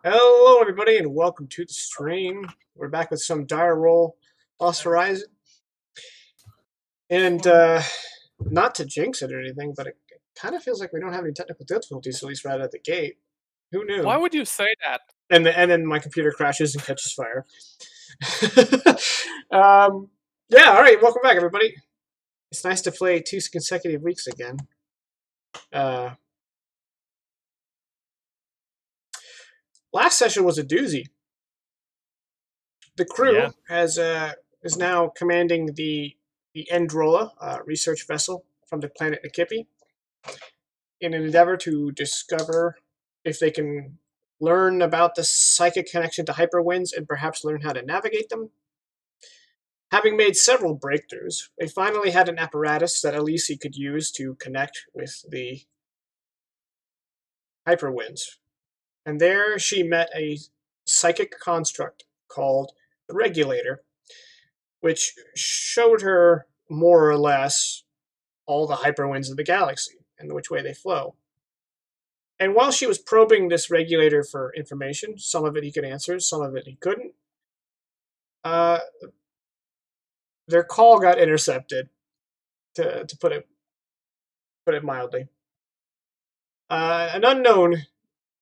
Hello, everybody, and welcome to the stream. We're back with some dire roll Lost Horizon. And not to jinx it or anything, but it kind of feels like we don't have any technical difficulties, at least right at the gate. Who knew? Why would you say that? And then my computer crashes and catches fire. Yeah, all right, welcome back, everybody. It's nice to play 2 consecutive weeks again. Last session was a doozy. The crew is now commanding the Androla research vessel from the planet Nikipi in an endeavor to discover if they can learn about the psychic connection to hyperwinds and perhaps learn how to navigate them. Having made several breakthroughs, they finally had an apparatus that Elise could use to connect with the hyperwinds. And there she met a psychic construct called the Regulator, which showed her more or less all the hyperwinds of the galaxy and which way they flow. And while she was probing this regulator for information, some of it he could answer, some of it he couldn't, their call got intercepted, to put it mildly. An unknown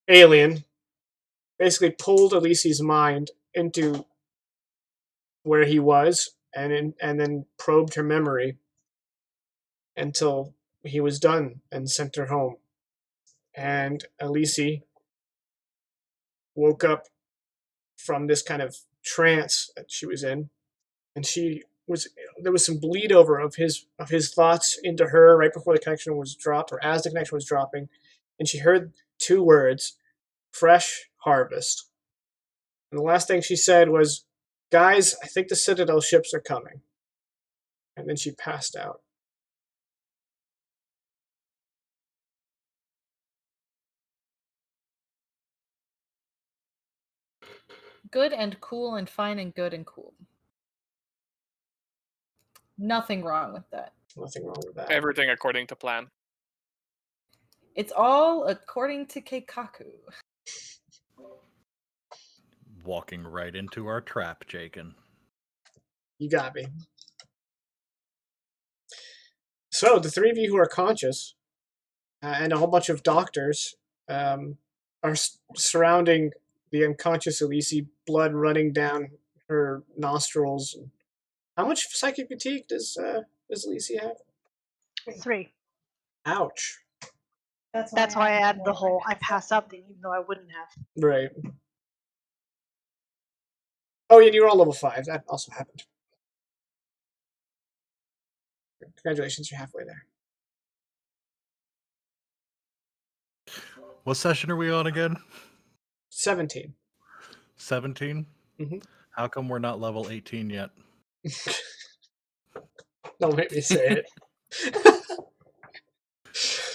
alien basically pulled Elise's mind into where he was and then probed her memory until he was done and sent her home. And Elise woke up from this kind of trance that she was in, and there was some bleed over of his thoughts into her right before the connection was dropped, or as the connection was dropping, and she heard 2 words: fresh harvest. And the last thing she said was, "Guys, I think the Citadel ships are coming." And then she passed out. Good and cool and fine and good and cool. Nothing wrong with that. Nothing wrong with that. Everything according to plan. It's all according to Keikaku. Walking right into our trap, Jaken. You got me. So, the 3 of you who are conscious, and a whole bunch of doctors, are surrounding the unconscious Elise, blood running down her nostrils. How much psychic fatigue does Elise have? 3. Ouch. That's why I added the whole I passed out thing, even though I wouldn't have. Right. Oh, yeah, you're all level 5. That also happened. Congratulations, you're halfway there. What session are we on again? 17. 17? Mm-hmm. How come we're not level 18 yet? Don't make me say it.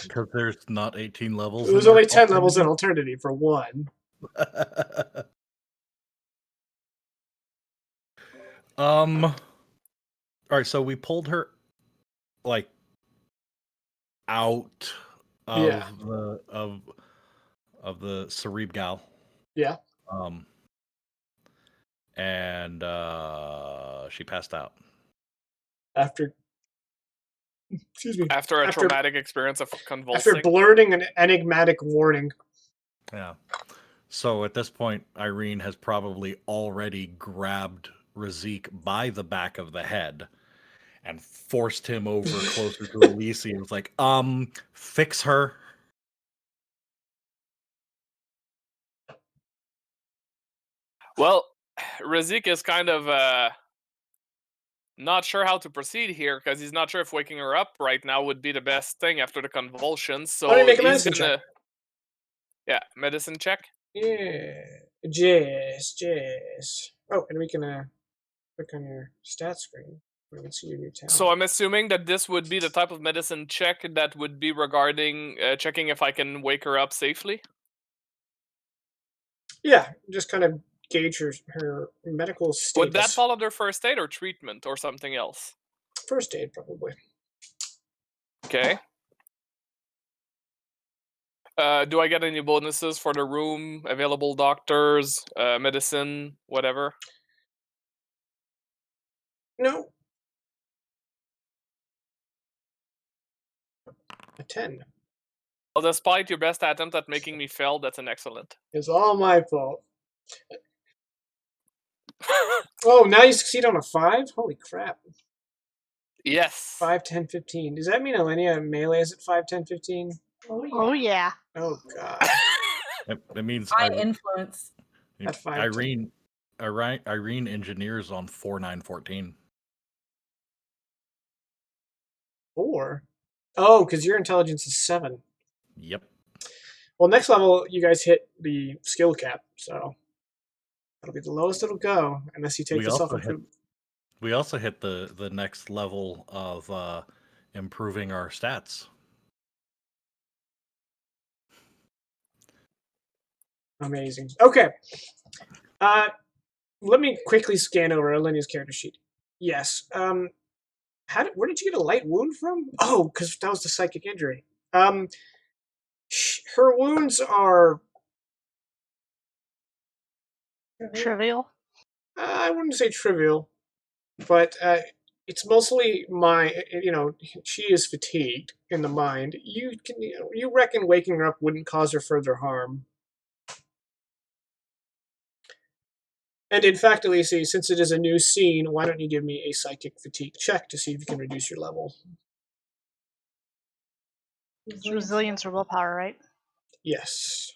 Because there's not 18 levels. There's only 10 levels in Alternity, for one. Alright, so we pulled her like out of the cerebral. Yeah. And she passed out. After a traumatic experience of convulsing. After blurting an enigmatic warning. Yeah. So at this point, Irene has probably already grabbed Razik by the back of the head and forced him over closer to Elise and was like, fix her. Well, Razik is kind of not sure how to proceed here, because he's not sure if waking her up right now would be the best thing after the convulsions. So Why don't you make a medicine check? Yeah, medicine check. Yeah, Jess. Oh, and we can click on your stat screen. We can see your new talent. So I'm assuming that this would be the type of medicine check that would be regarding checking if I can wake her up safely. Yeah, just kind of gauge her medical status. Would that fall under first aid or treatment or something else? First aid, probably. Okay. Do I get any bonuses for the room, available doctors, medicine, whatever? No. A 10. Well, despite your best attempt at making me fail, that's an excellent. It's all my fault. Oh, now you succeed on a 5? Holy crap. Yes. 5, 10, 15. Does that mean Alenia melee is at 5, 10, 15? Oh yeah. Oh, God. That means High influence. At 5, Irene engineers on 4, 9, 14. 4? Oh, because your intelligence is 7. Yep. Well, next level, you guys hit the skill cap, so that'll be the lowest it'll go, unless you take We the also self-improvement. We also hit the next level of improving our stats. Amazing. Okay. Let me quickly scan over Alenia's character sheet. Yes. Where did you get a light wound from? Oh, because that was the psychic injury. Her wounds are Trivial. I wouldn't say trivial, but it's mostly she is fatigued in the mind. You reckon waking her up wouldn't cause her further harm. And in fact, Elise, since it is a new scene, why don't you give me a psychic fatigue check to see if you can reduce your level? It's resilience or willpower, right? Yes.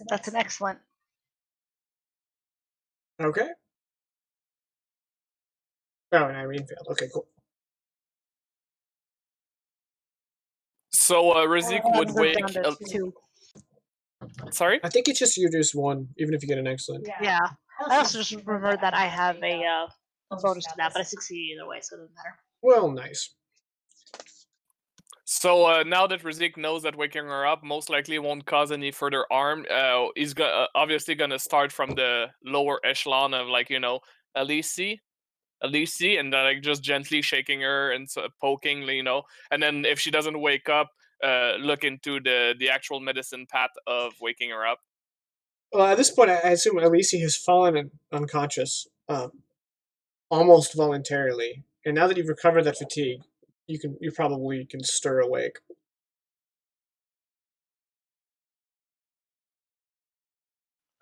That's an excellent. Okay. Oh, and Irene failed. Okay, cool. So Razik would wake. Two. Sorry? I think it's just you reduce 1, even if you get an excellent. Yeah. I also just remembered that I have a bonus to that, but I succeed either way, so it doesn't matter. Well, nice. So now that Razik knows that waking her up most likely won't cause any further harm, he's obviously gonna start from the lower echelon of Elise, and just gently shaking her and poking, and then if she doesn't wake up, look into the actual medicine path of waking her up. Well, at this point, I assume Elise has fallen unconscious, almost voluntarily. And now that you've recovered that fatigue, you probably can stir awake.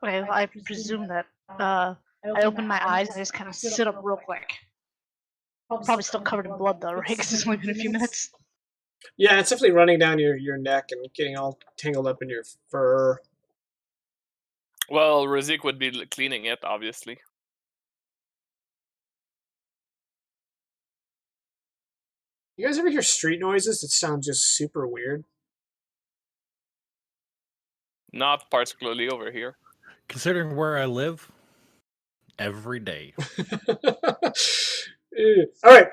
Okay, well, I presume that I open my eyes and I just kind of sit up real quick. Probably still covered in blood though, right? Because it's only been a few minutes. Yeah, it's definitely running down your neck and getting all tangled up in your fur. Well, Razik would be cleaning it, obviously. You guys ever hear street noises that sound just super weird? Not particularly over here. Considering where I live, every day. All right.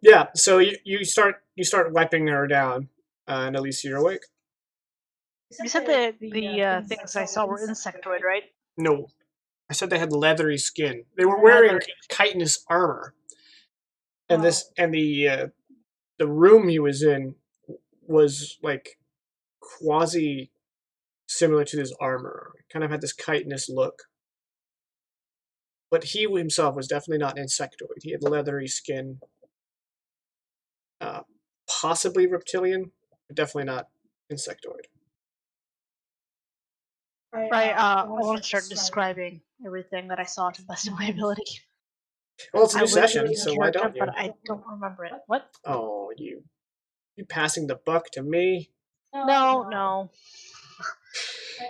Yeah. So you start wiping her down, and at least you're awake. You said the things I saw were insectoid, right? No, I said they had leathery skin. They were wearing chitinous armor, and the room he was in was like quasi similar to this armor. It kind of had this chitinous look. But he himself was definitely not an insectoid. He had leathery skin. Possibly reptilian, but definitely not insectoid. Right, I want to start describing everything that I saw to the best of my ability. Well, it's a new session, so why don't you? But I don't remember it. What? Oh, you passing the buck to me? No.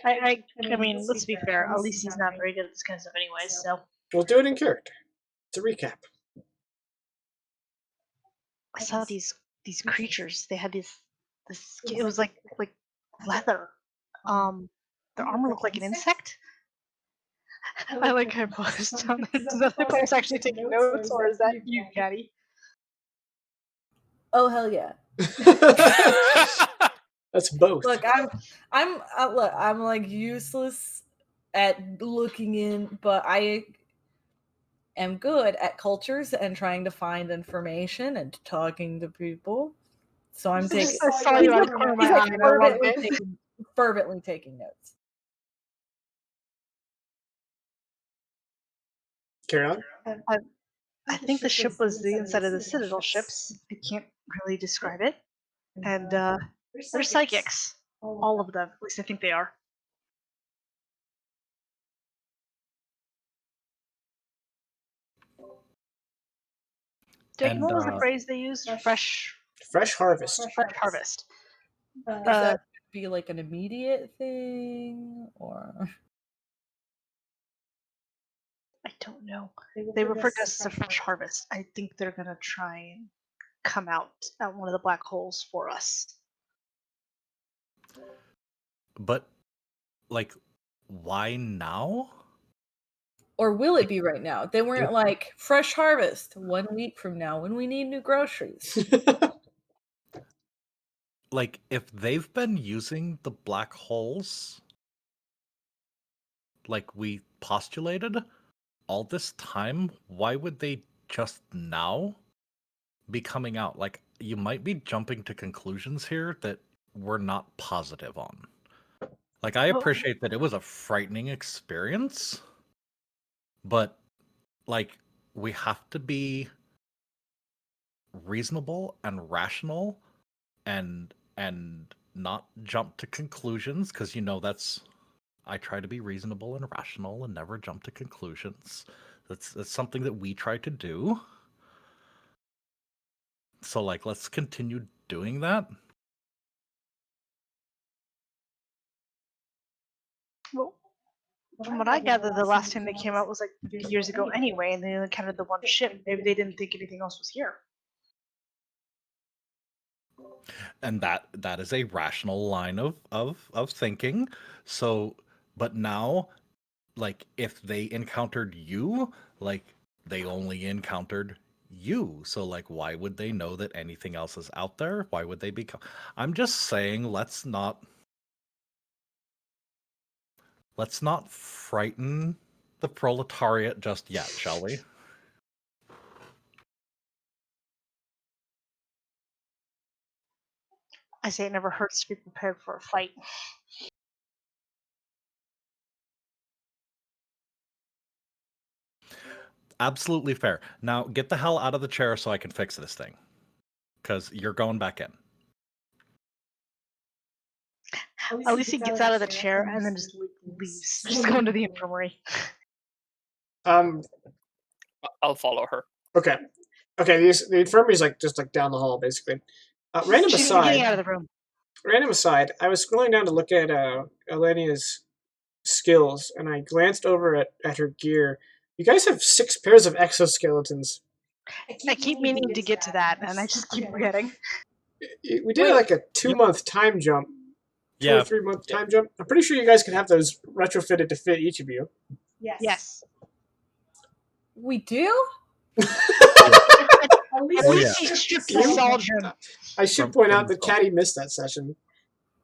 I mean, let's be fair. At least he's not very good at this kind of stuff anyway, so. We'll do it in character. It's a recap. I saw these creatures. They had this. It was like leather. Their armor looked like an insect. I like how I paused on this. Does that if I was actually taking notes, or is that you, Caddy? Oh hell yeah! That's both. Look, I'm like useless at looking in, but am good at cultures and trying to find information and talking to people. So I'm taking. I saw you out of the corner of my eye, and I loved it. Fervently taking notes. Carry on. I think the ship was the inside of the Citadel ships. I can't really describe it. And they're psychics. All of them. At least I think they are. Jake, And, what was the phrase they used? Fresh harvest. fresh harvest. Does that be like an immediate thing, or? I don't know. They refer to us as a fresh harvest. I think they're gonna try and come out at one of the black holes for us. But, like, why now? Or will it be right now? They weren't like fresh harvest 1 week from now when we need new groceries. Like, if they've been using the black holes like we postulated all this time, why would they just now be coming out? Like, you might be jumping to conclusions here that we're not positive on. Like, I appreciate that it was a frightening experience, but, like, we have to be reasonable and rational and not jump to conclusions, because that's I try to be reasonable and rational and never jump to conclusions. That's something that we try to do. So, like, let's continue doing that. Well, from what I gather, the last time they came out was like 50 years ago anyway, and they only counted the one ship. Maybe they didn't think anything else was here. And that is a rational line of thinking. So, but now, like, if they encountered you, like, they only encountered you. So, like, why would they know that anything else is out there? Why would they become? I'm just saying, let's not frighten the proletariat just yet, shall we? I say it never hurts to be prepared for a fight. Absolutely fair. Now, get the hell out of the chair so I can fix this thing. Because you're going back in. At least he gets out of the chair and then just leaves. Just going to the infirmary. I'll follow her. Okay. The infirmary is just down the hall, basically. Random She's aside. getting out of the room. Random aside. I was scrolling down to look at Elenia's skills, and I glanced over at her gear. You guys have 6 pairs of exoskeletons. I keep meaning to get to that, and I just keep forgetting. We did like a 2-month time jump. 2 or 3-month time jump. I'm pretty sure you guys can have those retrofitted to fit each of you. Yes. We do? At least he stripped the Saldron. I should point out that Caddy missed that session.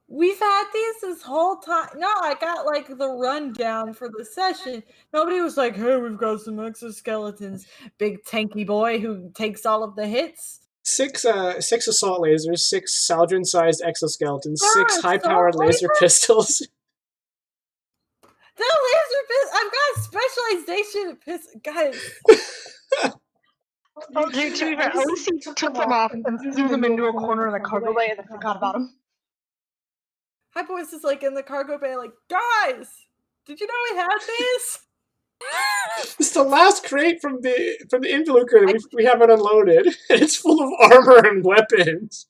We've had these this whole time. No, I got like the rundown for the session. Nobody was like, hey, we've got some exoskeletons. Big tanky boy who takes all of the hits. 6 assault lasers, 6 Saldron-sized exoskeletons, 6 high-powered laser pistols. The laser pistol! I've got specialization pistol. Guys. Oh, dude, to be fair, at least he took them off and threw them into a corner in the cargo bay and then forgot about them. High Boys is like in the cargo bay, like, guys, did you know we had these? It's the last crate from the Involucre that we haven't unloaded. It's full of armor and weapons.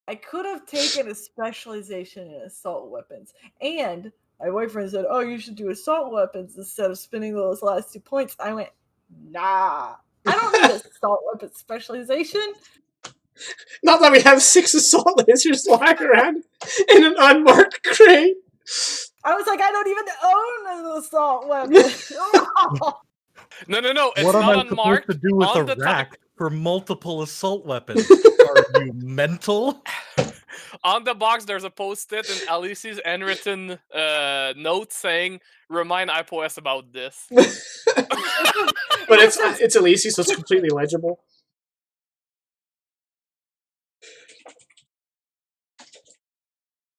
I could have taken a specialization in assault weapons, and my boyfriend said, "Oh, you should do assault weapons instead of spending those last 2 points." I went, "Nah, I don't need assault weapon specialization." Not that we have 6 assault lasers lying around in an unmarked crate. I was like, I don't even own an assault weapon. No. It's what am not I unmarked. supposed to do with On a the rack for multiple assault weapons? Are you mental? On the box, there's a post-it and Alice's handwritten note saying, "Remind IPOS about this." But it's Elise, so it's completely legible.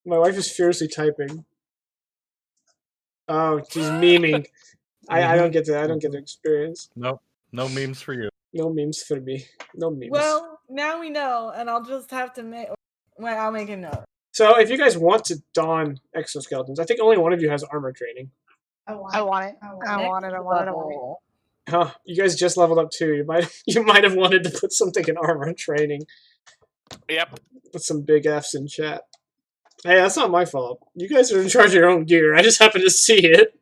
My wife is furiously typing. Oh, she's memeing. I don't get to. I don't get the experience. Nope. No memes for you. No memes for me. No memes. Well, now we know, and I'll just have to make. Well, I'll make a note. So, if you guys want to don exoskeletons, I think only one of you has armor training. I want it. I want it. Huh? You guys just leveled up too. You might have wanted to put something in armor training. Yep. Put some big Fs in chat. Hey, that's not my fault. You guys are in charge of your own gear. I just happened to see it.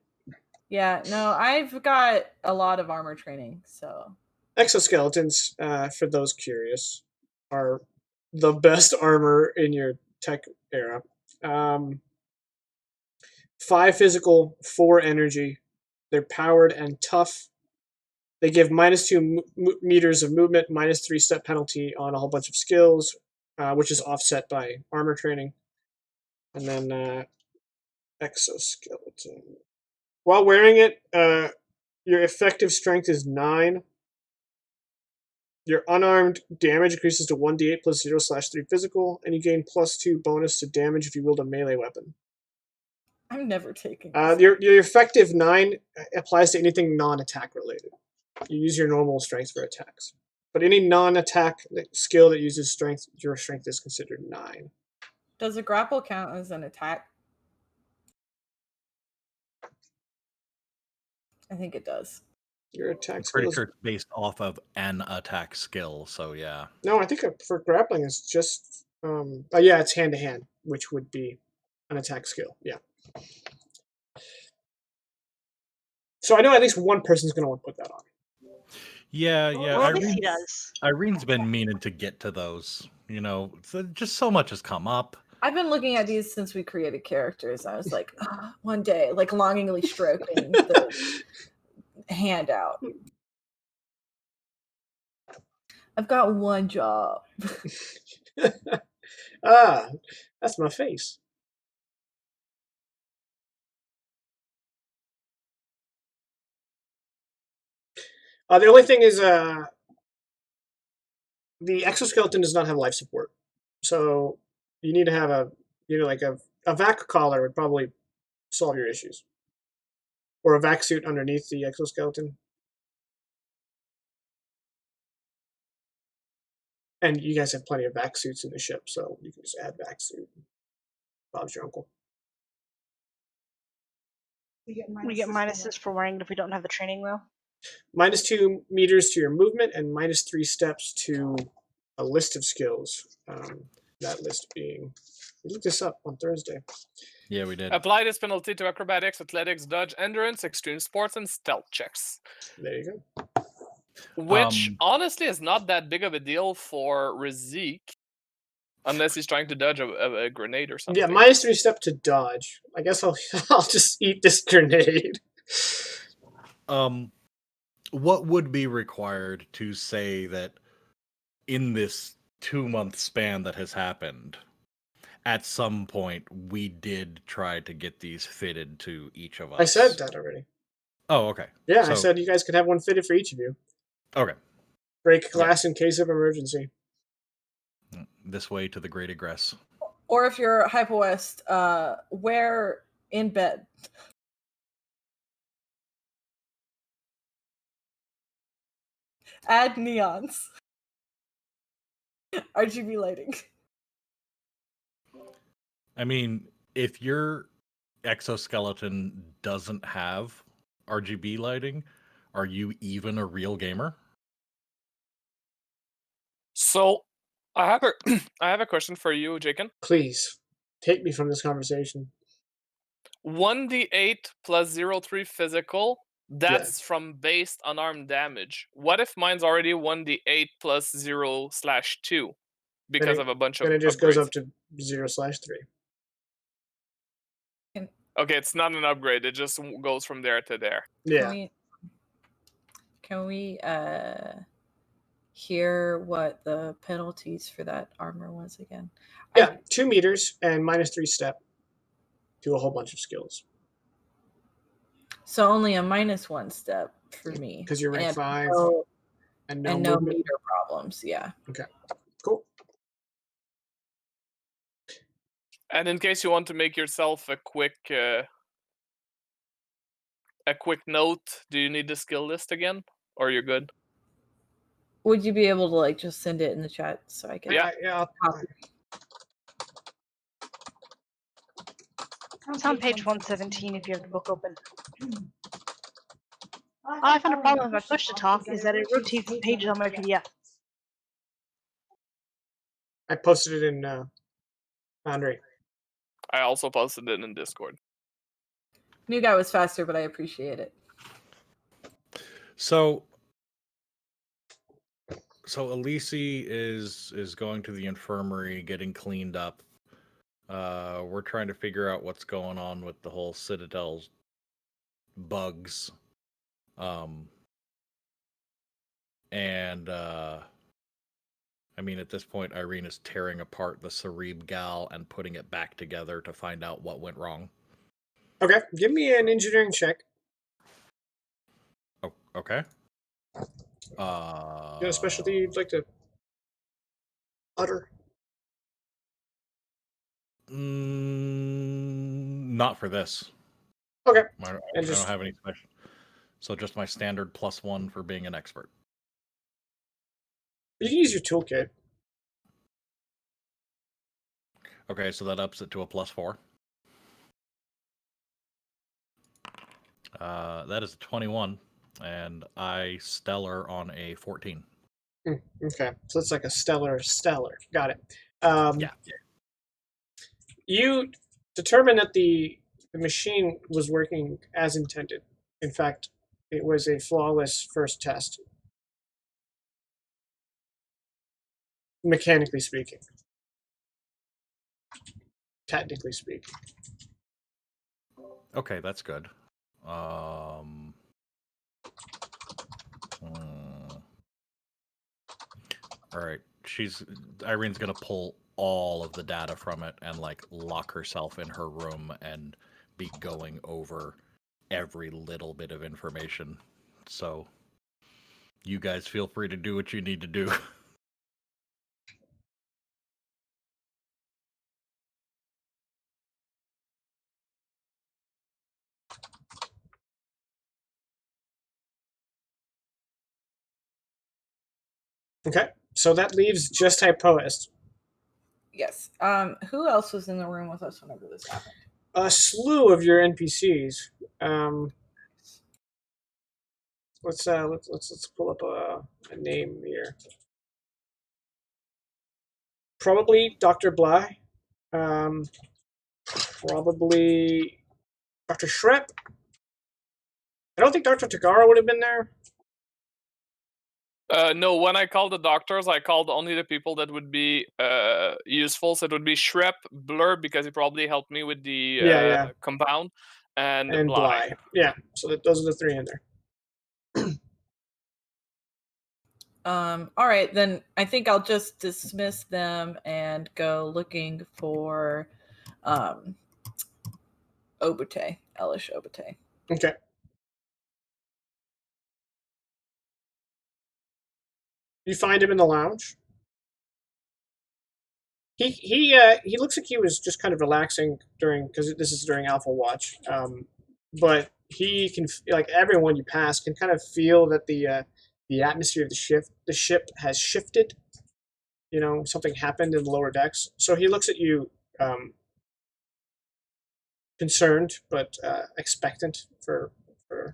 Yeah, no, I've got a lot of armor training, so. Exoskeletons, for those curious, are the best armor in your tech era. 5 physical, 4 energy. They're powered and tough. They give -2 meters of movement, -3 step penalty on a whole bunch of skills, which is offset by armor training. And then exoskeleton. While wearing it, your effective strength is 9. Your unarmed damage increases to 1d8 plus 0/3 physical, and you gain +2 bonus to damage if you wield a melee weapon. I'm never taking your effective 9 applies to anything non-attack related. You use your normal strength for attacks. But any non-attack skill that uses strength, your strength is considered 9. Does a grapple count as an attack? I think it does. Your attack I'm skill pretty is... sure it's based off of an attack skill, so yeah. No, I think for grappling it's just... yeah, it's hand-to-hand, which would be an attack skill, yeah. So I know at least one person's going to want to put that on. Yeah. Well, at least he does. Irene's been meaning to get to those. You know, just so much has come up. I've been looking at these since we created characters. I was like, one day, like longingly stroking the handout. I've got one job. That's my face. The only thing is, the exoskeleton does not have life support, so you need to have a vac collar would probably solve your issues, or a vac suit underneath the exoskeleton. And you guys have plenty of vac suits in the ship, so you can just add vac suit. Bob's your uncle. We get minuses for wearing it if we don't have the training wheel. -2 meters to your movement and -3 steps to a list of skills. That list being... We looked this up on Thursday. Yeah, we did. Apply this penalty to acrobatics, athletics, dodge, endurance, extreme sports, and stealth checks. There you go. Which, honestly, is not that big of a deal for Razik. Unless he's trying to dodge a grenade or something. Yeah, -3 step to dodge. I guess I'll just eat this grenade. What would be required to say that in this 2-month span that has happened, at some point we did try to get these fitted to each of us? I said that already. Oh, okay. Yeah, so, I said you guys could have one fitted for each of you. Okay. Break glass in case of emergency. This way to the great egress. Or if you're Hyper West, wear in bed. Add neons. RGB lighting. I mean, if your exoskeleton doesn't have RGB lighting, are you even a real gamer? So, I have a question for you, Jaken. Please, take me from this conversation. 1d8 plus 0.3 physical, that's from based unarmed damage. What if mine's already 1d8 plus 0/2 because of a bunch of Then it just goes up to 0/3. Okay, it's not an upgrade. It just goes from there to there. Yeah. Can we hear what the penalties for that armor was again? Yeah, 2 meters and -3 step to a whole bunch of skills. So only a -1 step for me. Because you're rank 5 and no no movement. meter problems. Yeah. Okay, cool. And in case you want to make yourself a quick note, do you need the skill list again, or you're good? Would you be able to like just send it in the chat so I can? Yeah. It's on page 117 if you have the book open. I found a problem with my push to talk is that it rotates the pages on my PDF. I posted it in Foundry. I also posted it in Discord. New guy was faster, but I appreciate it. So Elise is going to the infirmary, getting cleaned up. We're trying to figure out what's going on with the whole Citadel's bugs. I mean, at this point, Irene is tearing apart the Cereb gal and putting it back together to find out what went wrong. Okay, give me an engineering check. Oh, okay. You got a specialty you'd like to utter? Not for this. Okay. I don't have any special. So just my standard +1 for being an expert. You can use your toolkit. Okay, so that ups it to a +4. That is a 21, and I stellar on a 14. Okay, so it's like a stellar. Got it. Yeah. You determined that the machine was working as intended. In fact, it was a flawless first test, mechanically speaking. Technically speaking. Okay, that's good. All right, Irene's gonna pull all of the data from it and like lock herself in her room and be going over every little bit of information. So you guys feel free to do what you need to do. Okay, so that leaves just Hypoist. Yes. Who else was in the room with us whenever this happened? A slew of your NPCs. Let's pull up a name here. Probably Dr. Bly. Probably Dr. Shrep. I don't think Dr. Tagara would have been there. No, when I called the doctors, I called only the people that would be useful. So it would be Shrep, Blur, because he probably helped me with the compound, and Bly. Yeah, so those are the 3 in there. All right, then I think I'll just dismiss them and go looking for Obate, Elish Obate. Okay. You find him in the lounge. He looks like he was just kind of relaxing because this is during Alpha Watch. But he can, like everyone you pass, can kind of feel that the atmosphere of the ship has shifted. You know, something happened in the lower decks. So he looks at you, concerned but expectant for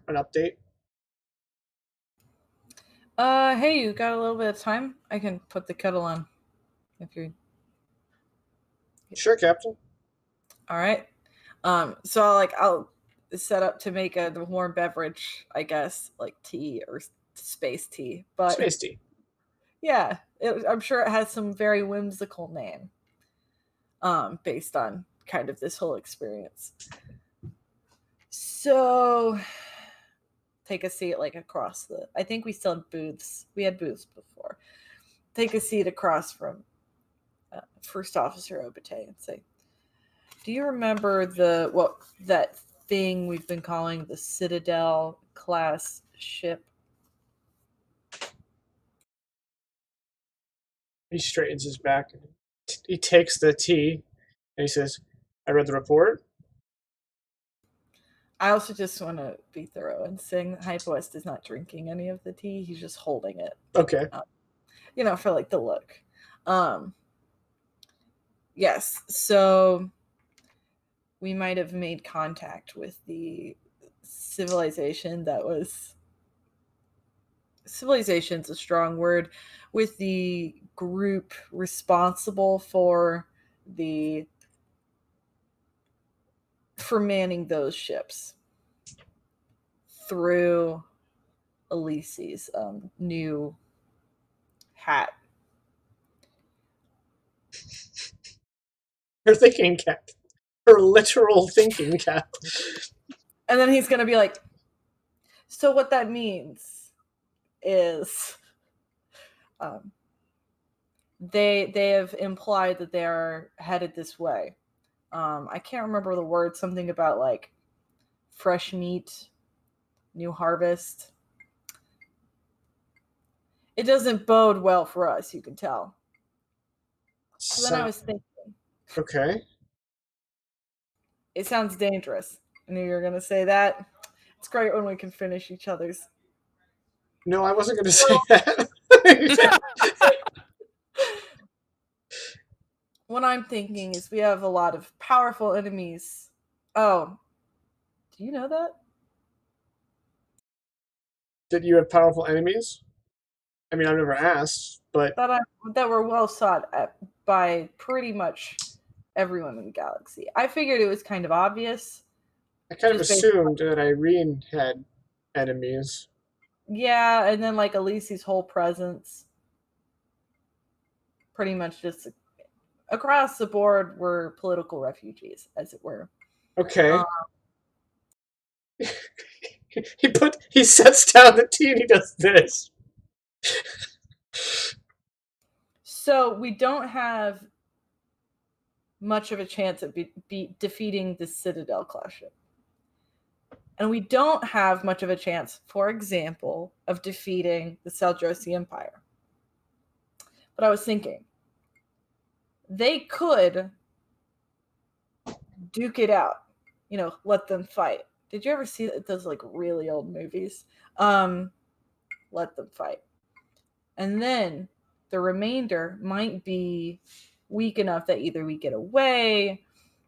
an update. Hey, you got a little bit of time? I can put the kettle on if you're. Sure, Captain. All right. So I'll set up to make a warm beverage, I guess, like tea or space tea. But space tea. Yeah, I'm sure it has some very whimsical name. Based on kind of this whole experience. So take a seat like across I think we still had booths. We had booths before. Take a seat across from First Officer Obate and say, do you remember that thing we've been calling the Citadel class ship. He straightens his back. He takes the tea and he says, I read the report. I also just want to be thorough and saying that Hype West is not drinking any of the tea. He's just holding it. Okay. For like the look. Yes. So we might have made contact with the civilization's a strong word, with the group responsible for manning those ships through Elise's new hat. Her thinking cap. Her literal thinking cap. And then he's going to be like, so what that means is they have implied that they are headed this way. I can't remember the word, something about like fresh meat, new harvest. It doesn't bode well for us, you can tell. So then I was thinking, okay. It sounds dangerous. I knew you were going to say that. It's great when we can finish each other's. No, I wasn't going to say that. What I'm thinking is we have a lot of powerful enemies. Oh, do you know that? Did you have powerful enemies? I mean, I've never asked, but that were well sought by pretty much everyone in the galaxy. I figured it was kind of obvious. I kind of assumed that Irene had enemies. Yeah, and then like Elise's whole presence, pretty much just across the board, were political refugees, as it were. Okay. He sets down the tea and he does this. So we don't have much of a chance of defeating the Citadel class ship. And we don't have much of a chance, for example, of defeating the Saldrosi Empire. But I was thinking, they could duke it out, let them fight. Did you ever see those like really old movies? Let them fight. And then the remainder might be weak enough that either we get away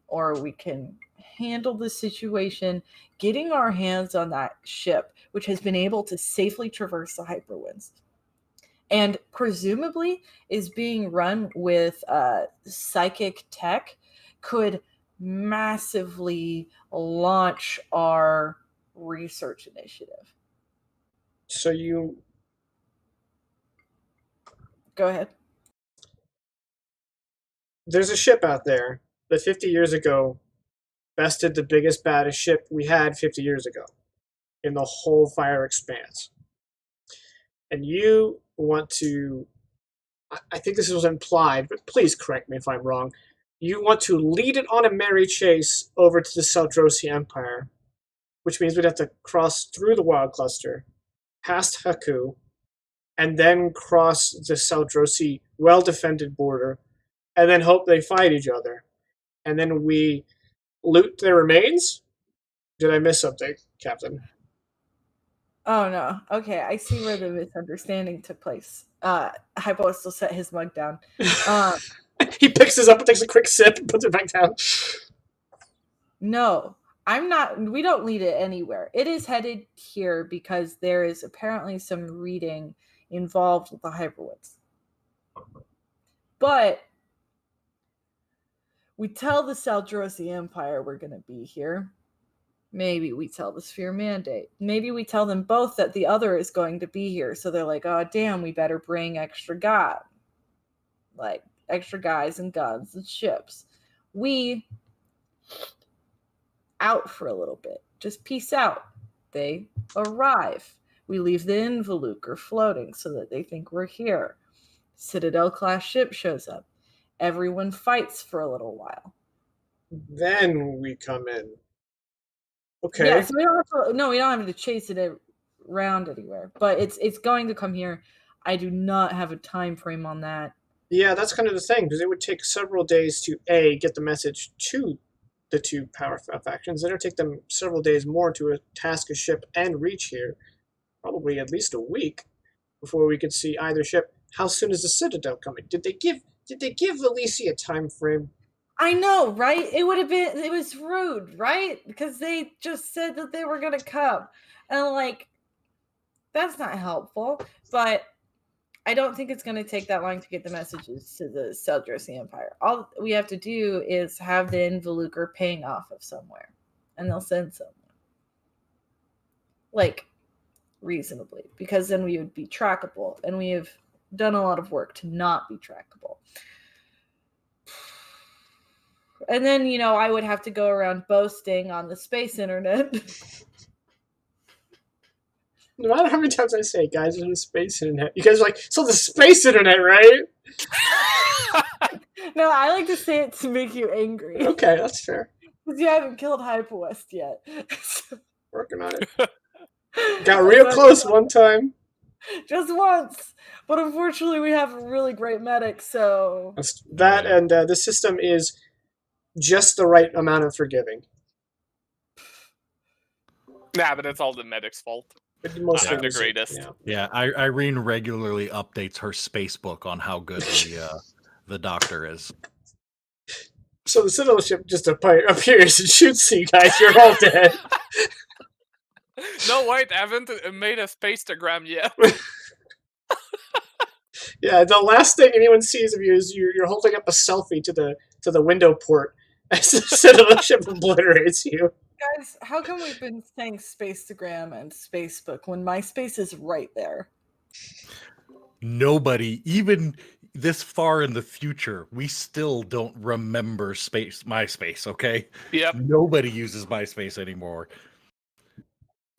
or we can handle the situation, getting our hands on that ship, which has been able to safely traverse the hyperwinds and presumably is being run with psychic tech, could massively launch our research initiative. So you... Go ahead. There's a ship out there that 50 years ago bested the biggest, baddest ship we had 50 years ago in the whole Fire Expanse. And you want to... I think this was implied, but please correct me if I'm wrong. You want to lead it on a merry chase over to the Saldrosi Empire, which means we'd have to cross through the Wild Cluster, past Haku, and then cross the Saldrosi well-defended border, and then hope they fight each other. And then we loot their remains? Did I miss something, Captain? Oh no. Okay, I see where the misunderstanding took place. Hypo still set his mug down. He picks this up and takes a quick sip and puts it back down. No, I'm not. We don't lead it anywhere. It is headed here because there is apparently some reading involved with the hyperwinds. But we tell the Saldrosi Empire we're going to be here. Maybe we tell the Sphere Mandate. Maybe we tell them both that the other is going to be here. So they're like, oh, damn, we better bring extra guys. Like, extra guys and guns and ships. We out for a little bit. Just peace out. They arrive. We leave the Involucre floating so that they think we're here. Citadel class ship shows up. Everyone fights for a little while. Then we come in. Okay. Yeah, so we don't have to chase it around anywhere. But it's going to come here. I do not have a time frame on that. Yeah, that's kind of the thing, because it would take several days to get the message to the two power factions. Then it would take them several days more to task a ship and reach here, probably at least a week before we could see either ship. How soon is the Citadel coming? Did they give Alicia a time frame? I know, right? It was rude, right? Because they just said that they were gonna come. And like that's not helpful. But I don't think it's going to take that long to get the messages to the Seljuki Empire. All we have to do is have the Involucre paying off of somewhere, and they'll send someone. Like, reasonably, because then we would be trackable, and we have done a lot of work to not be trackable. And then, I would have to go around boasting on the space internet. No matter how many times I say, guys, there's a space internet, you guys are like, so the space internet, right? No, I like to say it to make you angry. Okay, that's fair. Because you haven't killed Hyperwest yet. Working on it. Got real close one time. Just once. But unfortunately, we have a really great medic, so... That and the system is just the right amount of forgiving. Nah, but it's all the medic's fault. Mostly I'm the greatest. Yeah, Irene regularly updates her space book on how good the doctor is. So the Citadel ship just appears and shoots you guys. You're all dead. No, wait, I haven't made a spaceogram yet. Yeah, the last thing anyone sees of you is you're holding up a selfie to the window port as the Citadel ship obliterates you. Guys, how come we've been saying Spaceogram and Spacebook when MySpace is right there? Nobody, even this far in the future, we still don't remember MySpace, okay? Yep. Nobody uses MySpace anymore.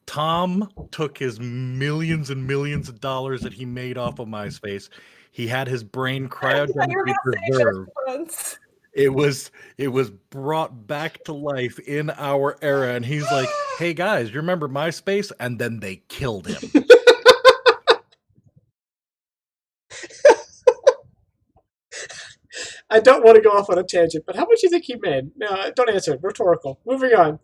Tom took his millions and millions of dollars that he made off of MySpace. He had his brain cryogenically preserved. It was brought back to life in our era, and he's like, "Hey guys, you remember MySpace?" And then they killed him. I don't want to go off on a tangent, but how much do you think he made? No, don't answer it. Rhetorical. Moving on.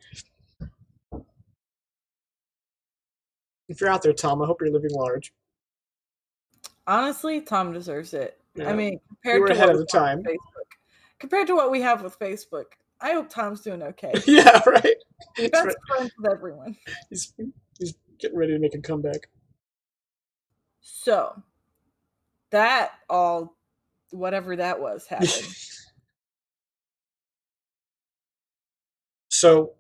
If you're out there, Tom, I hope you're living large. Honestly, Tom deserves it. Yeah. I mean, compared to ahead of the time. Compared to what we have with Facebook, I hope Tom's doing okay. Yeah, right. Best friends with everyone. He's getting ready to make a comeback. So, that all, whatever that was, happened. So,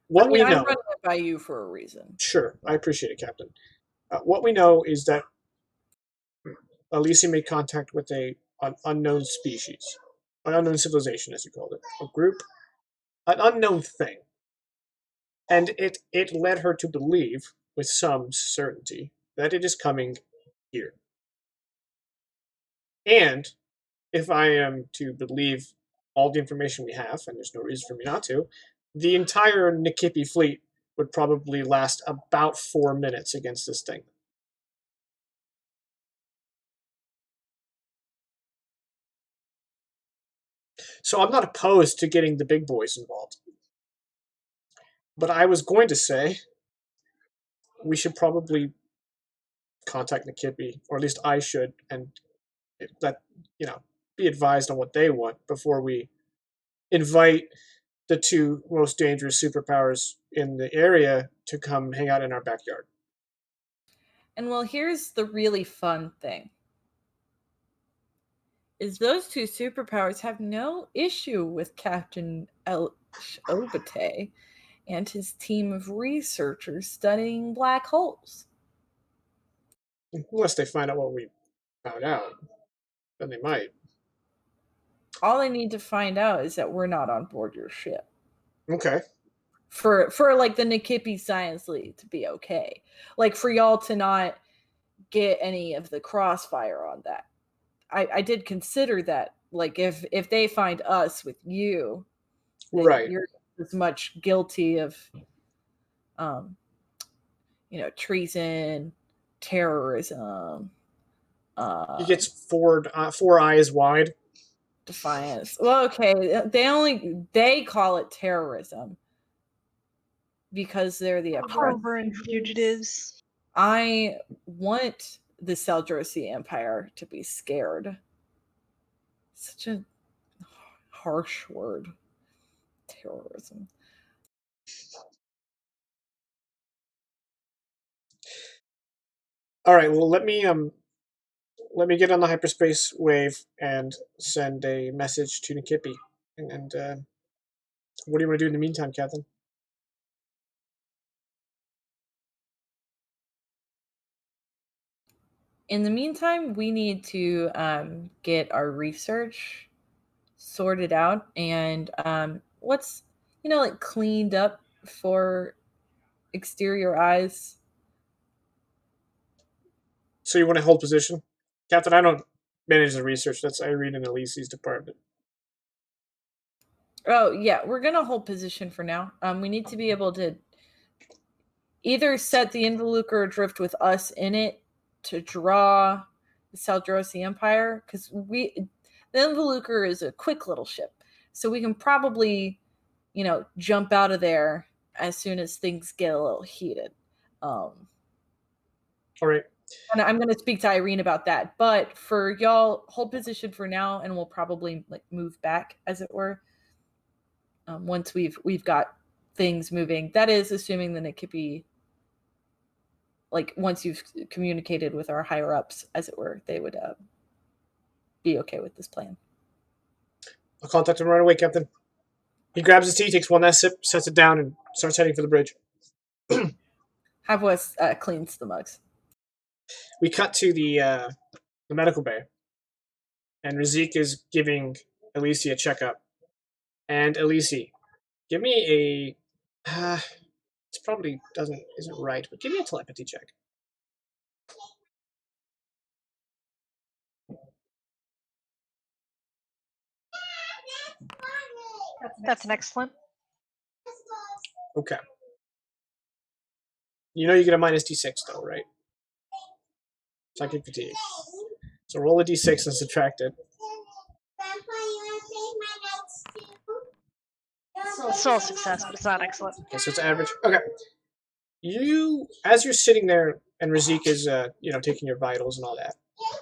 what we know... I'm running it by you for a reason. Sure, I appreciate it, Captain. What we know is that Alicia made contact with an unknown species. An unknown civilization, as you called it. A group. An unknown thing. And it led her to believe, with some certainty, that it is coming here. And, if I am to believe all the information we have, and there's no reason for me not to, the entire Nikipi fleet would probably last about 4 minutes against this thing. So I'm not opposed to getting the big boys involved. But I was going to say we should probably contact Nikipi, or at least I should, and be advised on what they want before we invite the two most dangerous superpowers in the area to come hang out in our backyard. And well, here's the really fun thing. Is those two superpowers have no issue with Captain Obate and his team of researchers studying black holes. Unless they find out what we found out, then they might. All they need to find out is that we're not on board your ship. Okay. For like the Nikipi Science League to be okay. Like for y'all to not get any of the crossfire on that. I did consider that. Like if they find us with you, right, you're as much guilty of treason, terrorism. He gets 4 eyes wide. Defiance. Well, okay, they call it terrorism because they're the oppressed. Harboring fugitives. I want the Seldrosi Empire to be scared. Such a harsh word. Terrorism. All right. Well, let me get on the hyperspace wave and send a message to Nikipi. And what do you want to do in the meantime, Captain? In the meantime, we need to get our research sorted out and what's cleaned up for exterior eyes. So you want to hold position, Captain? I don't manage the research. That's Irene and Elise's department. Oh yeah, we're gonna hold position for now. We need to be able to either set the Involucre adrift with us in it to draw the Seldrosi Empire, because the Involucre is a quick little ship, so we can probably, jump out of there as soon as things get a little heated. All right. And I'm going to speak to Irene about that. But for y'all, hold position for now, and we'll probably move back, as it were, once we've got things moving. That is assuming the Nikipi, once you've communicated with our higher ups, as it were, they would be okay with this plan. I'll contact him right away, Captain. He grabs his tea, takes one last sip, sets it down, and starts heading for the bridge. Have Wes cleans the mugs. We cut to the medical bay, and Razik is giving Elise a checkup. And Elise, give me a. It probably isn't right, but give me a telepathy check. That's an excellent. Okay. You know you get a minus d6 though, right? Psychic fatigue. So roll a d6 and subtract it. Still a success, but it's not excellent. Okay, so it's average. Okay. As you're sitting there and Razik is, taking your vitals and all that,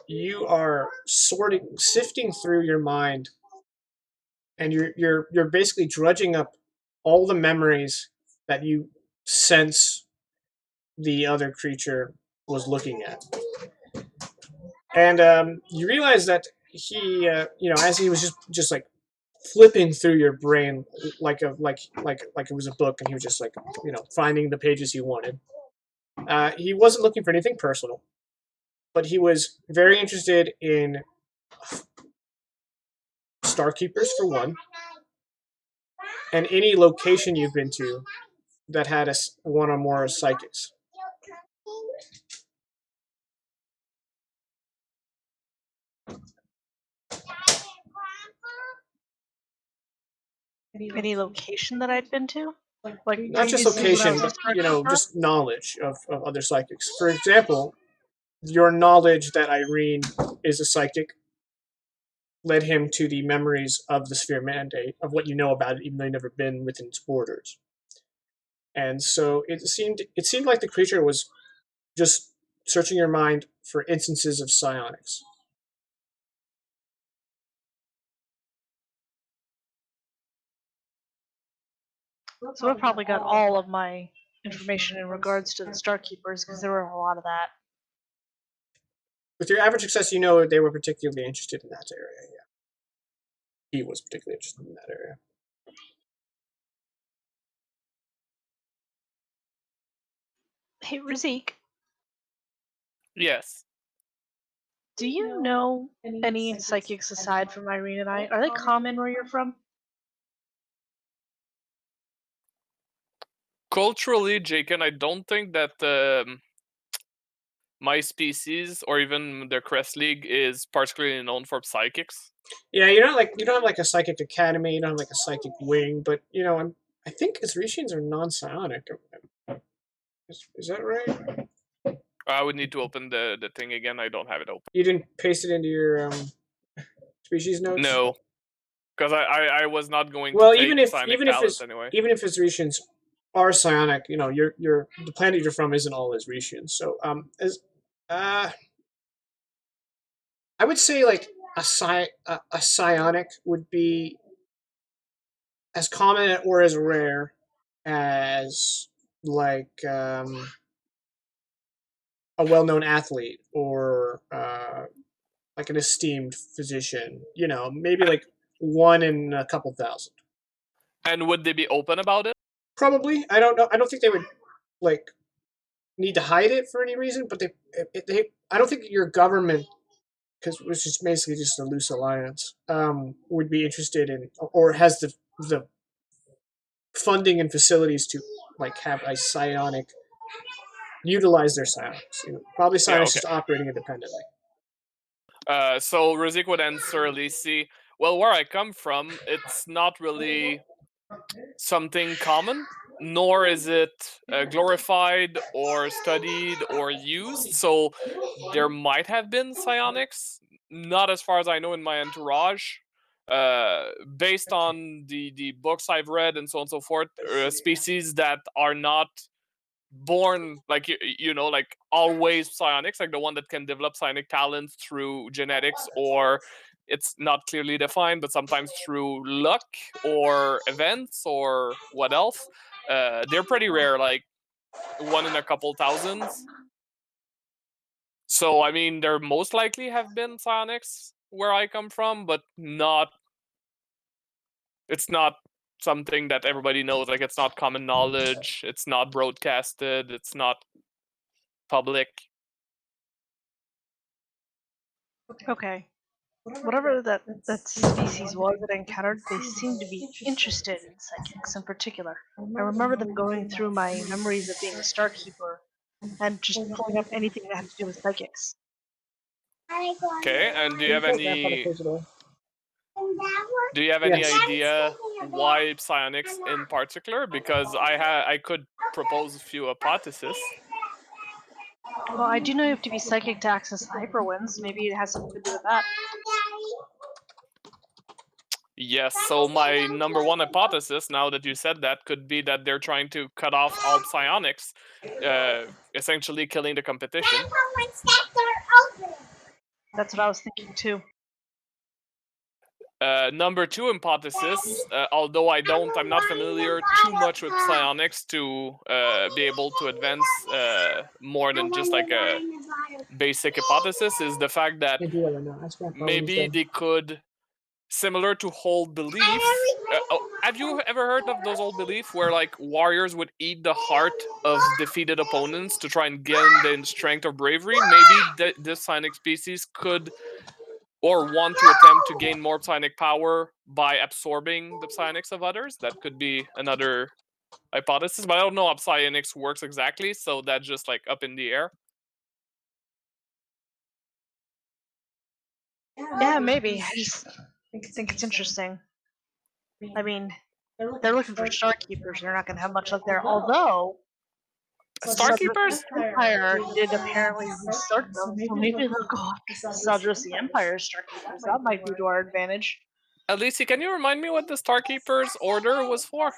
you are sifting through your mind, and you're basically drudging up all the memories that you sense the other creature was looking at, and you realize that he, as he was just like flipping through your brain like it was a book, and he was just finding the pages he wanted. He wasn't looking for anything personal, but he was very interested in Starkeepers for one, and any location you've been to that had one or more psychics. Any location that I'd been to? Not just location, but just knowledge of other psychics. For example, your knowledge that Irene is a psychic led him to the memories of the Sphere Mandate, of what you know about it, even though you've never been within its borders. And so it seemed like the creature was just searching your mind for instances of psionics. So I probably got all of my information in regards to the Starkeepers, because there were a lot of that. With your average success, you know they were particularly interested in that area. Yeah, he was particularly interested in that area. Hey, Razik. Yes. Do you know any psychics aside from Irene and I? Are they common where you're from? Culturally, Jaken, I don't think that my species or even the Crest League is particularly known for psychics. Yeah, you don't have like a psychic academy, you don't have like a psychic wing, but I think Azretians are non-psionic. Is that right? I would need to open the thing again. I don't have it open. You didn't paste it into your species notes? No, because I was not going Well, to take psionic talent anyway. even if its Retians are psionic, you know, the planet you're from isn't all Retians. So I would say like a psionic would be as common or as rare as like a well-known athlete or like an esteemed physician. You know, maybe like one in a couple thousand. And would they be open about it? Probably. I don't know. I don't think they would like need to hide it for any reason, but they I don't think your government, because which is basically just a loose alliance, would be interested in or has the funding and facilities to like have a psionic utilize their psionics. You know, probably psionics just operating independently. So Razik would answer Lisi. Well, where I come from, it's not really something common, nor is it glorified or studied or used. So there might have been psionics, not as far as I know in my entourage. Based on the books I've read and so on and so forth, species that are not born like like always psionics, like the one that can develop psionic talents through genetics, or it's not clearly defined, but sometimes through luck or events or what else. They're pretty rare, like one in a couple thousands. So I mean, there most likely have been psionics where I come from, but it's not something that everybody knows. Like, it's not common knowledge, it's not broadcasted, it's not public. Okay. Whatever that species was that I encountered, they seemed to be interested in psychics in particular. I remember them going through my memories of being a Star Keeper and just pulling up anything that had to do with psychics. Okay, and do you have any idea why psionics in particular? Because I could propose a few hypotheses. Well, I do know you have to be psychic to access the hyperwinds. Maybe it has something to do with that. Yes, so my number one hypothesis, now that you said that, could be that they're trying to cut off all psionics, essentially killing the competition. That's what I was thinking too. Number two hypothesis, although I'm not familiar too much with psionics to be able to advance more than just like a basic hypothesis, is the fact that maybe they could, similar to old belief. Have you ever heard of those old belief where like warriors would eat the heart of defeated opponents to try and gain the strength or bravery? Maybe this psionic species could or want to attempt to gain more psionic power by absorbing the psionics of others. That could be another hypothesis, but I don't know how psionics works exactly, so that's just like up in the air. Yeah, maybe. I just think it's interesting. I mean, they're looking for Star Keepers. They're not going to have much luck there. Although, Starkeepers? Empire did apparently restart them, so maybe they'll go after Sadros the Empire's Starkeepers. That might be to our advantage. Alicia, can you remind me what the Starkeepers order was for?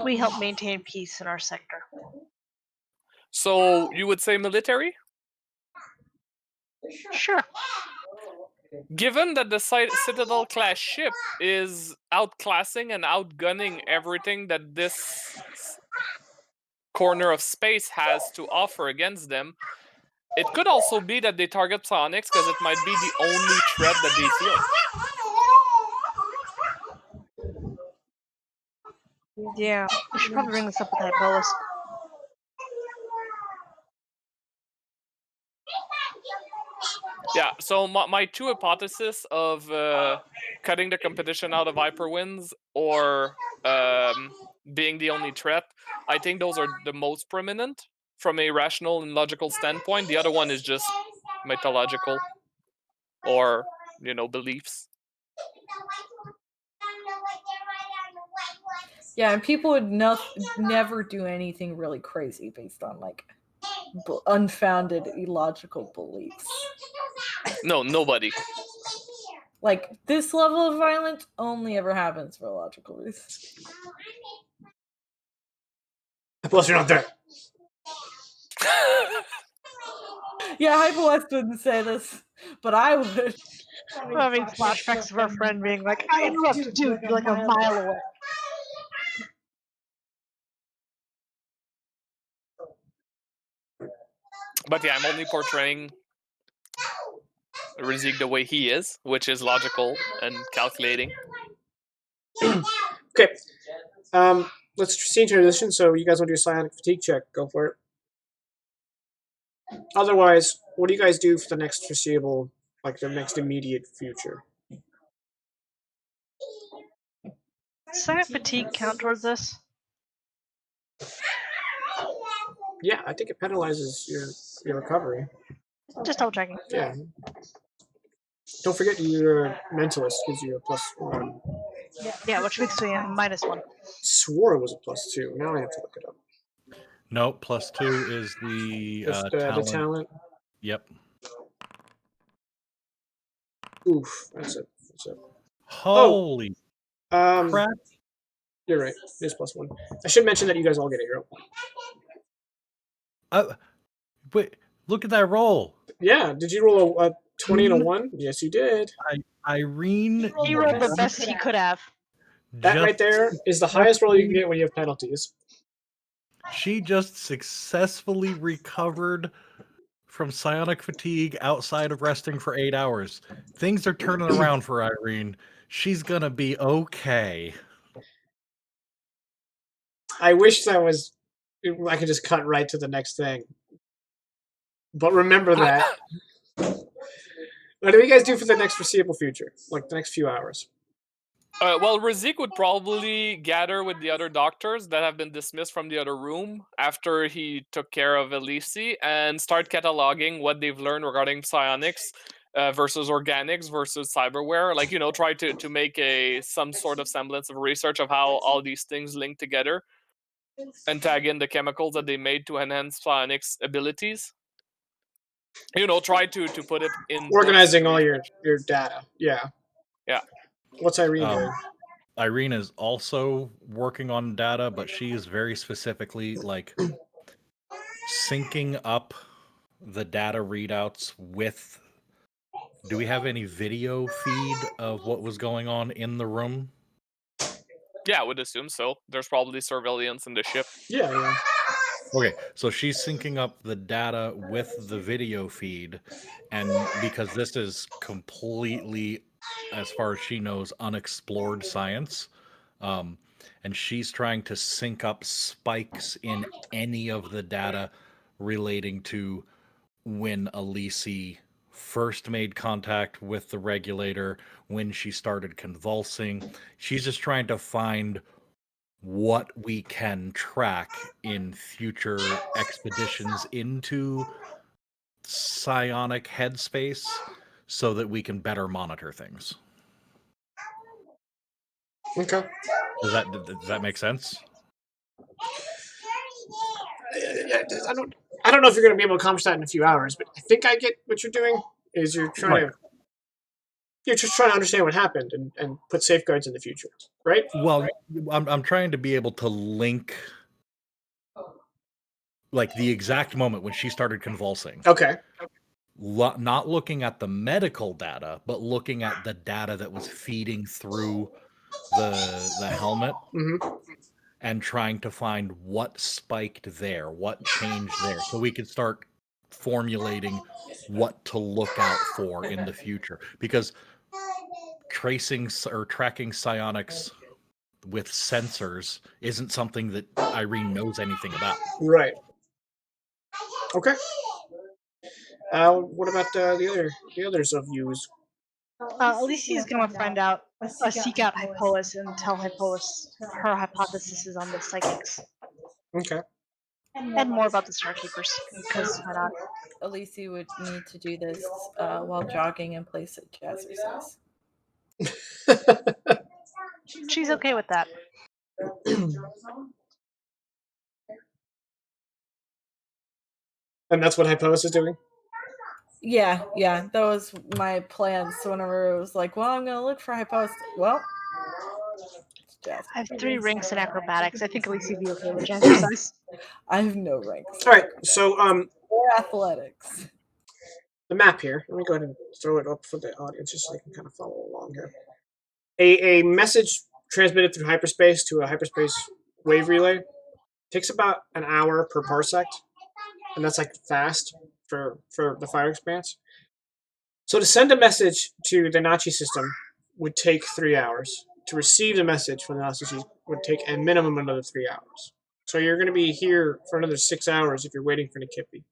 We help maintain peace in our sector. So you would say military? Sure. Given that the Citadel class ship is outclassing and outgunning everything that this corner of space has to offer against them, it could also be that they target psionics because it might be the only threat that they feel. Yeah, we should probably bring this up with Hypelis. Yeah, so my two hypotheses of cutting the competition out of Hyperwinds or being the only threat, I think those are the most prominent from a rational and logical standpoint. The other one is just mythological or, beliefs. Yeah, and people would never do anything really crazy based on like unfounded illogical beliefs. No, nobody. Like this level of violence only ever happens for illogical reasons. Plus, you're not there. Yeah, Hyper West wouldn't say this, but I would. I mean, flashbacks of our friend being like, I interrupted dude, you're like a mile away. But yeah, I'm only portraying Rizik the way he is, which is logical and calculating. Okay. Let's see transition. So you guys want to do a psionic fatigue check? Go for it. Otherwise, what do you guys do for the next foreseeable, like the next immediate future? Does psionic fatigue count towards this? Yeah, I think it penalizes your recovery. Just double checking. Yeah. Don't forget your mentalist gives you a +1. Yeah, which makes me a -1. Swore it was a +2. Now I have to look it up. No, +2 is the Just talent. the talent. Yep. Oof, that's it. That's it. Holy crap! You're right. It is +1. I should mention that you guys all get a hero point. Wait, look at that roll. Yeah, did you roll a 20 and a 1? Yes, you did. Irene. He rolled the best he could have. That right there is the highest roll you can get when you have penalties. She just successfully recovered from psionic fatigue outside of resting for 8 hours. Things are turning around for Irene. She's gonna be okay. I wish that was. I could just cut right to the next thing. But remember that. What do you guys do for the next foreseeable future? Like the next few hours? Well, Rizik would probably gather with the other doctors that have been dismissed from the other room after he took care of Elise and start cataloging what they've learned regarding psionics versus organics versus cyberware. Like, try to make some sort of semblance of research of how all these things link together and tag in the chemicals that they made to enhance psionics abilities. Try to put it in organizing all your data. Yeah. Yeah. What's Irene doing? Irene is also working on data, but she is very specifically like syncing up the data readouts with. Do we have any video feed of what was going on in the room? Yeah, I would assume so. There's probably surveillance in the ship. Yeah. Okay, so she's syncing up the data with the video feed, and because this is completely, as far as she knows, unexplored science, and she's trying to sync up spikes in any of the data relating to when Elise first made contact with the regulator, when she started convulsing. She's just trying to find what we can track in future expeditions into psionic headspace so that we can better monitor things. Okay. Does that make sense? I don't know if you're going to be able to accomplish that in a few hours, but I think I get what you're doing. Is you're just trying to understand what happened and put safeguards in the future, right? Well, I'm trying to be able to link like the exact moment when she started convulsing. Okay. Not looking at the medical data, but looking at the data that was feeding through the helmet, and trying to find what spiked there, what changed there, so we could start formulating what to look out for in the future. Because tracking psionics with sensors isn't something that Irene knows anything about. Right. Okay. What about the others of yous? Elise is gonna find out, seek out Hypolis and tell Hypolis her hypothesis on the psychics. Okay. And more about the Starkeepers, because why not? Elise would need to do this while jogging in place of Jazzercise. She's okay with that. And that's what Hypo's is doing? Yeah, that was my plan. So whenever it was like, well, I'm gonna look for Hypost. Well, it's Jasper. I have 3 ranks in acrobatics. I think at least you'd be okay with jazzercise. I have no ranks. All right, so or athletics. the map here. Let me go ahead and throw it up for the audience just so they can kind of follow along here. A message transmitted through hyperspace to a hyperspace wave relay takes about an hour per parsec, and that's like fast for the fire expanse. So to send a message to the Nachi system would take 3 hours. To receive the message from the Nachi would take a minimum another 3 hours. So you're going to be here for another 6 hours if you're waiting for Nikipi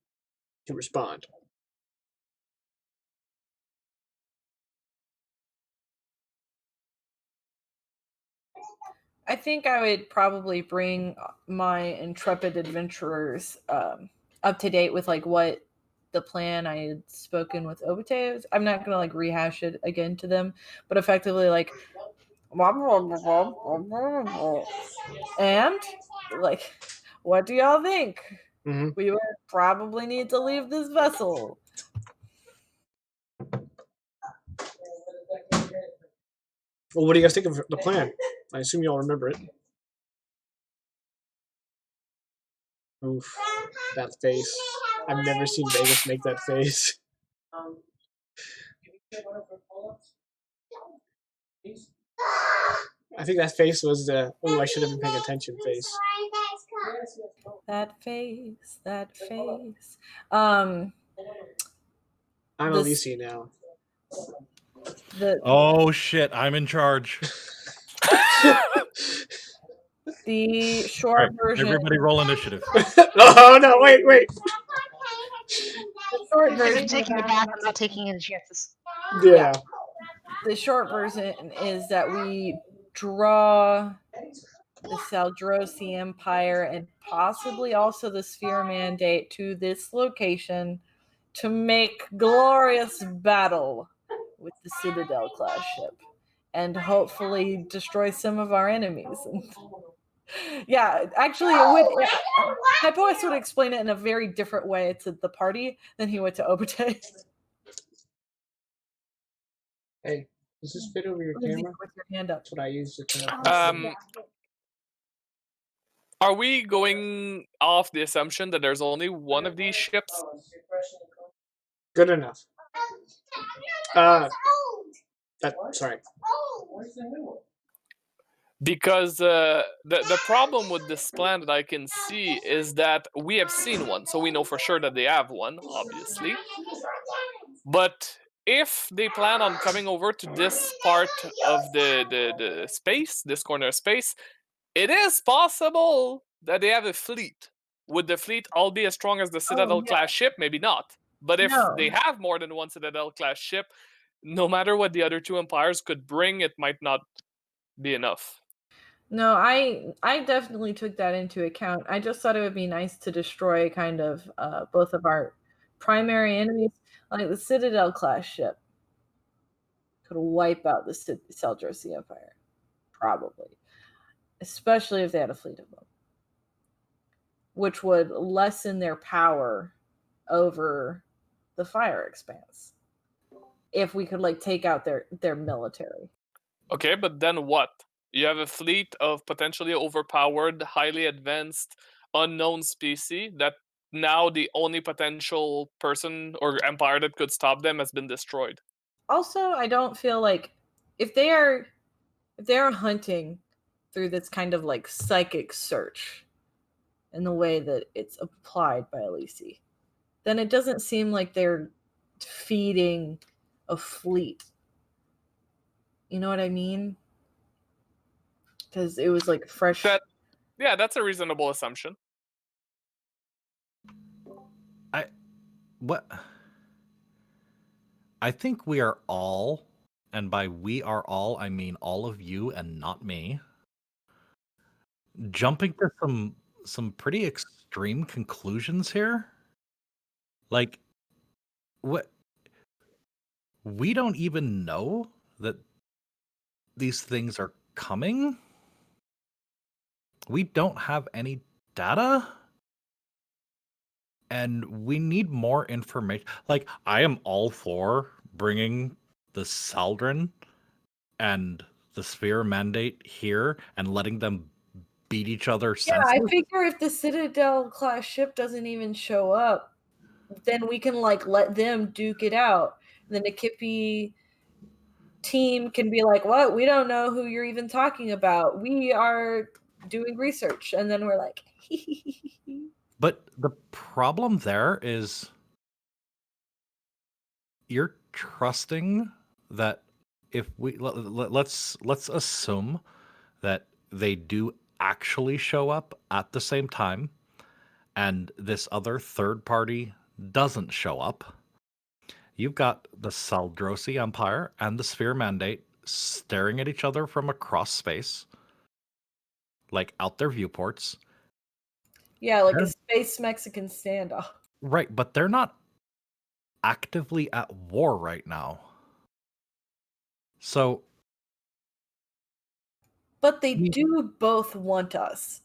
to respond. I think I would probably bring my intrepid adventurers up to date with like what the plan I had spoken with Obite is. I'm not gonna like rehash it again to them, but effectively like and like, what do y'all think? Mm-hmm. We would probably need to leave this vessel. Well, what do you guys think of the plan? I assume you all remember it. Oof, that face. I've never seen Vegas make that face. I think that face was the, oh, I should have been paying attention face. That face. I'm Alicia now. Oh shit, I'm in charge. The short version. Everybody roll initiative. Oh no, wait. The short version. I'm taking a bath, I'm not taking any chances. Yeah. The short version is that we draw the Saldrosi Empire and possibly also the Sphere Mandate to this location to make glorious battle with the Citadel class ship and hopefully destroy some of our enemies. Yeah, actually, it would. Hypoes would explain it in a very different way to the party than he would to Obite. Hey, does this fit over your camera? With your hand up. That's what I use to turn. Are we going off the assumption that there's only one of these ships? Good enough. Sorry. Because the problem with this plan that I can see is that we have seen one, so we know for sure that they have one, obviously. But if they plan on coming over to this part of the space, this corner of space, it is possible that they have a fleet. Would the fleet all be as strong as the Citadel class ship? Maybe not. But if they have more than one Citadel class ship, no matter what the other two empires could bring, it might not be enough. No, I definitely took that into account. I just thought it would be nice to destroy kind of both of our primary enemies, like the Citadel class ship could wipe out the Saldrosi Empire, probably, especially if they had a fleet of them, which would lessen their power over the fire expanse if we could like take out their military. Okay, but then what? You have a fleet of potentially overpowered, highly advanced, unknown species that now the only potential person or empire that could stop them has been destroyed. Also, I don't feel like if they are hunting through this kind of like psychic search in the way that it's applied by Alisi, then it doesn't seem like they're feeding a fleet. You know what I mean? Because it was like fresh. That's a reasonable assumption. I think we are all, and by we are all, I mean all of you and not me, jumping to some pretty extreme conclusions here. Like, what? We don't even know that these things are coming. we don't have any data, and we need more information. Like, I am all for bringing the Saldrin and the Sphere Mandate here and letting them beat each other Yeah, I senseless. figure if the Citadel class ship doesn't even show up, then we can like let them duke it out. And then the Kippy team can be like, "What? We don't know who you're even talking about. We are doing research." And then we're like, But the problem there is you're trusting that if let's assume that they do actually show up at the same time and this other third party doesn't show up. You've got the Saldrosi Empire and the Sphere Mandate staring at each other from across space, like out their viewports. yeah, like a space Mexican standoff. Right, but they're not actively at war right now. So, But they do both want us.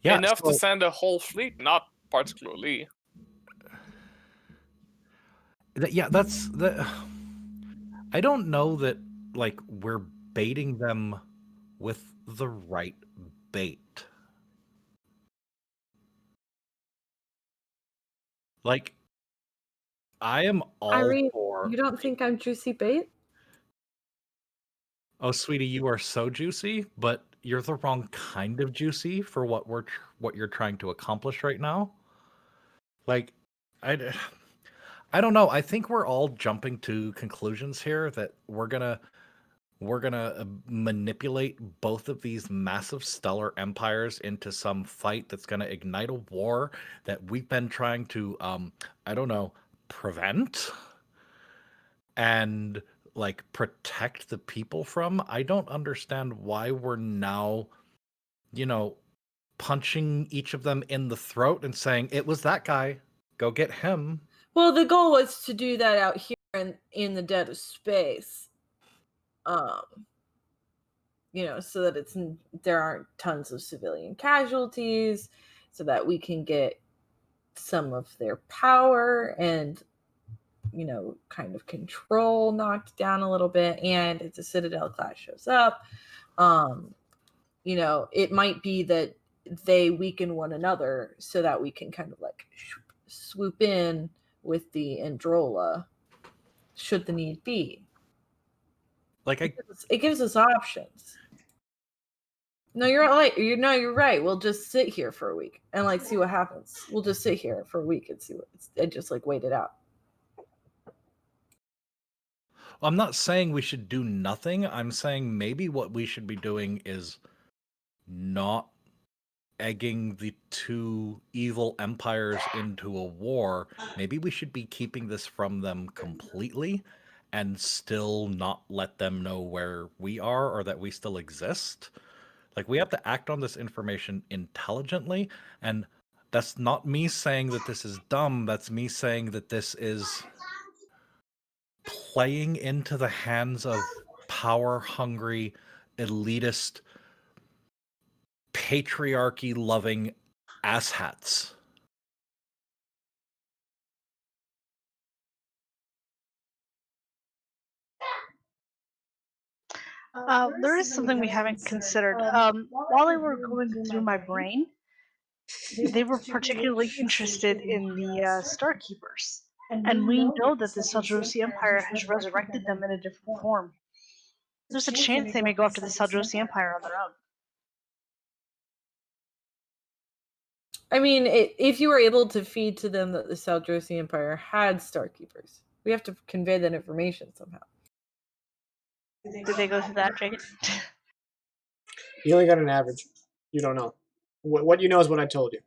yeah, Enough to send a whole fleet, not particularly. Yeah, that's the. I don't know that like we're baiting them with the right bait. Like, I am all Irene, for. you don't think I'm juicy bait? Oh, sweetie, you are so juicy, but you're the wrong kind of juicy for what you're trying to accomplish right now. Like, I, I don't know. I think we're all jumping to conclusions here that we're gonna manipulate both of these massive stellar empires into some fight that's gonna ignite a war that we've been trying to I don't know, prevent and like protect the people from. I don't understand why we're now, you know, punching each of them in the throat and saying it was that guy, go get him. Well, the goal was to do that out here in the dead of space. So that there aren't tons of civilian casualties, so that we can get some of their power and kind of control knocked down a little bit. And if the Citadel class shows up, it might be that they weaken one another so that we can kind of like swoop in with the Androla should the need be. Like it gives us options. No, you're right. You're right. We'll just sit here for a week and like see what happens. We'll just sit here for a week and see and just like wait it out. I'm not saying we should do nothing. I'm saying maybe what we should be doing is not egging the two evil empires into a war. Maybe we should be keeping this from them completely and still not let them know where we are or that we still exist. Like, we have to act on this information intelligently, and that's not me saying that this is dumb. That's me saying that this is playing into the hands of power-hungry, elitist, patriarchy-loving asshats. There is something we haven't considered. While they were going through my brain, they were particularly interested in the Star Keepers. And we know that the Saldrosi Empire has resurrected them in a different form. There's a chance they may go after the Saldrosi Empire on their own. I mean, if you were able to feed to them that the Saldrosi Empire had Star Keepers, we have to convey that information somehow. Did they go through that, Jake? You only got an average. You don't know. What you know is what I told you.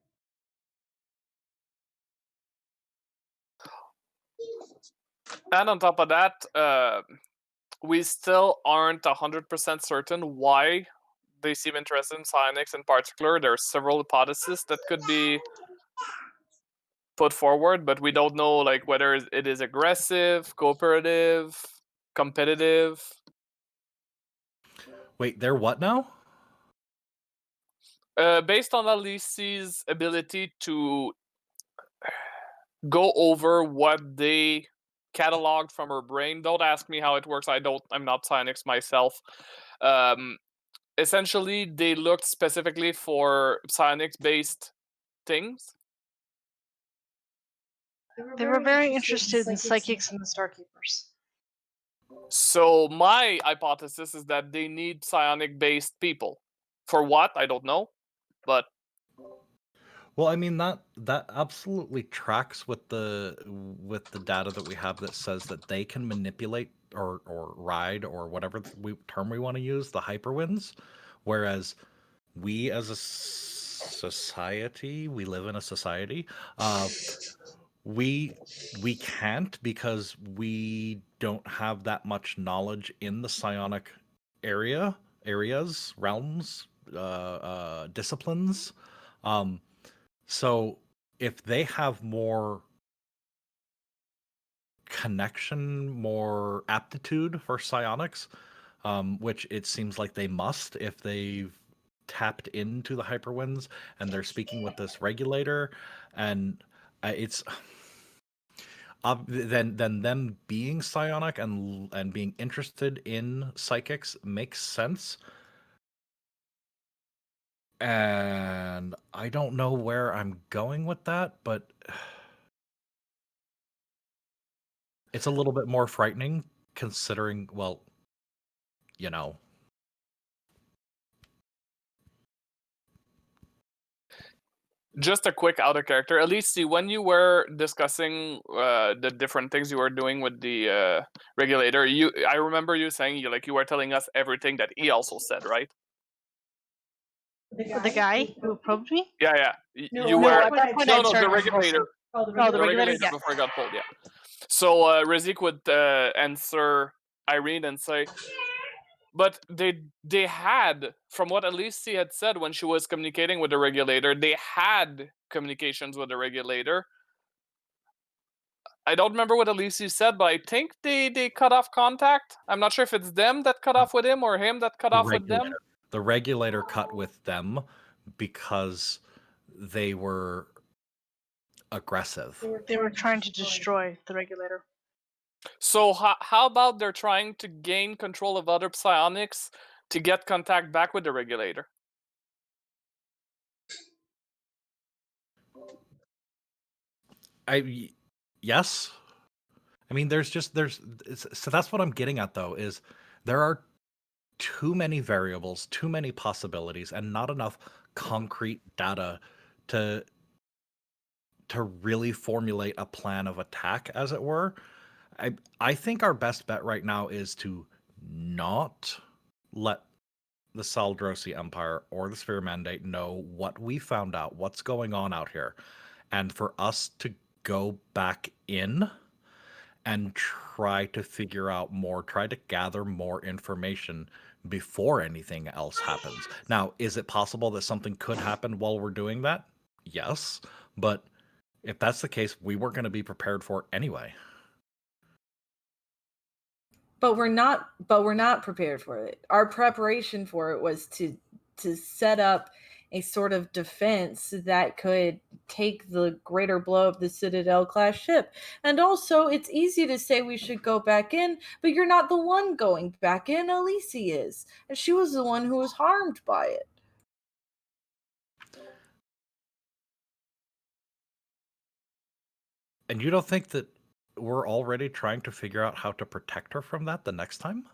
And on top of that, we still aren't 100% certain why they seem interested in psionics in particular. There are several hypotheses that could be put forward, but we don't know like whether it is aggressive, cooperative, competitive. Wait, they're what now? Based on Alici's ability to go over what they cataloged from her brain. Don't ask me how it works. I'm not psionics myself. Essentially, they looked specifically for psionics-based things. They were very interested in psychics and the Starkeepers. So my hypothesis is that they need psionic-based people. For what? I don't know. But well, I mean that absolutely tracks with the data that we have that says that they can manipulate or ride or whatever term we want to use the hyperwinds, whereas we as a society, we live in a society, we can't because we don't have that much knowledge in the psionic areas, realms, disciplines. So if they have more connection, more aptitude for psionics, which it seems like they must if they've tapped into the hyperwinds and they're speaking with this regulator, and it's then them being psionic and being interested in psychics makes sense. And I don't know where I'm going with that, but it's a little bit more frightening considering, well, you know. just a quick out of character. At least see when you were discussing the different things you were doing with the regulator. I remember you saying you were telling us everything that he also said, right? The guy who probed me? Yeah. No, You were at that point I'd the started regulator. Oh, The regulator yeah. before I got pulled. Yeah. So Razik would answer Irene and say, but they had, from what Elise had said when she was communicating with the regulator, they had communications with the regulator. I don't remember what Elise said, but I think they cut off contact. I'm not sure if it's them that cut off with him or him that cut off with them. The regulator cut with them because they were aggressive. They were trying to destroy the regulator. So how about they're trying to gain control of other psionics to get contact back with the regulator? Yes. I mean, so that's what I'm getting at though, is there are too many variables, too many possibilities, and not enough concrete data to really formulate a plan of attack, as it were. I think our best bet right now is to not let the Saldrosi Empire or the Sphere Mandate know what we found out, what's going on out here, and for us to go back in and try to figure out more, try to gather more information before anything else happens. Now, is it possible that something could happen while we're doing that? Yes, but if that's the case, we weren't going to be prepared for it anyway. But we're not prepared for it. Our preparation for it was to set up a sort of defense that could take the greater blow of the Citadel class ship. And also, it's easy to say we should go back in, but you're not the one going back in. Elise is. And she was the one who was harmed by it. And you don't think that we're already trying to figure out how to protect her from that the next time?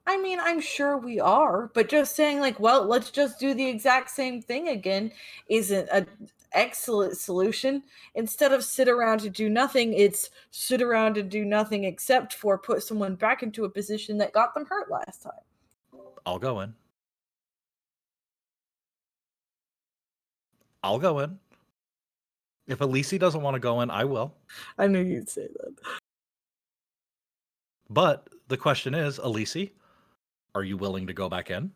I mean, I'm sure we are, but just saying well, let's just do the exact same thing again isn't an excellent solution. Instead of sit around to do nothing, it's sit around and do nothing except for put someone back into a position that got them hurt last time. I'll go in. I'll go in. If Elise doesn't want to go in, I will. I knew you'd say that. But the question is, Elise, are you willing to go back in?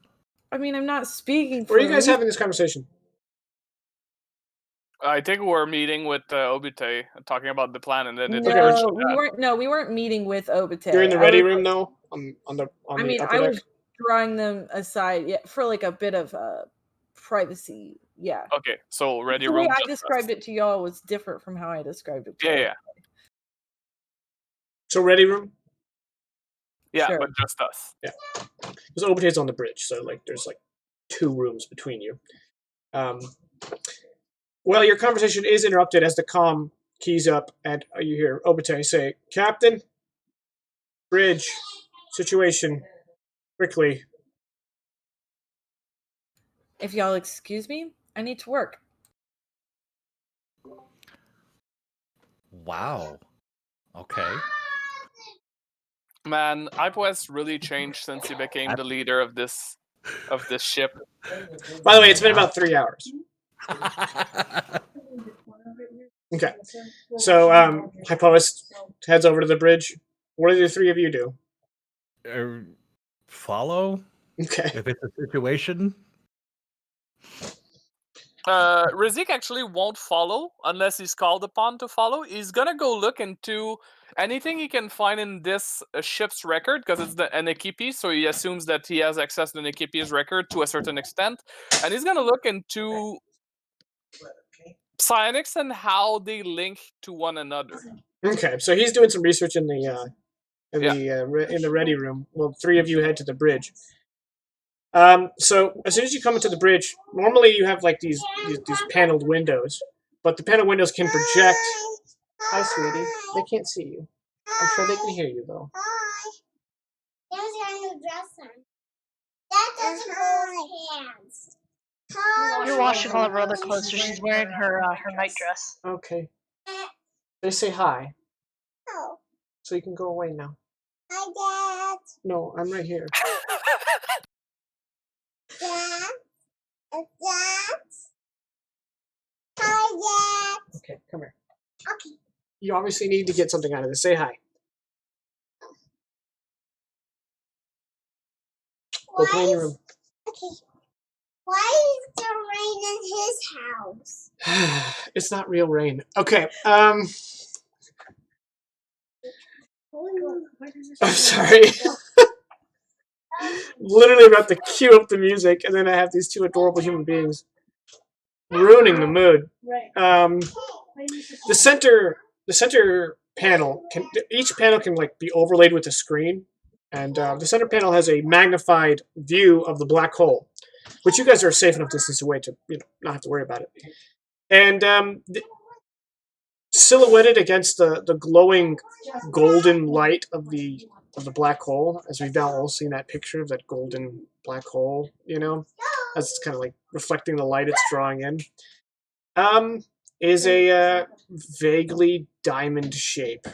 I mean, I'm not speaking for Where are you guys having this conversation? I think we're meeting with Obite, talking about the plan, and then it we weren't meeting with Obite. You're in the ready room though, on the upper deck. drawing them aside, for like a bit of privacy. Yeah. Okay, so ready The way room. I described it to y'all was different from how I described it to y'all. Yeah. So ready room? Yeah, Sure. but just us. Yeah. Because Obate's on the bridge, so like there's like 2 rooms between you. Well, your conversation is interrupted as the comm keys up, and you hear Obate say, "Captain, bridge, situation, quickly." If y'all excuse me, I need to work. Wow. Okay. Man, IPOS really changed since he became the leader of this ship. By the way, it's been about 3 hours. Okay. So, Hypois heads over to the bridge. What do the 3 of you do? Follow? Okay. If it's a situation? Rizik actually won't follow unless he's called upon to follow. He's gonna go look into anything he can find in this ship's record because it's an equipe, so he assumes that he has access to an equipe's record to a certain extent, and he's gonna look into psionics and how they link to one another. Okay, so he's doing some research in the ready room. Well, 3 of you head to the bridge. So as soon as you come into the bridge, normally you have like these paneled windows, but the paneled windows can project. Hi, sweetie. They can't see you. I'm sure they can hear you though. Hi. There's your new dress on. That doesn't hold hands. Hi. You're watching all the roller coasters. She's wearing her night dress. Okay. They say hi, Oh. so you can go away now. Hi, Dad. No, I'm right here. Dad. Dad. Hi, Dad. Okay, come here. Okay. You obviously need to get something out of this. Say hi. Go play in your room. Okay. Why is there rain in his house? It's not real rain. Okay. I'm sorry. Literally about to cue up the music, and then I have these 2 adorable human beings ruining the mood. The center panel each panel can like be overlaid with a screen, and the center panel has a magnified view of the black hole, which you guys are safe enough distance away to not have to worry about it. And silhouetted against the glowing golden light of the black hole, as we've now all seen that picture of that golden black hole, as it's kind of like reflecting the light it's drawing in, is a vaguely diamond shape.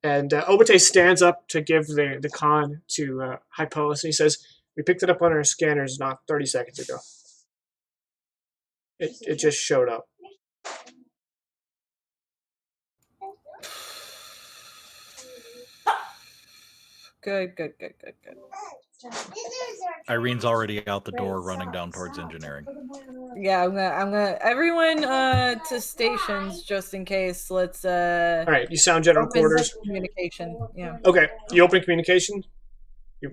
And Obate stands up to give the con to Hypolis, and he says, "We picked it up on our scanners not 30 seconds ago. It just showed up." Good. Irene's already out the door running down towards engineering. Yeah, I'm gonna everyone to stations just in case. Let's All right, you sound general open quarters. communication. Yeah. Okay, you open communication.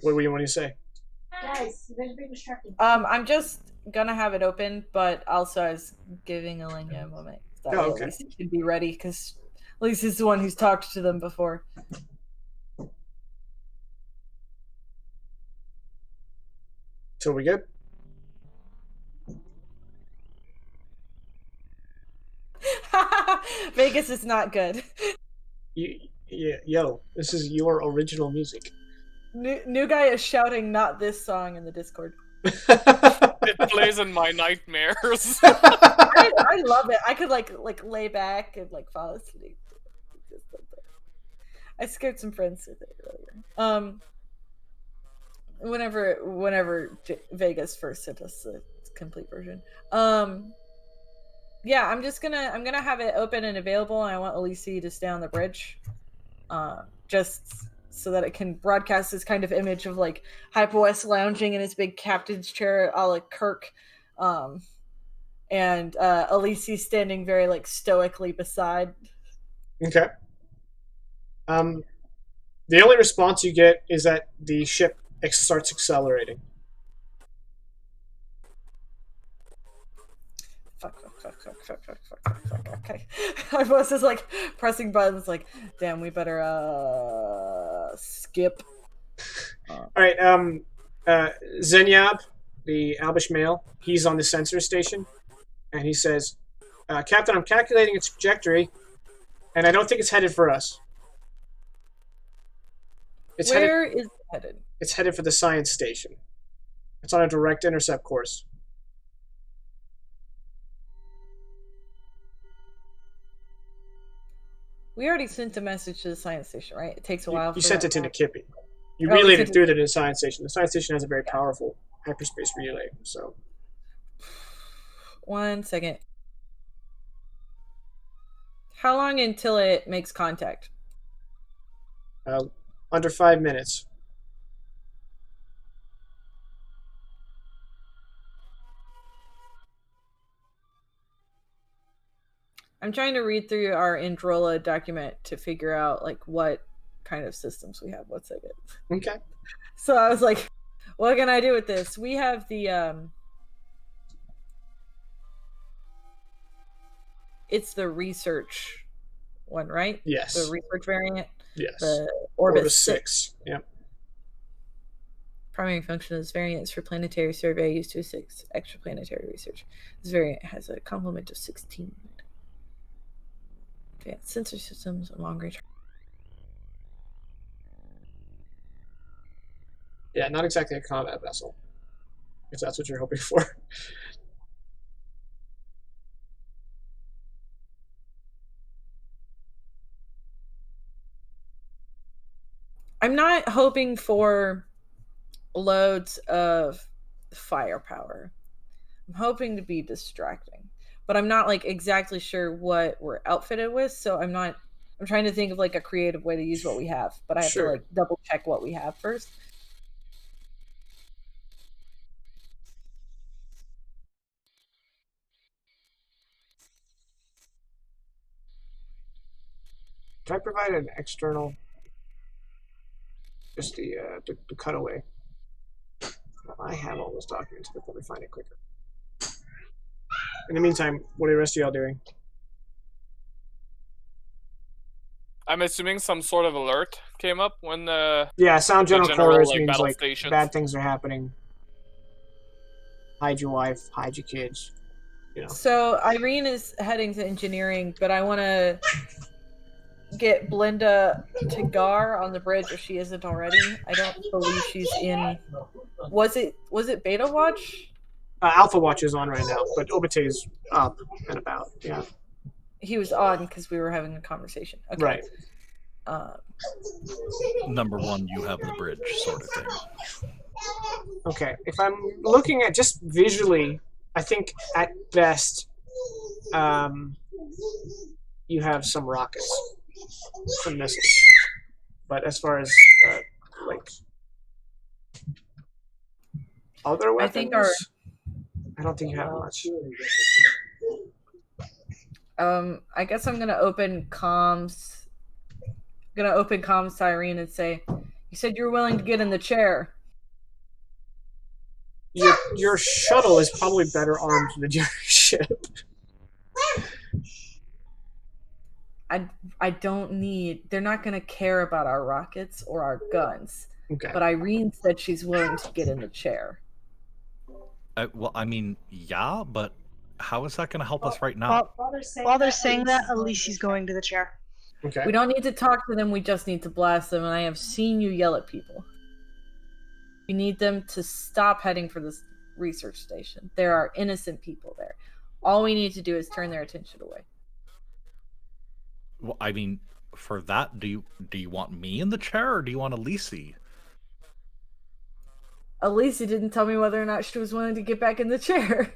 What do you want to say? Guys, there's a big distracting. I'm just gonna have it open, but also I was giving Elena a moment. That way okay. At least he can be ready, because at least he's the one who's talked to them before. So we good? Vegas is not good. Yo, this is your original music. New guy is shouting "not this song" in the Discord. It plays in my nightmares. I love it. I could like lay back and like fall asleep. I scared some friends with it earlier. Whenever Vegas first sent us the complete version. Yeah, I'm gonna have it open and available, and I want Elise to stay on the bridge, just so that it can broadcast this kind of image of like Hyper West lounging in his big captain's chair, a la Kirk, and Elise standing very like stoically beside. Okay. The only response you get is that the ship starts accelerating. Fuck. Okay. I was just like pressing buttons like, damn, we better skip. Alright, Zenyab, the Albish male, he's on the sensor station, and he says, Captain, I'm calculating its trajectory, and I don't think it's headed for us. Where is it headed? It's headed for the science station. It's on a direct intercept course. We already sent a message to the science station, right? It takes a while. You sent it to Nikipi. You Oh, we relayed sent it it through to- to the science station. The science station has a very powerful hyperspace relay. So 1 second. How long until it makes contact? under 5 minutes. I'm trying to read through our Androla document to figure out like what kind of systems we have. 1 second. Okay. So I was like, what can I do with this? We have the it's the research one, right? Yes. The research variant. Yes. The Orbis 6. Yep. Primary function of this variant is for planetary survey used to assist extraplanetary research. This variant has a complement of 16. Advanced sensor systems and long range. Yeah, not exactly a combat vessel, if that's what you're hoping for. I'm not hoping for loads of firepower. I'm hoping to be distracting, but I'm not like exactly sure what we're outfitted with. So I'm trying to think of like a creative way to use what we have, but I have to like double check what we have first. Can I provide an external, just the cutaway? I have all those documents, but let me find it quicker. In the meantime, what are the rest of y'all doing? I'm assuming some sort of alert came up when yeah, sound general quarters like, means like stations. bad things are happening. Hide your wife, hide your kids. You know. So Irene is heading to engineering, but I want to get Belinda to Gar on the bridge if she isn't already. I don't believe she's in. Was it Beta Watch? Alpha Watch is on right now, but Obite is up and about. Yeah. He was on because we were having a conversation. Okay. Right. Number one, you have the bridge, sort of thing. Okay. If I'm looking at just visually, I think at best, you have some rockets, some missiles. But as far as like other weapons, I don't think you have much. I guess I'm gonna open comms. Gonna open comms to Irene and say, "You said you were willing to get in the chair." Your shuttle is probably better armed than your ship. I don't need. They're not gonna care about our rockets or our guns. Okay. But Irene said she's willing to get in the chair. Well, I mean, yeah, but how is that going to help us right now? While they're saying that, Alici's going to the chair. Okay. We don't need to talk to them. We just need to blast them. And I have seen you yell at people. You need them to stop heading for this research station. There are innocent people there. All we need to do is turn their attention away. Well, I mean, for that, do you want me in the chair or do you want Alici? Alicia didn't tell me whether or not she was willing to get back in the chair.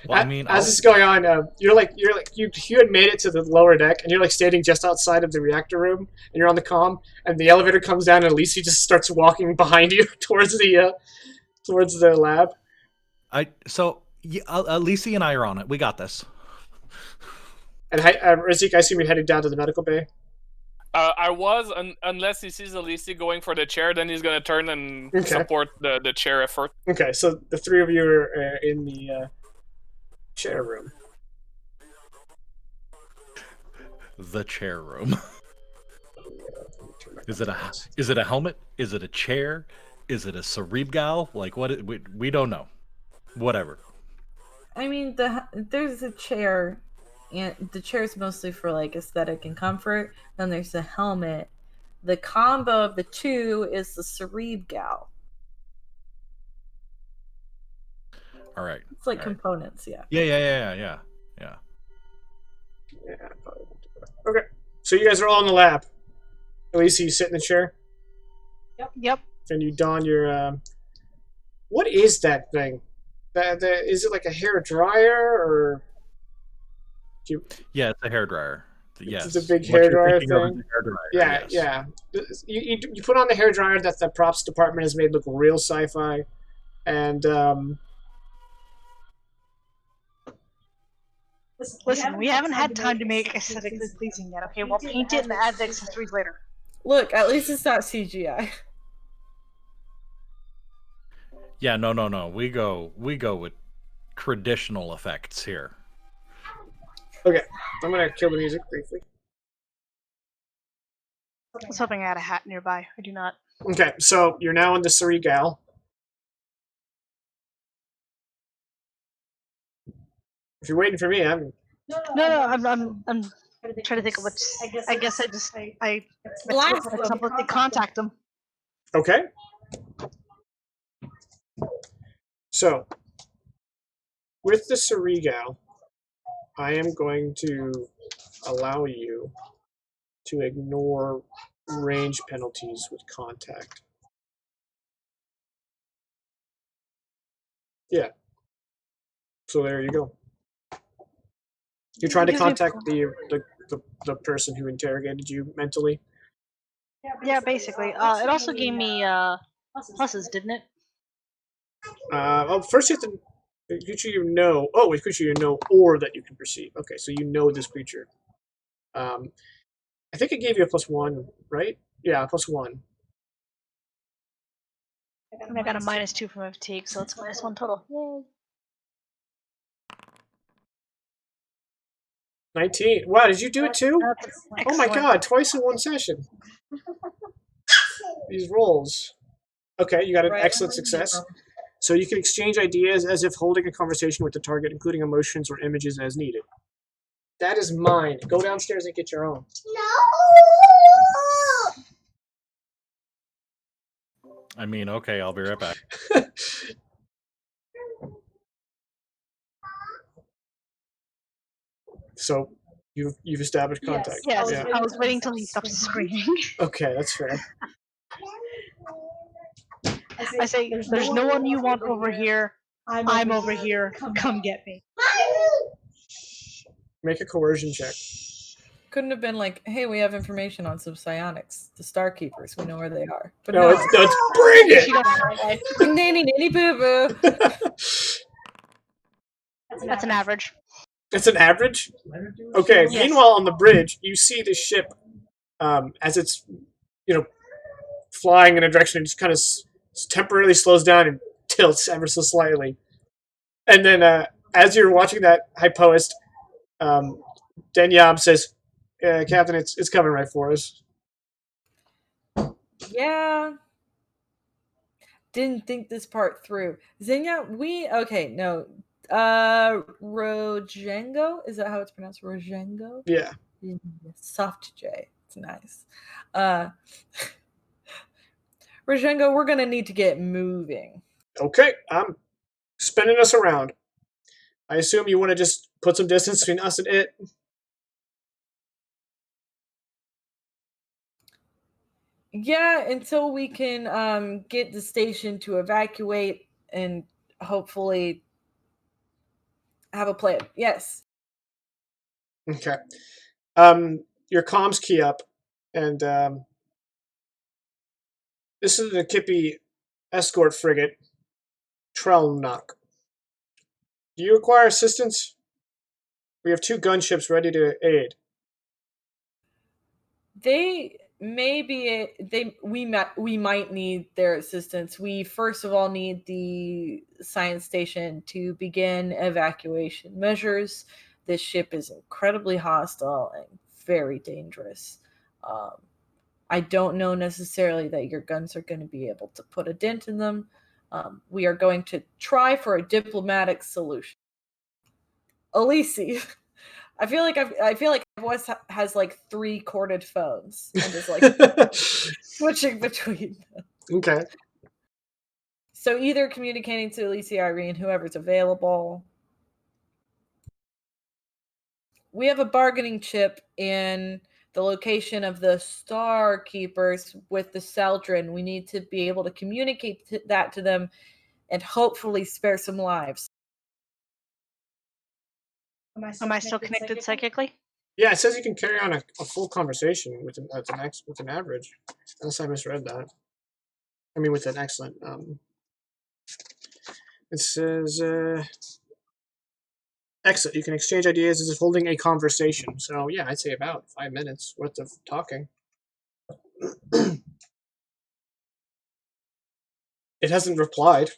Well, I mean, as this is going on, you had made it to the lower deck, and you're like standing just outside of the reactor room, and you're on the comm, and the elevator comes down, and Alicia just starts walking behind you towards the lab. Alicia and I are on it. We got this. And Razik, I assume you're heading down to the medical bay. I was, unless he sees Elise going for the chair, then he's gonna turn and support the chair effort. Okay, so the three of you are in the chair room. The chair room. Is it a helmet? Is it a chair? Is it a cerebral? Like what? We don't know. Whatever. I mean, there's a chair, and the chair is mostly for like aesthetic and comfort. Then there's the helmet. The combo of the two is the cerebral. All right. It's like components, yeah. Yeah. Okay, so you guys are all in the lab. Elise, you sit in the chair. Yep. And you don your. What is that thing? Is it like a hair dryer or? Yeah, it's a hair dryer. Yes, it's a big hair dryer thing. Yeah. You put on the hair dryer that the props department has made look real sci-fi, and Listen, we haven't had time to make aesthetically pleasing yet. Okay, we'll paint it and add the accessories later. Look, at least it's not CGI. Yeah, no. We go with traditional effects here. Okay, I'm gonna kill the music briefly. I was hoping I had a hat nearby. I do not. Okay, so you're now in the cerebral. If you're waiting for me, I'm. No. I'm trying to think of what's. I guess I simply contact them. Okay. So, with the cerebral, I am going to allow you to ignore range penalties with contact. Yeah. So there you go. You're trying to contact the person who interrogated you mentally? Yeah, basically. It also gave me pluses, didn't it? First you have to. Creature you know. Oh, a creature you know or that you can perceive. Okay, so you know this creature. I think it gave you a +1, right? Yeah, +1. And I got a -2 from my fatigue, so it's -1 total. Yay. 19. Wow, did you do it too? Oh my god, twice in one session. These rolls. Okay, you got an excellent success. So you can exchange ideas as if holding a conversation with the target, including emotions or images as needed. That is mine. Go downstairs and get your own. No! I mean, okay, I'll be right back. So you've established contact. Yes, yeah. I was waiting till he stops screaming. Okay, that's fair. I say, there's no one you want over here. I'm over here. Come get me. Make a coercion check. Couldn't have been like, hey, we have information on some psionics, the Star Keepers. We know where they are. But no, it's bring it. Nanny boo boo. That's an average. It's an average? Okay, yes. Meanwhile, on the bridge, you see the ship as it's, flying in a direction, it just kind of temporarily slows down and tilts ever so slightly. And then as you're watching that hypoist, Denyab says, Captain, it's coming right for us. Yeah. Didn't think this part through. Xenia, Rojengo? Is that how it's pronounced? Rojengo? Yeah. Soft J. It's nice. Rojengo, we're going to need to get moving. Okay. I'm spinning us around. I assume you want to just put some distance between us and it? Yeah, until we can get the station to evacuate and hopefully have a plan. Yes. Okay. Your comms key up, and this is the Kippy escort frigate, Trelnock. Do you require assistance? We have 2 gunships ready to aid. They we might need their assistance. We first of all need the science station to begin evacuation measures. This ship is incredibly hostile and very dangerous. I don't know necessarily that your guns are going to be able to put a dent in them. We are going to try for a diplomatic solution. Elise, I feel like Wes has like 3 corded phones and is like switching between them. Okay. So either communicating to Elise, Irene, whoever's available. We have a bargaining chip in the location of the Star Keepers with the Seldrin. We need to be able to communicate that to them and hopefully spare some lives. Am I still connected psychically? Yeah, it says you can carry on a full conversation with an average, unless I misread that. I mean, with an excellent. It says excellent. You can exchange ideas as if holding a conversation. So yeah, I'd say about 5 minutes worth of talking. It hasn't replied.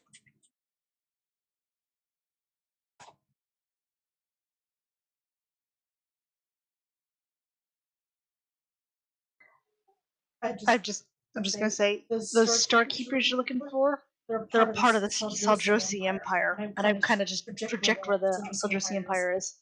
I'm just gonna say those Star Keepers you're looking for. They're a part of the Saldrosi Empire, and I kind of just project where the Saldrosi Empire is.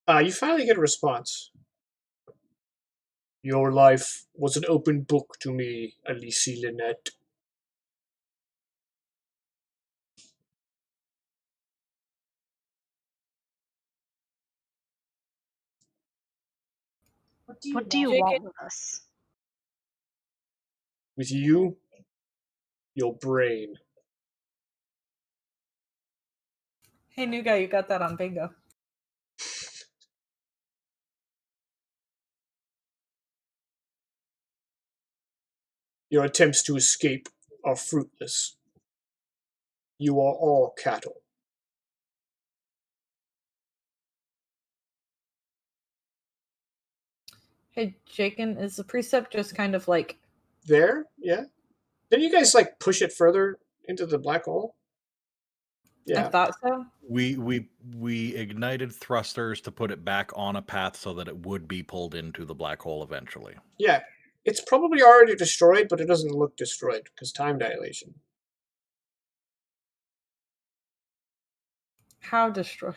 You finally get a response. Your life was an open book to me, Alice Lynette. What do you want with us? With you, your brain. Hey, new guy, you got that on bingo. Your attempts to escape are fruitless. You are all cattle. Hey, Jakin, is the precept just kind of like There? Yeah? Didn't you guys like push it further into the black hole? I Yeah. thought so? We ignited thrusters to put it back on a path so that it would be pulled into the black hole eventually. Yeah. It's probably already destroyed, but it doesn't look destroyed because time dilation. How destroyed?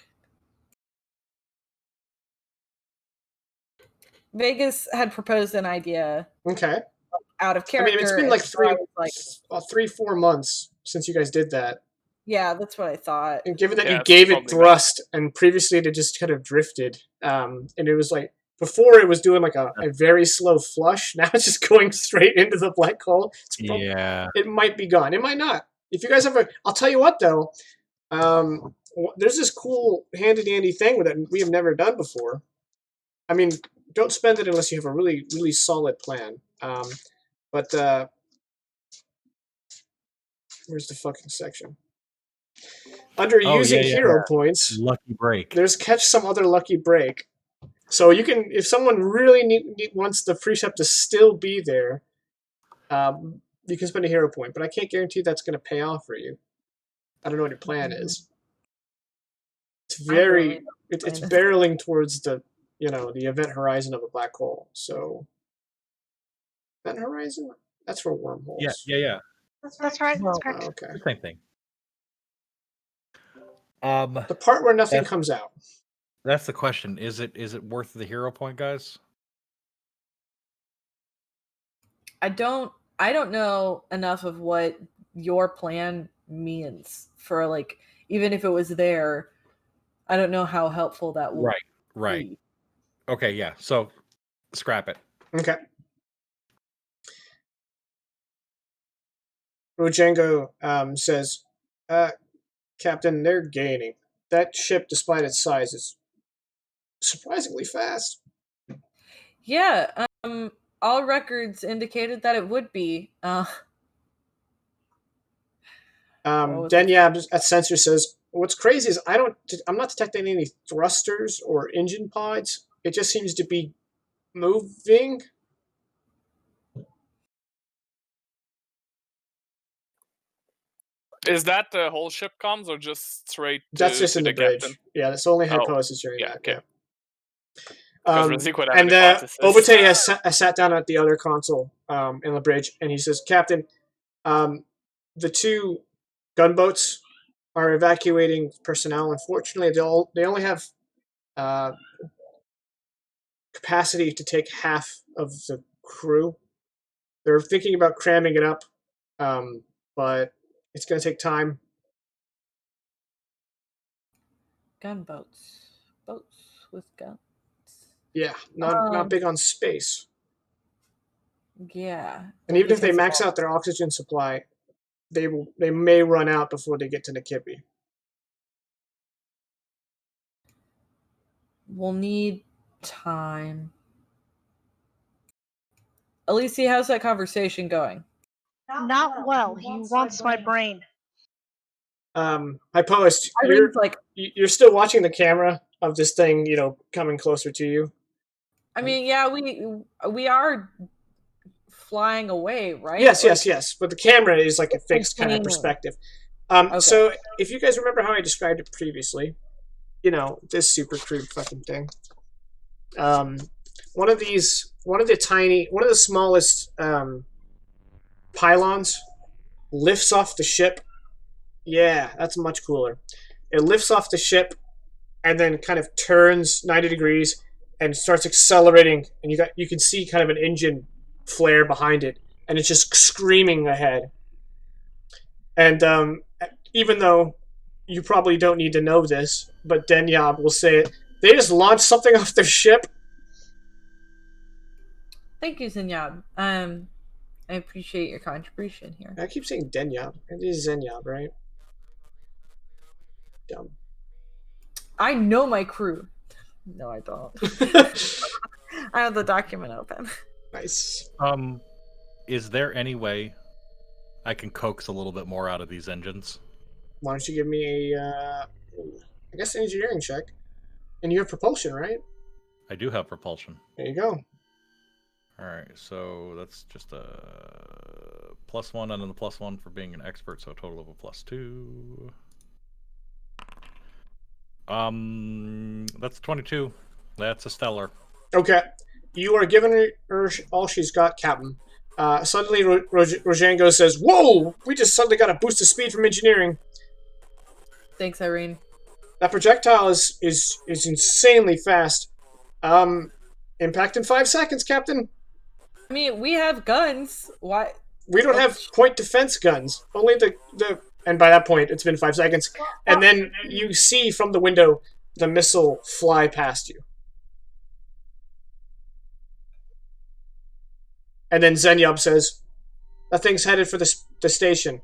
Vegas had proposed an idea Okay. out of I character. mean, it's been like and so I was 3-4 months since you guys did that. yeah, that's what I thought. And given that Yeah, you it's gave it probably thrust, and previously it just kind of drifted, and it was like before it was doing like a very slow flush. Now it's just going straight into the black hole. Yeah. It might be gone. It might not. If you guys ever, I'll tell you what though. There's this cool handy dandy thing that we have never done before. I mean, don't spend it unless you have a really really solid plan. But where's the fucking section? Under using hero points, lucky break. There's catch some other lucky break. So you can, if someone really wants the precept to still be there, you can spend a hero point. But I can't guarantee that's going to pay off for you. I don't know what your plan is. It's very, it's barreling towards the, the event horizon of a black hole. So, event horizon? That's for wormholes. Yeah. That's right. That's correct. Okay. Same thing. The part where nothing comes out. That's the question. Is it worth the hero point, guys? I don't know enough of what your plan means for like even if it was there, I don't know how helpful that would Right. be. Okay, yeah. So scrap it. Okay. Rojango says, Captain, they're gaining. That ship, despite its size, is surprisingly fast. Yeah, all records indicated that it would be. Denyab at sensor says, "What's crazy is I'm not detecting any thrusters or engine pods. It just seems to be moving." Is that the whole ship comms or just straight to, That's just to in the the bridge. captain? Yeah, that's only Oh, hypothesis during yeah, that. okay. Yeah. Because Razik would have And an hypothesis. Obate has sat down at the other console in the bridge, and he says, "Captain, the 2 gunboats are evacuating personnel. Unfortunately, they only have capacity to take half of the crew. They're thinking about cramming it up, but it's going to take time." Gunboats. Boats with guns. Yeah, not big on space. Yeah. And even if they max out their oxygen supply, they may run out before they get to Nikipi. We'll need time. Alicia, how's that conversation going? Not well. He wants my brain. I post. Irene's like, You're still watching the camera of this thing, coming closer to you. I mean, yeah, we are flying away, right? Yes. But the camera is like a fixed kind of perspective. So if you guys remember how I described it previously, this super crude fucking thing. One of the smallest pylons lifts off the ship. Yeah, that's much cooler. It lifts off the ship and then kind of turns 90 degrees and starts accelerating, and you can see kind of an engine flare behind it, and it's just screaming ahead. And even though you probably don't need to know this, but Denyab will say it, they just launched something off their ship. Thank you, Zenyab. I appreciate your contribution here. I keep saying Denyab. It is Zenyab, right? Dumb. I know my crew. No, I don't. I have the document open. Nice. Is there any way I can coax a little bit more out of these engines? Why don't you give me I guess an engineering check. And you have propulsion, right? I do have propulsion. There you go. Alright, so that's just a +1 and then the +1 for being an expert, so a total of a +2. That's 22. That's a stellar. Okay. You are giving her all she's got, Captain. Suddenly, Rojango says, "Whoa! We just suddenly got a boost of speed from engineering." Thanks, Irene. That projectile is insanely fast. Impact in 5 seconds, Captain. I mean, we have guns. Why? We don't have point defense guns. Only the and by that point, it's been 5 seconds. And then you see from the window the missile fly past you. And then Zenyab says, "That thing's headed for the station."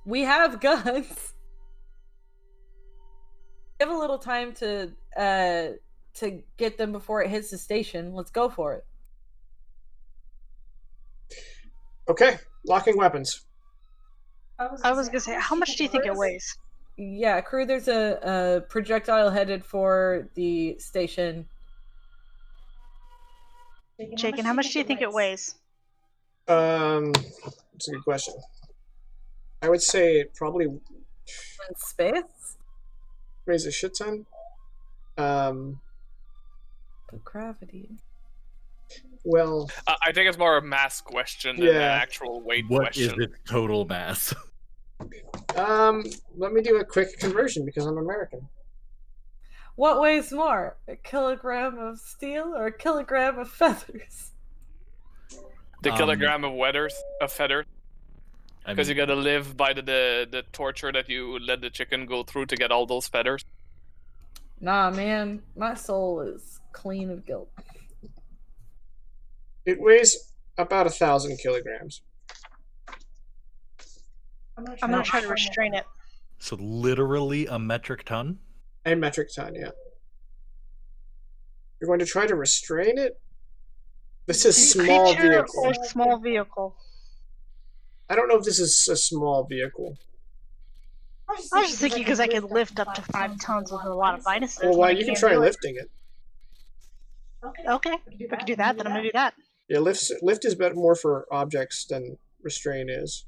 We have guns. We have a little time to get them before it hits the station. Let's go for it. Okay, locking weapons. I was gonna say, how much do you think it weighs? Yeah, crew, there's a projectile headed for the station. Jake, and how much do you think it weighs? That's a good question. I would say it probably In space? weighs a shit ton. But gravity. Well, I think it's more a mass question than an actual weight question. What is its total mass? Let me do a quick conversion because I'm American. What weighs more, a kilogram of steel or a kilogram of feathers? The kilogram of feathers. Because you gotta live by the torture that you let the chicken go through to get all those feathers. Nah, man, my soul is clean of guilt. It weighs about 1,000 kilograms. I'm gonna try to restrain it. So literally a metric ton? A metric ton, yeah. You're going to try to restrain it? This is small Creature vehicle. or small vehicle? I don't know if this is a small vehicle. I was just thinking because I could lift up to 5 tons with a lot of minuses. Well, why and I you can can't try do it. lifting it. Okay, if I can do that, then I'm gonna do that. Yeah, lift is better, more for objects than restrain is.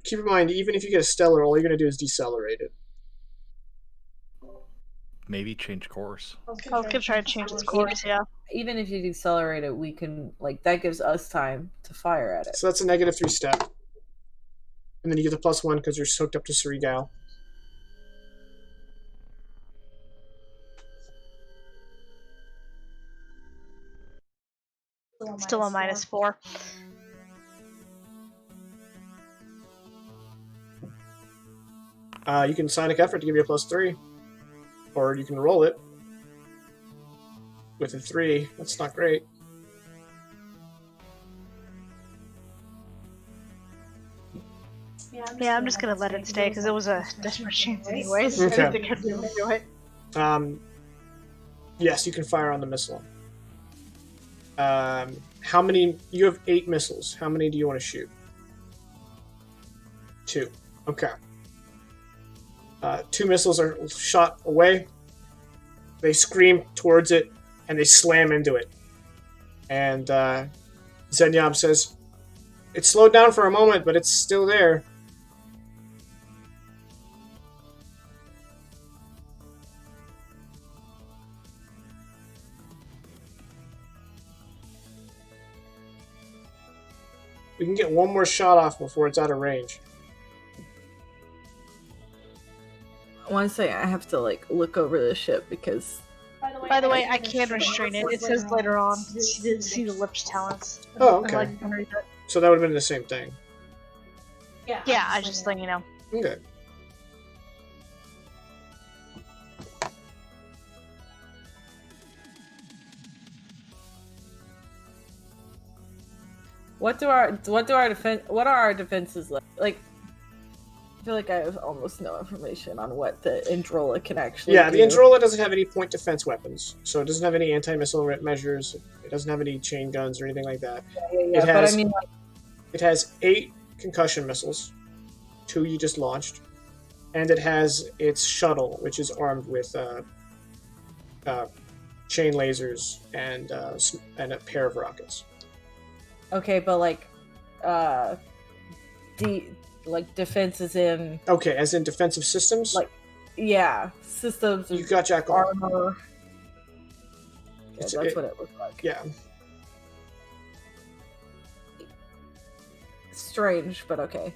Keep in mind, even if you get a stellar, all you're going to do is decelerate it. Maybe change course. I was gonna try to change its course, yeah. Even if you decelerate it, we can, like, that gives us time to fire at it. So that's a -3 step. And then you get the +1 because you're hooked up to Surigal. Still a -4. You can Sonic Effort to give you a +3. Or you can roll it with a 3. That's not great. Yeah, I'm just gonna let it stay because it was a desperate chance anyways. Okay. I didn't think I'd be able to do it. Yes, you can fire on the missile. How many? You have 8 missiles. How many do you want to shoot? 2. Okay. 2 missiles are shot away. They scream towards it, and they slam into it. And Zenyab says, "It slowed down for a moment, but it's still there." We can get one more shot off before it's out of range. One second, I have to, like, look over the ship because... By the way, I can restrain it. It says later on, see the lips talents. Oh, I okay. like to read it. So that would have been the same thing. Yeah, I was just letting you know. Okay. What are our defenses like? I feel like I have almost no information on what the Indrola can actually Yeah, do. the Indrola doesn't have any point defense weapons, so it doesn't have any anti-missile measures. It doesn't have any chain guns or anything like that. Yeah, but I mean, like, it has 8 concussion missiles, 2 you just launched, and it has its shuttle, which is armed with chain lasers and a pair of rockets. okay, but like, defense is in, Okay, as in defensive systems. like, yeah, systems. You got Jack on. Armor. Yeah, that's what it looks like. Yeah. Strange, but okay.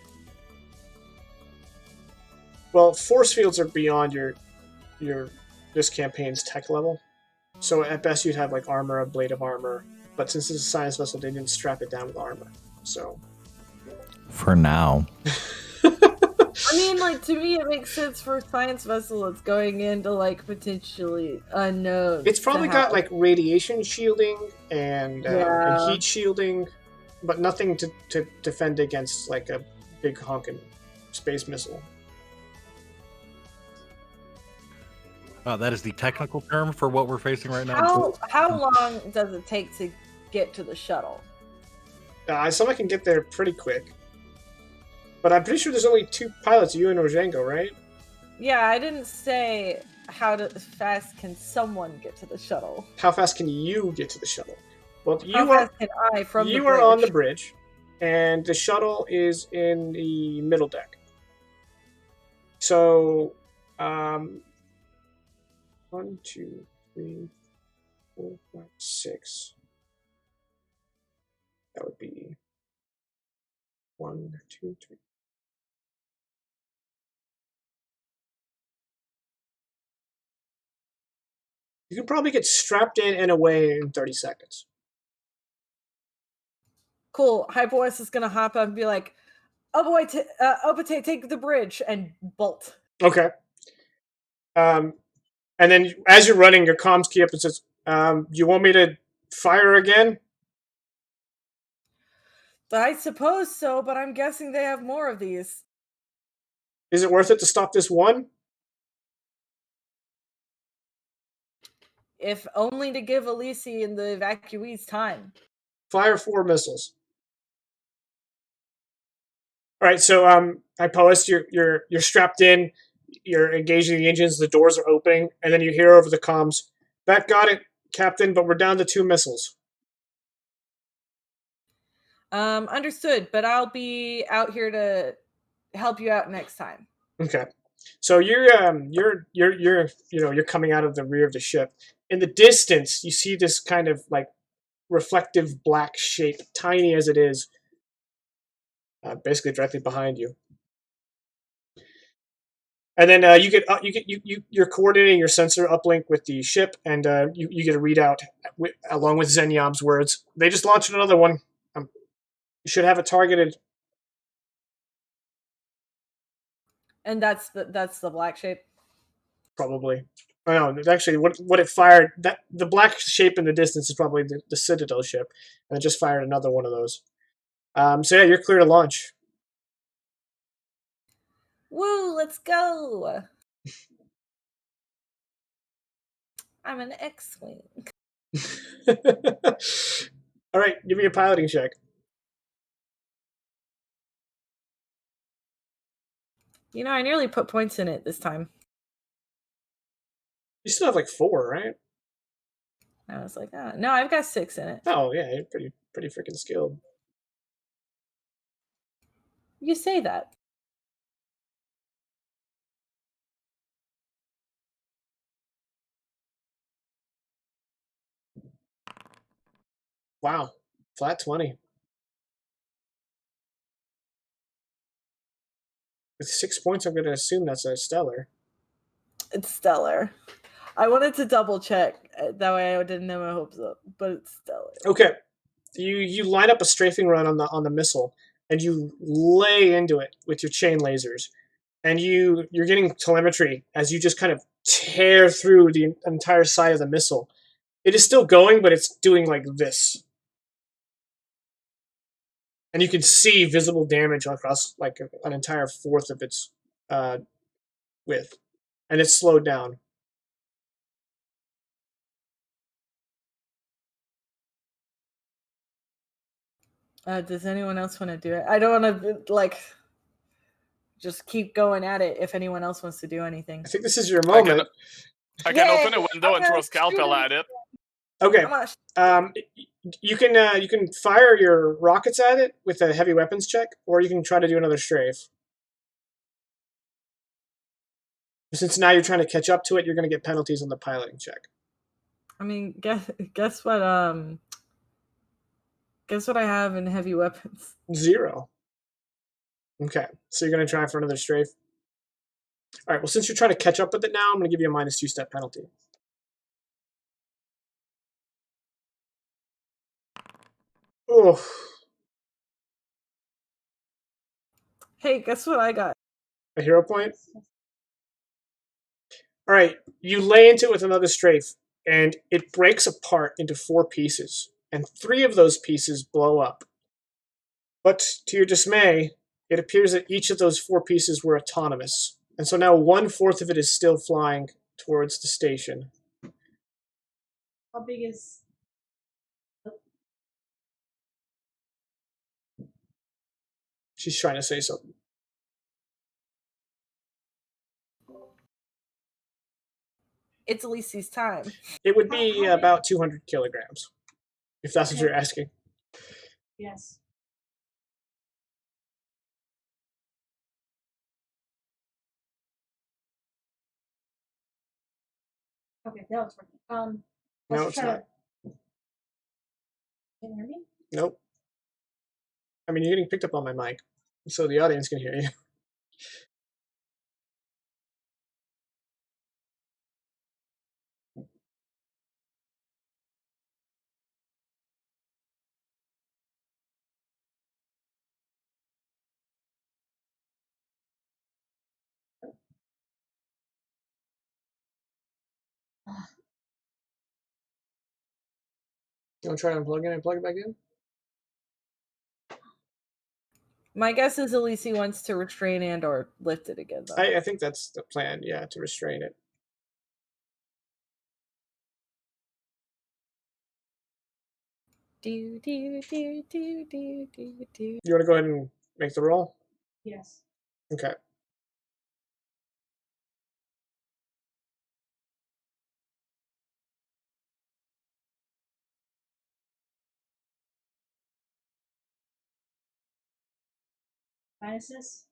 Well, force fields are beyond your this campaign's tech level. So at best you'd have like armor, a blade of armor, but since it's a science vessel, they didn't strap it down with armor. So for now. I mean, like, to me, it makes sense for a science vessel that's going into, like, potentially unknown. It's probably got, like, radiation shielding and heat shielding, but nothing to defend against, like, a big honking space missile. That is the technical term for what we're facing right now. How long does it take to get to the shuttle? Someone can get there pretty quick. But I'm pretty sure there's only 2 pilots, you and Ojengo, right? Yeah, I didn't say how fast can someone get to the shuttle. How fast can you get to the shuttle? Well, how fast can I from you the are bridge? on the bridge, and the shuttle is in the middle deck. So, 1, 2, 3, 4, 5, 6. That would be 1, 2, 3. You can probably get strapped in and away in 30 seconds. Cool. Hyperwest is gonna hop up and be like, "Oh boy, Obate, take the bridge," and bolt. Okay. And then as you're running, your comms key up and says, "Do you want me to fire again?" I suppose so, but I'm guessing they have more of these. Is it worth it to stop this one? if only to give Elise and the evacuees time. Fire 4 missiles. All right, so I post. You're strapped in. You're engaging the engines. The doors are opening, and then you hear over the comms, "That got it, Captain, but we're down to 2 missiles." Understood, but I'll be out here to help you out next time. Okay, so you're coming out of the rear of the ship. In the distance, you see this kind of like reflective black shape, tiny as it is, basically directly behind you. And then you're coordinating your sensor uplink with the ship, and you get a readout along with Zenyom's words. They just launched another one. You should have it targeted. And that's the black shape. Probably. Oh no, actually, what it fired, that the black shape in the distance is probably the Citadel ship, and it just fired another one of those. So yeah, you're clear to launch. Woo, let's go. I'm an X-Wing. All right, give me a piloting check. You know, I nearly put points in it this time. You still have like 4, right? I was like, oh, no, I've got 6 in it. Oh yeah, you're pretty freaking skilled. You say that. Wow, flat 20. With 6 points, I'm going to assume that's a stellar. It's stellar. I wanted to double check. That way I didn't have my hopes up, but it's stellar. Okay. You line up a strafing run on the missile, and you lay into it with your chain lasers. And you're getting telemetry as you just kind of tear through the entire side of the missile. It is still going, but it's doing like this. And you can see visible damage across like an entire fourth of its width. And it's slowed down. Does anyone else want to do it? I don't want to like just keep going at it if anyone else wants to do anything. I think this is your moment. I can open a window and throw a scalpel at it. Okay. You can fire your rockets at it with a heavy weapons check, or you can try to do another strafe. Since now you're trying to catch up to it, you're going to get penalties on the piloting check. I mean, guess what? Guess what I have in heavy weapons? 0. Okay, so you're going to try for another strafe. All right. Well, since you're trying to catch up with it now, I'm going to give you a -2 step penalty. Oh. Hey, guess what I got? A hero point? All right, you lay into it with another strafe, and it breaks apart into 4 pieces, and 3 of those pieces blow up. But to your dismay, it appears that each of those 4 pieces were autonomous, and so now 1/4 of it is still flying towards the station. How big is... She's trying to say something. It's Elise's time. It would be about 200 kilograms, if that's what you're asking. Yes. Okay, now it's working. No, it's not. Can you hear me? Nope. I mean, you're getting picked up on my mic, so the audience can hear you. You want to try to unplug it and plug it back in? My guess is Elise wants to restrain and or lift it again, though. I think that's the plan, yeah, to restrain it. Do, do, do, do, do, do, do. You want to go ahead and make the roll? Yes. Okay. Minuses?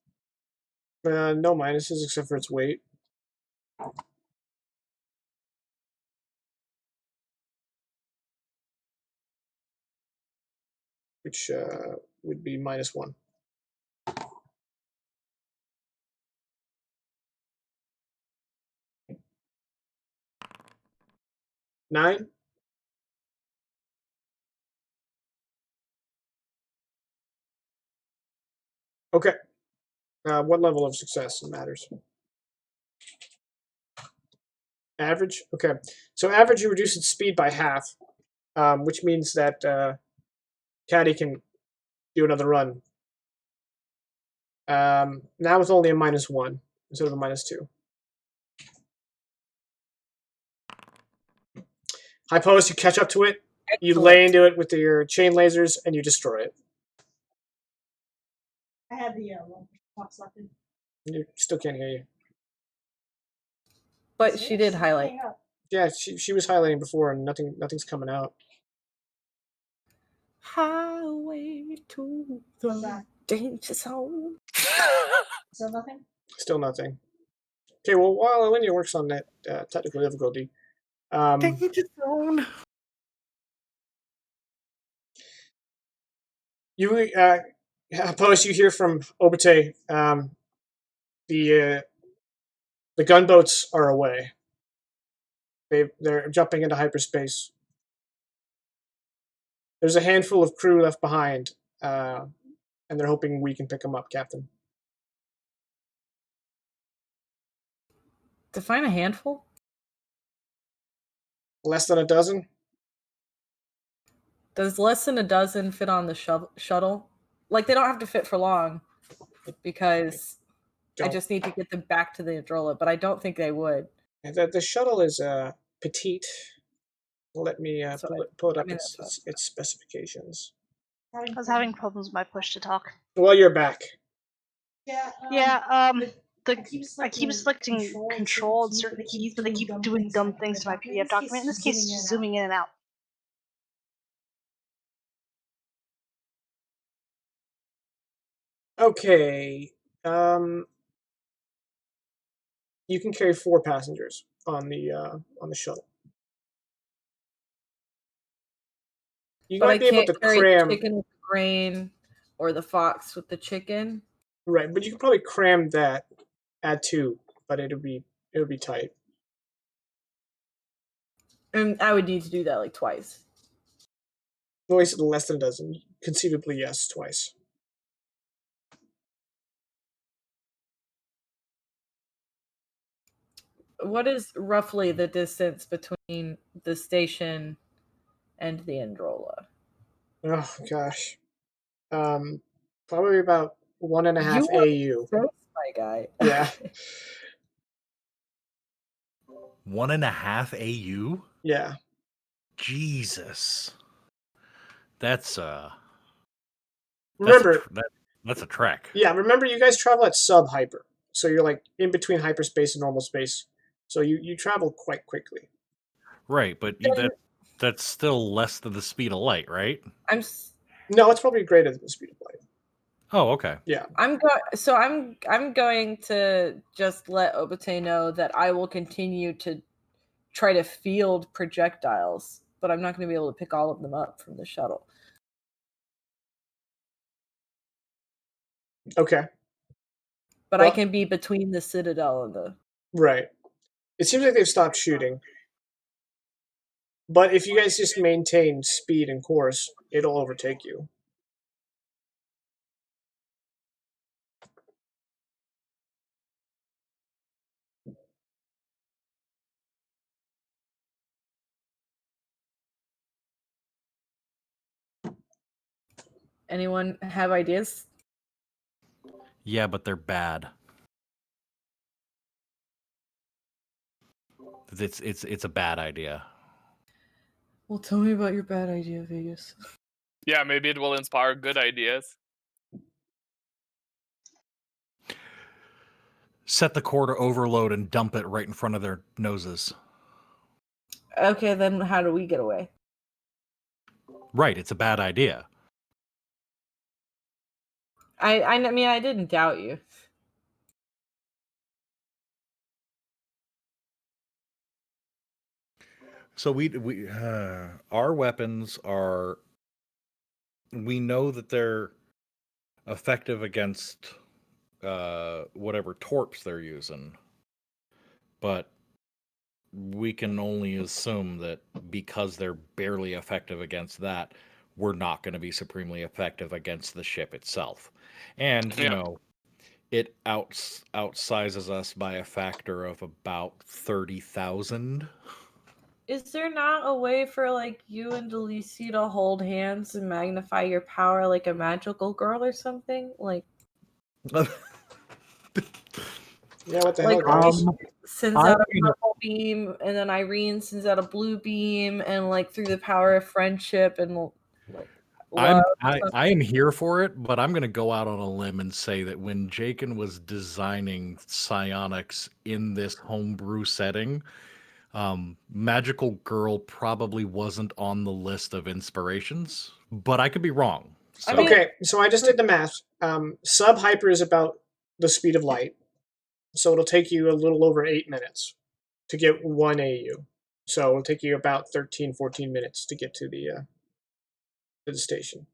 No minuses except for its weight. Which would be -1. Nine? Okay. What level of success matters? Average? Okay. So average, you reduce its speed by half, which means that Caddy can do another run. Now with only a -1 instead of a -2. High post, you catch up to it, you lay into it with your chain lasers, and you destroy it. I had the one selected. You still can't hear you. But she did highlight. Hang up. Yeah, she was highlighting before, and nothing's coming out. Highway to the danger zone. So nothing? Still nothing. Okay, well, while Alinea works on that technical difficulty, Danger zone. you post, you hear from Obite, the gunboats are away. They're jumping into hyperspace. There's a handful of crew left behind, and they're hoping we can pick them up, Captain. Define a handful? Less than a dozen? Does less than a dozen fit on the shuttle? Like, they don't have to fit for long because I just need to get them back to the Androla, but I don't think they would. The shuttle is petite. Let me pull it up its specifications. I was having problems with my push to talk. Well, you're back. Yeah. I keep selecting control and certain keys, but they keep doing dumb things to my PDF document. In this case, it's just zooming in and out. Okay. You can carry 4 passengers on the shuttle. You But might I be able can't to carry cram the chicken with the grain or the fox with the chicken. right, but you could probably cram that at 2, but it'll be tight. And I would need to do that like twice. Well, I said less than a dozen. Conceivably, yes, twice. What is roughly the distance between the station and the Androla? Oh gosh, probably about 1.5 You AU. my guy. Yeah, 1.5 AU? yeah. Jesus. That's Remember, that's a trek. yeah. Remember, you guys travel at sub-hyper, so you're like in between hyperspace and normal space. So you travel quite quickly. Right, but that's still less than the speed of light, right? No, it's probably greater than the speed of light. Oh, okay. Yeah. I'm going to just let Obite know that I will continue to try to field projectiles, but I'm not going to be able to pick all of them up from the shuttle. Okay. But I can be between the Citadel and the... Right. It seems like they've stopped shooting. But if you guys just maintain speed and course, it'll overtake you. Anyone have ideas? Yeah, but they're bad. It's a bad idea. Well, tell me about your bad idea, Vegas. Yeah, maybe it will inspire good ideas. Set the core to overload and dump it right in front of their noses. Okay, then how do we get away? Right, it's a bad idea. I mean, I didn't doubt you. So our weapons are. We know that they're effective against whatever torps they're using, but we can only assume that because they're barely effective against that, we're not going to be supremely effective against the ship itself. And you Yeah. know, it outsizes us by a factor of about 30,000. Is there not a way for like you and Delisi to hold hands and magnify your power like a magical girl or something? Like Yeah, what the like hell, guys? sends out a purple beam, and then Irene sends out a blue beam, and like through the power of friendship and like love. I am here for it, but I'm going to go out on a limb and say that when Jakin was designing psionics in this homebrew setting, Magical Girl probably wasn't on the list of inspirations, but I could be wrong. So. I mean, Okay, so I just did the math. Sub hyper is about the speed of light, so it'll take you a little over 8 minutes to get 1 AU. So it'll take you about 13, 14 minutes to get to the station.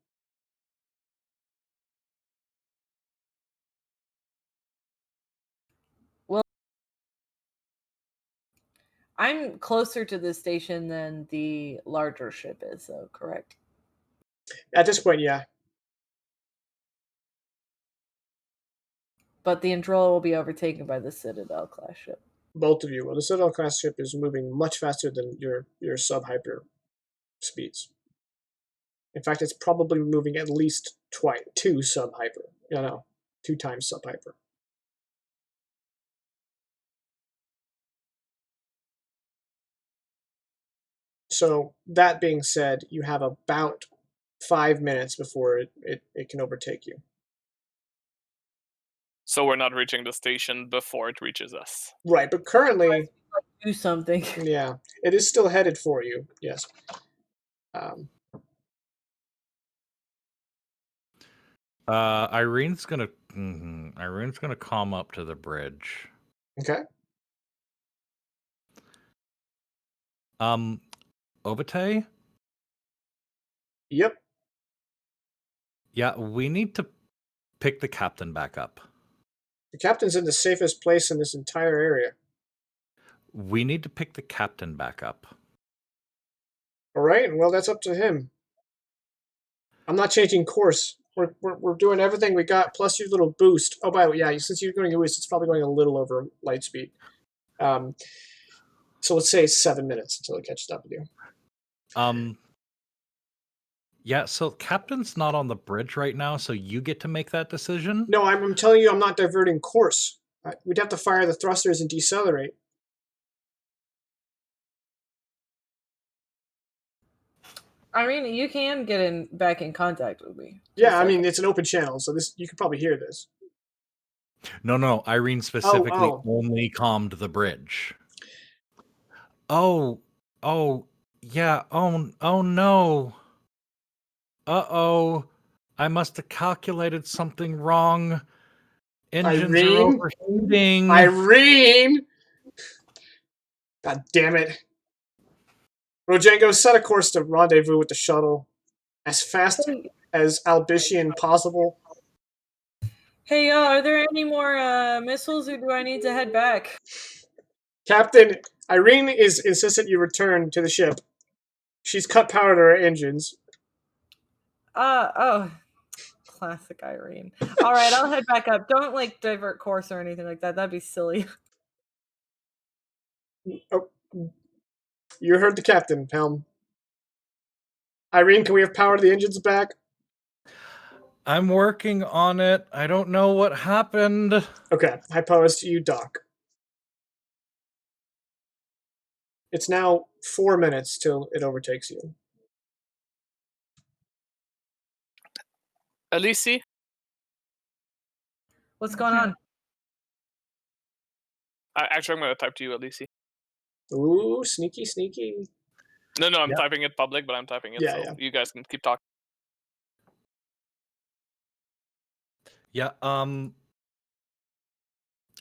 well, I'm closer to the station than the larger ship is, so correct. At this point, yeah. But the Androla will be overtaken by the Citadel class ship. Both of you. Well, the Citadel class ship is moving much faster than your sub hyper speeds. In fact, it's probably moving at least 2 sub hyper. No, 2 times sub hyper. So that being said, you have about 5 minutes before it can overtake you. So we're not reaching the station before it reaches us. Right, but currently, Like, do something. yeah, it is still headed for you. Yes. Irene's gonna calm up to the bridge. Okay. Obate? Yep. Yeah, we need to pick the captain back up. The captain's in the safest place in this entire area. We need to pick the captain back up. All right. Well, that's up to him. I'm not changing course. We're doing everything we got, plus your little boost. Oh, by the way, yeah, since you're going to boost, it's probably going a little over light speed. So let's say 7 minutes until it catches up with you. Yeah, so captain's not on the bridge right now, so you get to make that decision? No, I'm telling you I'm not diverting course. We'd have to fire the thrusters and decelerate. Irene, you can get back in contact with me. Yeah, I mean, it's an open channel, so you could probably hear this. No, Irene specifically only calmed the bridge. Oh, yeah, oh no. Uh-oh, I must have calculated something wrong. Engines are overheating. Irene! God damn it. Rojango, set a course to rendezvous with the shuttle as fast as Albitian possible. Hey, are there any more missiles, or do I need to head back? Captain, Irene is insistent you return to the ship. She's cut power to her engines. Oh. Classic Irene. All right, I'll head back up. Don't, like, divert course or anything like that. That'd be silly. Oh, you heard the captain, Helm. Irene, can we have power to the engines back? I'm working on it. I don't know what happened. Okay, high powers to you, Doc. It's now 4 minutes till it overtakes you. Elise? What's going on? Actually, I'm going to type to you, Elise. Ooh, sneaky, sneaky. No, I'm Yeah. typing it public, but I'm typing it, Yeah, so yeah. you guys can keep talking. Yeah,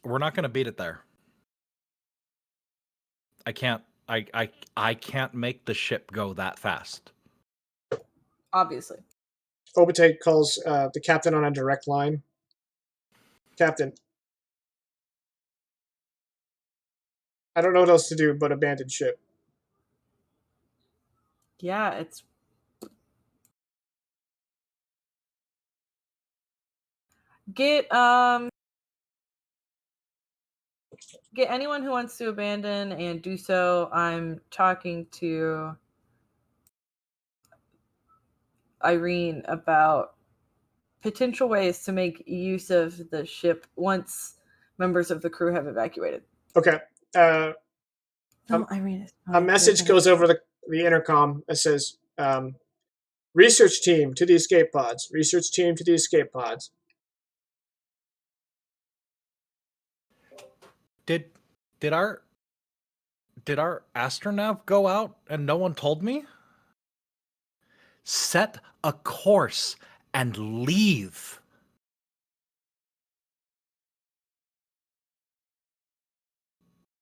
we're not gonna beat it there. I can't make the ship go that fast. Obviously. Obite calls the captain on a direct line. Captain, I don't know what else to do but abandon ship. Yeah, it's. Get anyone who wants to abandon and do so. I'm talking to Irene about potential ways to make use of the ship once members of the crew have evacuated. Okay. Irene is A message goes over the intercom that says, research team to the escape pods. Research team to the escape pods. Did our astronav go out and no one told me? Set a course and leave.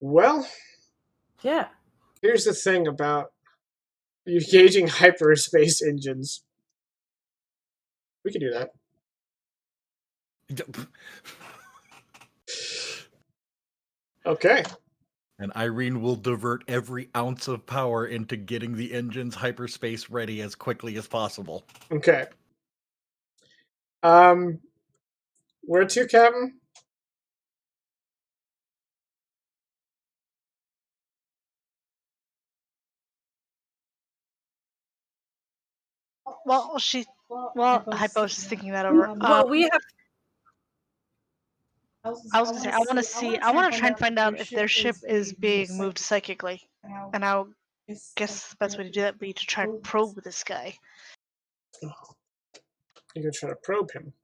Well, Yeah. here's the thing about engaging hyperspace engines. We can do that. Okay. And Irene will divert every ounce of power into getting the engines hyperspace ready as quickly as possible. Okay. Where to, Captain? Well, Hypo's is thinking that over. Well, we have. I was gonna say, I want to try and find out if their ship is being moved psychically, and I'll guess the best way to do that would be to try and probe this guy. You're going to try to probe him.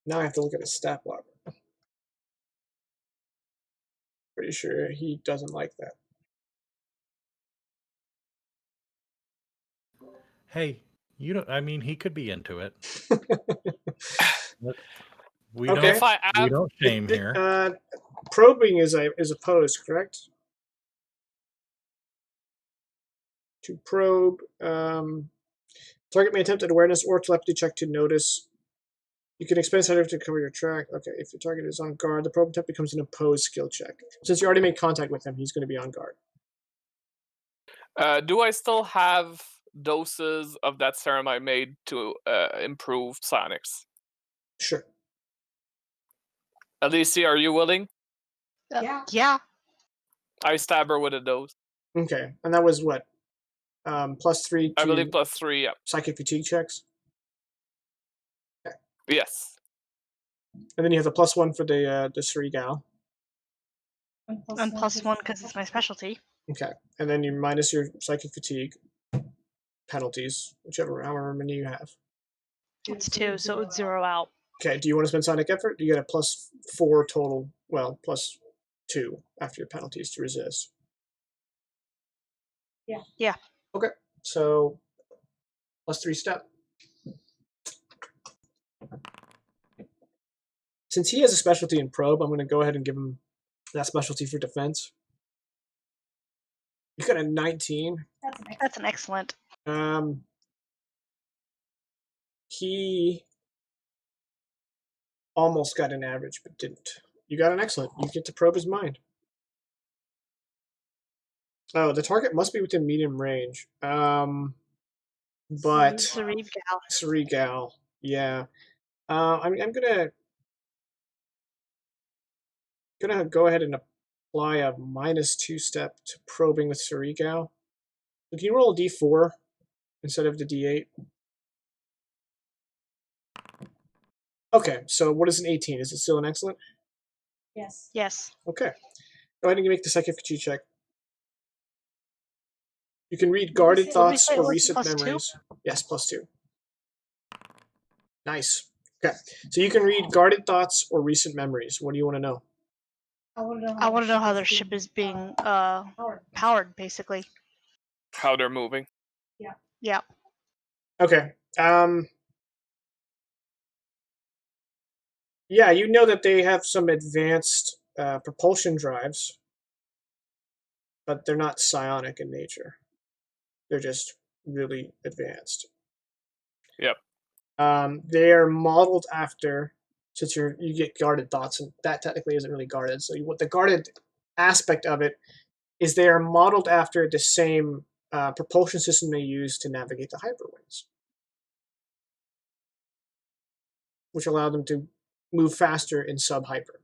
Now I have to look at his stat block. Pretty sure he doesn't like that. Hey, you don't. I mean, he could be into it. We Okay. don't shame here. Probing is opposed, correct? To probe, target may attempt an awareness or telepathy check to notice. You can expend side to cover your track. Okay, if your target is on guard, the probe attempt becomes an opposed skill check. Since you already made contact with him, he's going to be on guard. Do I still have doses of that serum I made to improve psionics? Sure. Alicia, are you willing? Yeah. I stab her with a dose. Okay, and that was what? +3 to I believe +3, yeah. psychic fatigue checks? Okay. Yes. And then you have the +1 for the Srigal. And +1 because it's my specialty. Okay, and then you minus your psychic fatigue penalties, however many you have. It's 2, so it would 0 out. Okay, do you want to spend sonic effort? You get a +4 total, well, +2 after your penalties to resist. Yeah. Okay, so +3 step. Since he has a specialty in probe, I'm going to go ahead and give him that specialty for defense. You got a 19. That's an excellent. He almost got an average, but didn't. You got an excellent. You get to probe his mind. Oh, the target must be within medium range. But Srigal, yeah. I'm gonna go ahead and apply a -2 step to probing with Srigal. So can you roll a d4 instead of the d8? Okay, so what is an 18? Is it still an excellent? Yes. Okay. Go ahead and make the psychic fatigue check. You can read guarded thoughts or recent memories. Yes, +2. Nice. Okay, so you can read guarded thoughts or recent memories. What do you want to know? I want to know how their ship is being powered, basically. How they're moving. Yeah. Okay. Yeah, you know that they have some advanced propulsion drives, but they're not psionic in nature. They're just really advanced. Yep. They are modeled after, since you get guarded thoughts, and that technically isn't really guarded. So what the guarded aspect of it is they are modeled after the same propulsion system they use to navigate the hyperwinds, which allow them to move faster in sub-hyper.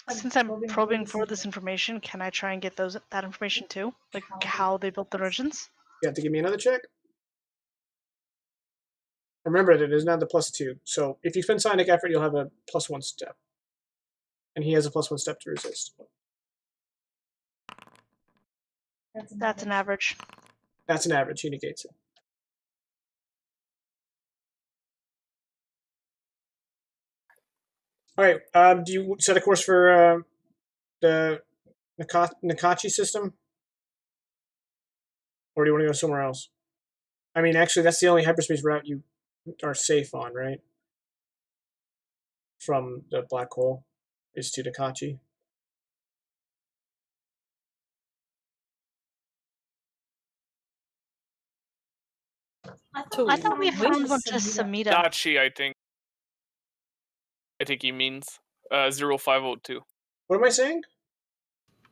Since I'm probing for this information, can I try and get that information too? Like how they built their engines? You have to give me another check. Remember that it is not the +2. So if you spend psionic effort, you'll have a +1 step. And he has a +1 step to resist. That's an average. That's an average. He negates it. All right. Do you set a course for the Nakachi system? Or do you want to go somewhere else? I mean, actually, that's the only hyperspace route you are safe on, right? From the black hole is to Nakachi. I thought we found one to Samita. Dachi, I think. I think he means 0502. What am I saying?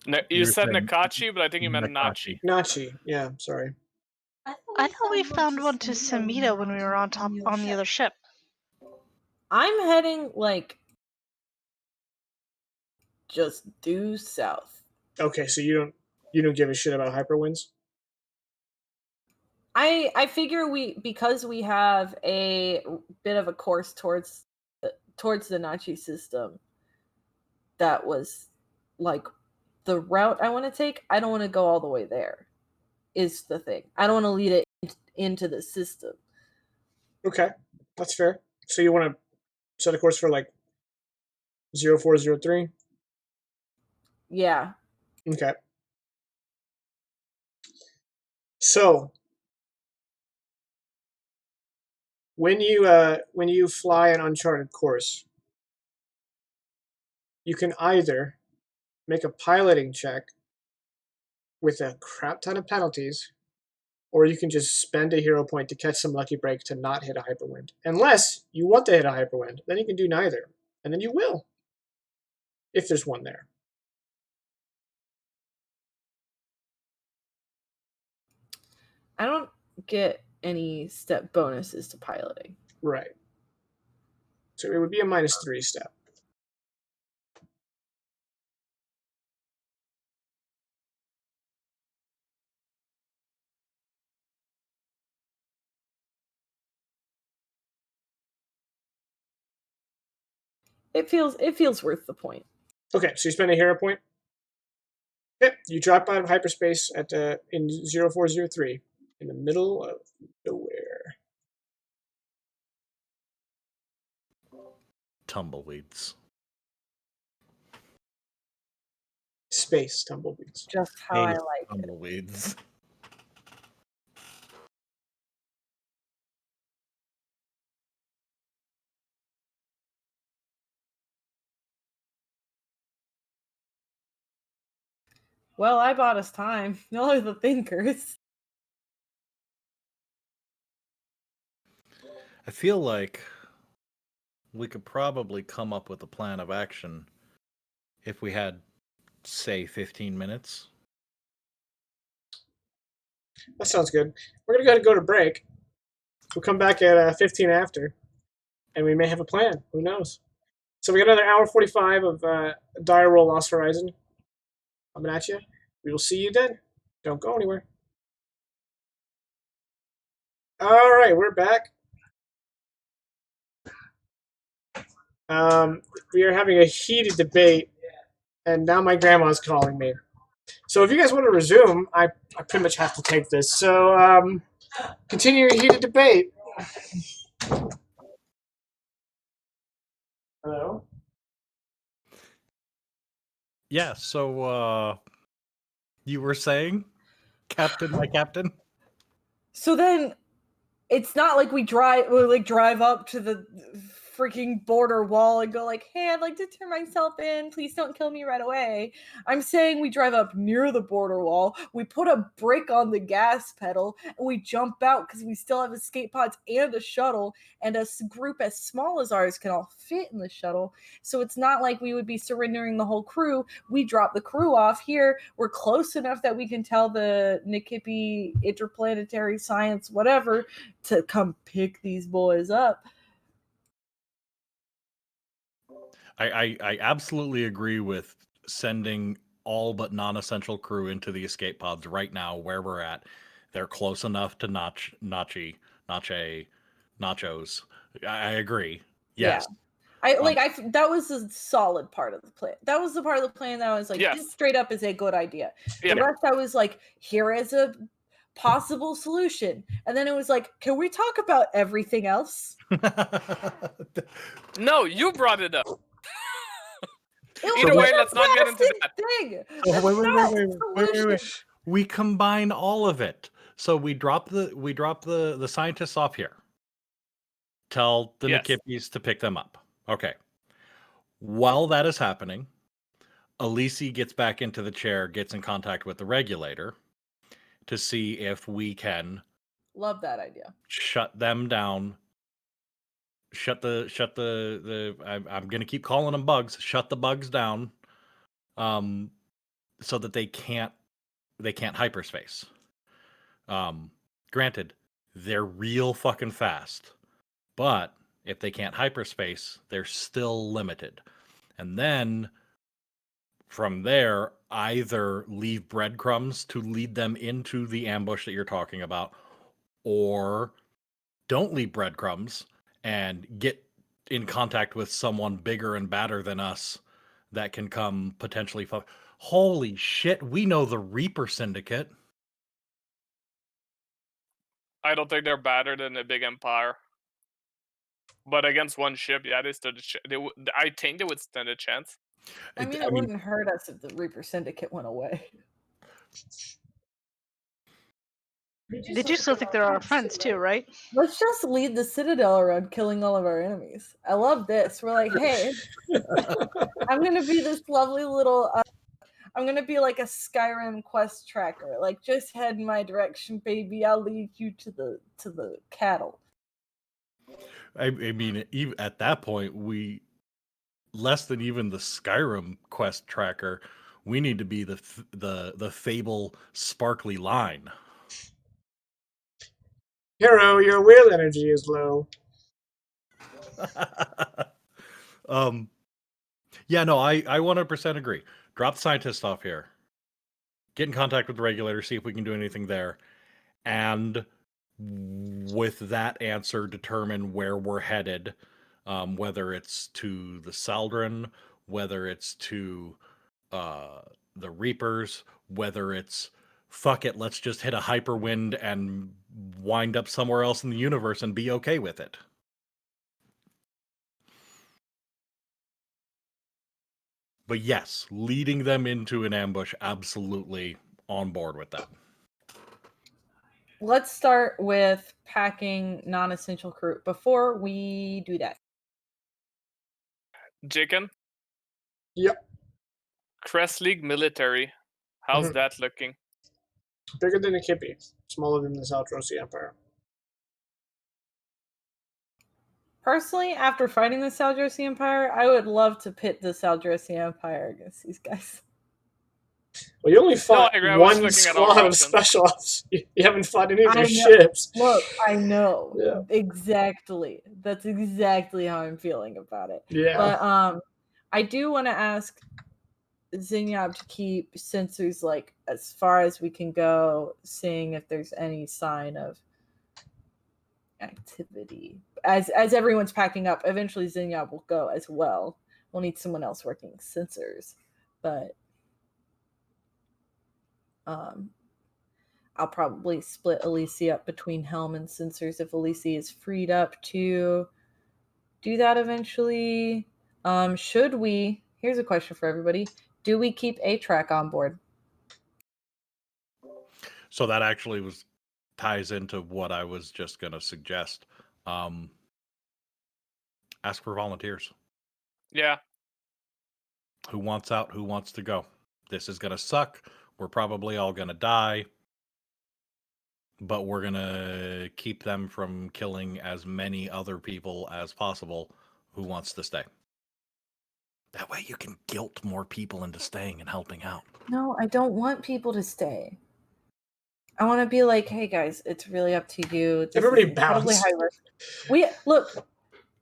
You You're said saying Nakachi, but I think you meant Nachi. Nachi. Yeah, sorry. I thought we found one to Samita when we were on the other ship. I'm heading like just due south. Okay, so you don't give a shit about hyperwinds? I figure because we have a bit of a course towards the Nachi system, that was like the route I want to take. I don't want to go all the way there. Is the thing. I don't want to lead it into the system. Okay, that's fair. So you want to set a course for like 0403? Yeah. Okay. So when you fly an uncharted course, you can either make a piloting check with a crap ton of penalties, or you can just spend a hero point to catch some lucky break to not hit a hyperwind. Unless you want to hit a hyperwind, then you can do neither, and then you will, if there's one there. I don't get any step bonuses to piloting. Right. So it would be a -3 step. It feels worth the point. Okay, so you spend a hero point. Yep, you drop out of hyperspace at in 0403 in the middle of nowhere. Tumbleweeds. Space tumbleweeds. Just how I Hey, like it. tumbleweeds. Well, I bought us time. Y'all are the thinkers. I feel like we could probably come up with a plan of action if we had, say, 15 minutes. That sounds good. We're gonna go to break. We'll come back at 15 after, and we may have a plan. Who knows? So we got another hour 45 of Dire Roll Lost Horizon coming at you. We will see you then. Don't go anywhere. All right, we're back. We are having a heated debate, and now my grandma's calling me. So if you guys want to resume, I pretty much have to take this. So Continuing heated debate. Hello? Yeah, so you were saying, Captain, my captain? So then it's not like we drive up to the freaking border wall and go like, hey, I'd like to turn myself in, please don't kill me right away. I'm saying we drive up near the border wall, we put a brake on the gas pedal, and we jump out because we still have escape pods and a shuttle, and a group as small as ours can all fit in the shuttle. So it's not like we would be surrendering the whole crew. We drop the crew off here, we're close enough that we can tell the Nikipi interplanetary science whatever to come pick these boys up. I absolutely agree with sending all but non-essential crew into the escape pods right now where we're at. They're close enough to Nachos. I agree. Yes. That was a solid part of the plan. That was the part of the plan that I was like, Yes. this straight up is a good idea. Yeah. The rest I was like, here is a possible solution. And then it was like, can we talk about everything else? No, you brought it up. It Either was way, a let's not get into plastic that. thing. So That's wait. not a solution. We combine all of it. So we drop the scientists off here. Tell the Yes. Nikipis to pick them up. Okay. While that is happening, Elise gets back into the chair, gets in contact with the regulator to see if we can Love that idea. shut them down. I'm gonna keep calling them bugs. Shut the bugs down, so that they can't hyperspace. Granted, they're real fucking fast, but if they can't hyperspace, they're still limited. And then from there, either leave breadcrumbs to lead them into the ambush that you're talking about, or don't leave breadcrumbs and get in contact with someone bigger and badder than us that can come potentially. Holy shit, we know the Reaper Syndicate. I don't think they're badder than the big empire. But against one ship, yeah, they stood. I think they would stand a chance. I mean, it wouldn't hurt us if the Reaper Syndicate went away. They do still think they're our friends too, right? Let's just lead the Citadel around killing all of our enemies. I love this. We're like, hey, I'm gonna be this lovely little. I'm gonna be like a Skyrim quest tracker. Like, just head in my direction, baby. I'll lead you to the cattle. I mean, even at that point, we less than even the Skyrim quest tracker. We need to be the Fable sparkly line. Hero, your will energy is low. Yeah, no, I 100% agree. Drop the scientists off here. Get in contact with the regulator, see if we can do anything there. And with that answer, determine where we're headed. Whether it's to the Saldran, whether it's to the Reapers, whether it's fuck it, let's just hit a hyperwind and wind up somewhere else in the universe and be okay with it. But yes, leading them into an ambush, absolutely on board with that. Let's start with packing non-essential crew. Before we do that, Chicken? Yep. Crest League military. How's that looking? Bigger than a Kippy, smaller than the Saltrosi Empire. personally, after fighting the Saldrasi Empire, I would love to pit the Saldrasi Empire against these guys. Well, you only fought one looking at all squad of options. special ops. You haven't fought any of their I know. ships. Look, I know. Yeah. Exactly. That's exactly how I'm feeling about it. Yeah. But I do want to ask Zingyab to keep sensors like as far as we can go, seeing if there's any sign of activity. As everyone's packing up, eventually Zingyab will go as well. We'll need someone else working sensors. But I'll probably split Elise up between Helm and sensors if Elise is freed up to do that eventually. Should we? Here's a question for everybody: do we keep A-Track on board? So that actually ties into what I was just going to suggest. Ask for volunteers. Yeah. Who wants out? Who wants to go? This is going to suck. We're probably all going to die. But we're going to keep them from killing as many other people as possible. Who wants to stay? That way you can guilt more people into staying and helping out. No, I don't want people to stay. I want to be like, hey guys, it's really up to you. This Everybody is incredibly bounce. high risk. Look,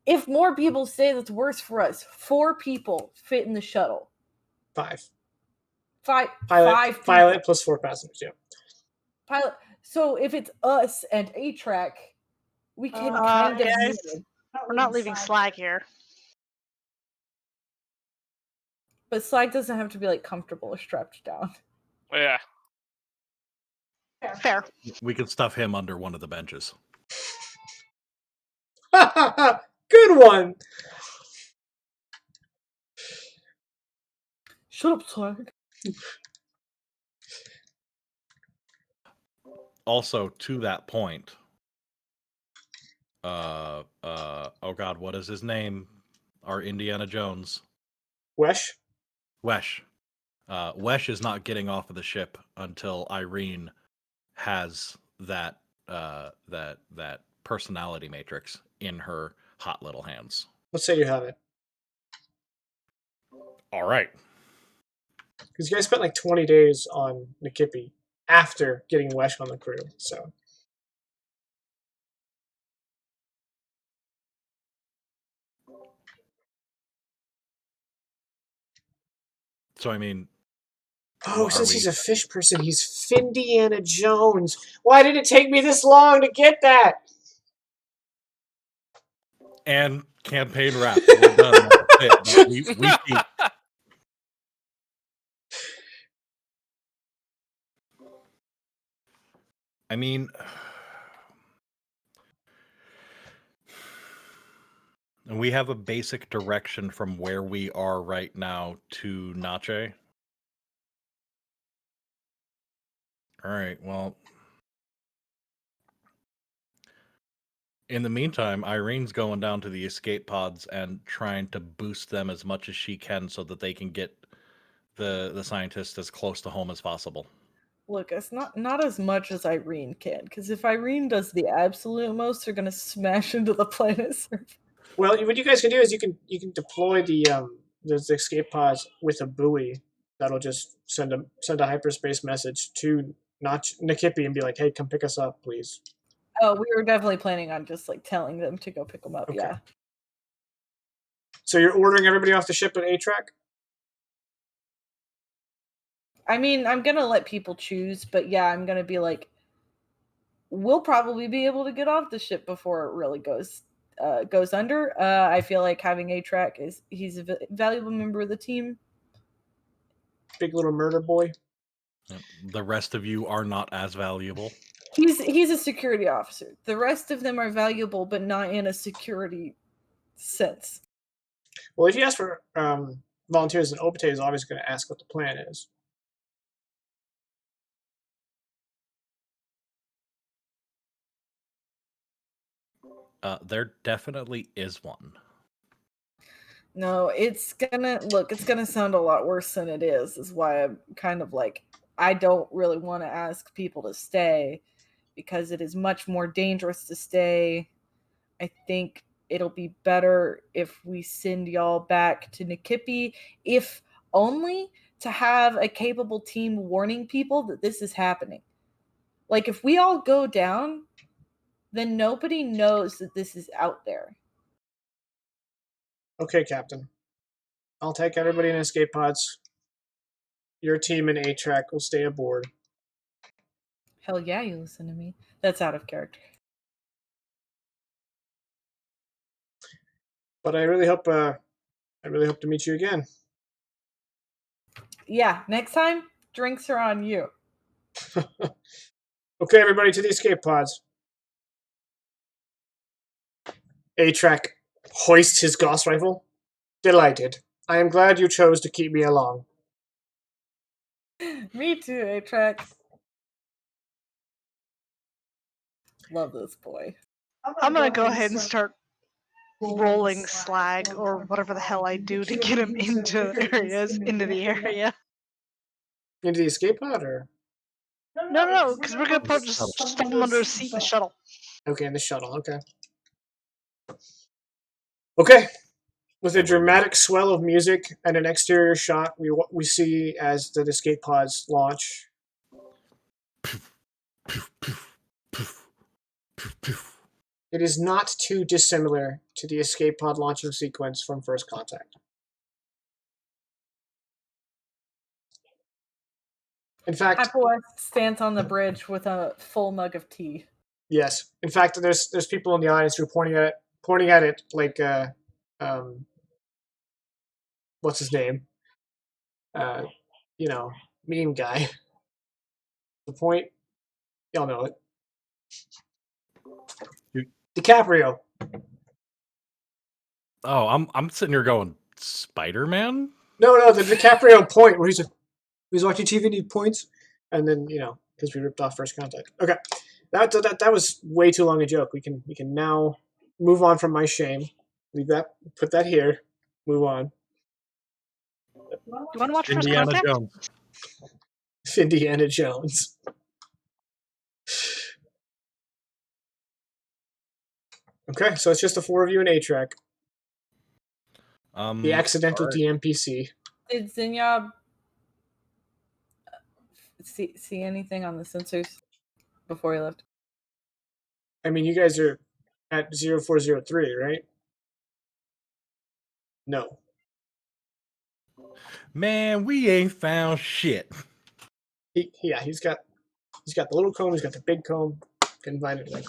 if more people stay, that's worse for us. 4 people fit in the shuttle. 5. Five Pilot people. plus 4 passengers. Yeah. Pilot. So if it's us and A-Track, we can kind of guys, manage. we're not leaving Slag here. But Slag doesn't have to be like comfortable or strapped down. Yeah. Fair. We could stuff him under one of the benches. Good one. Shut up, Slag. Also, to that point, oh God, what is his name? Our Indiana Jones. Wesh. Wesh. Wesh is not getting off of the ship until Irene has that personality matrix in her hot little hands. Let's say you have it. All right. Because you guys spent like 20 days on Nikipi after getting Wesh on the crew, so. So, I mean... Oh, since he's a fish person, he's Findiana Jones. Why did it take me this long to get that? And campaign wrap. We're done. That's it. We keep... I mean... And we have a basic direction from where we are right now to Nache. All right, well... In the meantime, Irene's going down to the escape pods and trying to boost them as much as she can so that they can get the scientists as close to home as possible. Look, it's not as much as Irene can, because if Irene does the absolute most, they're gonna smash into the planet surface. Well, what you guys can do is you can deploy those escape pods with a buoy that'll just send a hyperspace message to Nikipi and be like, "Hey, come pick us up, please." Oh, we were definitely planning on just like telling them to go pick them up. Okay. Yeah. So you're ordering everybody off the ship at A-Track? I mean, I'm gonna let people choose, but yeah, I'm gonna be like, we'll probably be able to get off the ship before it really goes under. I feel like having A-Track he's a valuable member of the team. Big little murder boy. The rest of you are not as valuable. He's a security officer. The rest of them are valuable, but not in a security sense. Well, if you ask for volunteers, then Opete is always going to ask what the plan is. There definitely is one. No, it's gonna sound a lot worse than it is why I'm kind of like, I don't really want to ask people to stay because it is much more dangerous to stay. I think it'll be better if we send y'all back to Nikipi, if only to have a capable team warning people that this is happening. Like, if we all go down, then nobody knows that this is out there. Okay, Captain. I'll take everybody in escape pods. Your team in A-Track will stay aboard. Hell yeah, you listen to me. That's out of character. But I really hope to meet you again. Yeah, next time, drinks are on you. Okay, everybody, to the escape pods. A-Track hoists his Gauss rifle. Delighted. I am glad you chose to keep me along. Me too, A-Track. Love this boy. I'm gonna go ahead and start rolling slag or whatever the hell I do to get him into the area. Into the escape pod, or? No, because we're gonna just stuff him under a seat in the shuttle. Okay, in the shuttle, okay. Okay. With a dramatic swell of music and an exterior shot, we see as the escape pods launch. It is not too dissimilar to the escape pod launching sequence from First Contact. In fact, Hyperwest stands on the bridge with a full mug of tea. yes. In fact, there's people in the audience who are pointing at it like what's his name? Meme guy. The point, y'all know it. DiCaprio. Oh, I'm sitting here going, Spider-Man? No, the DiCaprio point where he's watching TV and he points, and then because we ripped off First Contact. Okay, that was way too long a joke. We can now move on from my shame. Leave that. Put that here. Move on. You want to watch First Indiana Contact? Jones. Indiana Jones. Okay, so it's just the four of you and A-Track. The accidental DMPC. Did Zinyob see anything on the sensors before he left? I mean, you guys are at 0403, right? No. Man, we ain't found shit. He's got the little comb, he's got the big comb. Couldn't find anything.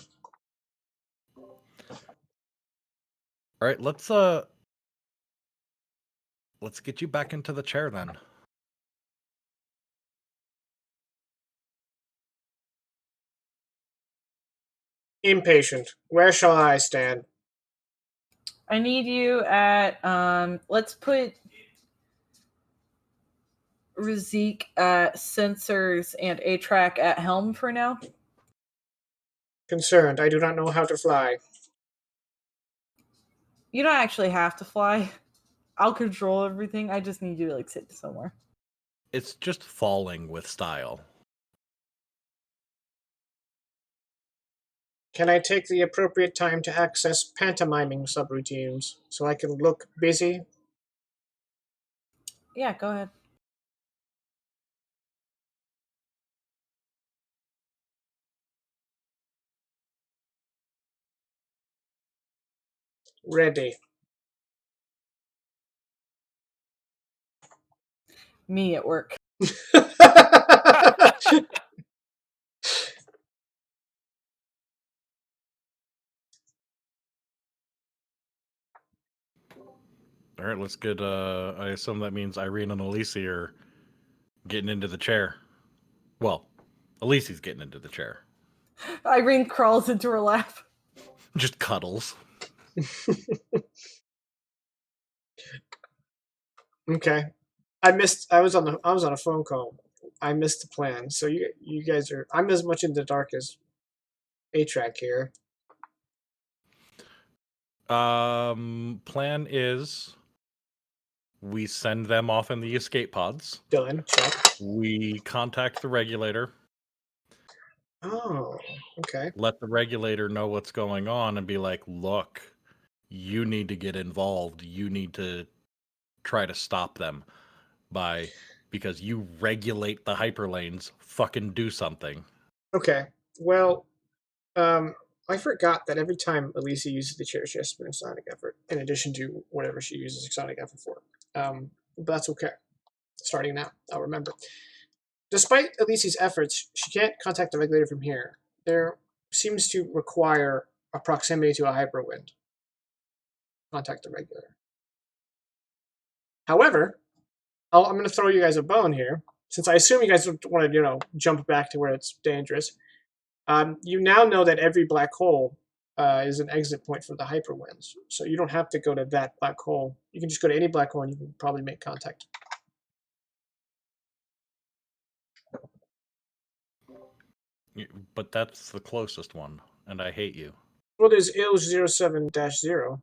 All right, let's get you back into the chair then. Impatient. Where shall I stand? I need you at let's put Razik at sensors and A-Track at helm for now. Concerned. I do not know how to fly. You don't actually have to fly. I'll control everything. I just need you to sit somewhere. It's just falling with style. Can I take the appropriate time to access pantomiming subroutines so I can look busy? Yeah, go ahead. Ready. Me at work. All right, let's get. I assume that means Irene and Elise are getting into the chair. Well, Elise's getting into the chair. Irene crawls into her lap. Just cuddles. Okay. I was on a phone call. I missed the plan. So you guys are. I'm as much in the dark as A-Track here. Plan is we send them off in the escape pods. Done. Check. We contact the regulator. Oh, okay. Let the regulator know what's going on and be like, look, you need to get involved. You need to try to stop them because you regulate the hyperlanes. Fucking do something. Okay. Well, I forgot that every time Elise uses the chair, she has to spend a sonic effort in addition to whatever she uses a sonic effort for. But that's okay. Starting now, I'll remember. Despite Elise's efforts, she can't contact the regulator from here. There seems to require a proximity to a hyperwind. Contact the regulator. However, I'm going to throw you guys a bone here, since I assume you guys don't want to, jump back to where it's dangerous. You now know that every black hole is an exit point for the hyperwinds. So you don't have to go to that black hole. You can just go to any black hole and you can probably make contact. But that's the closest one, and I hate you. Well, there's IL07-0.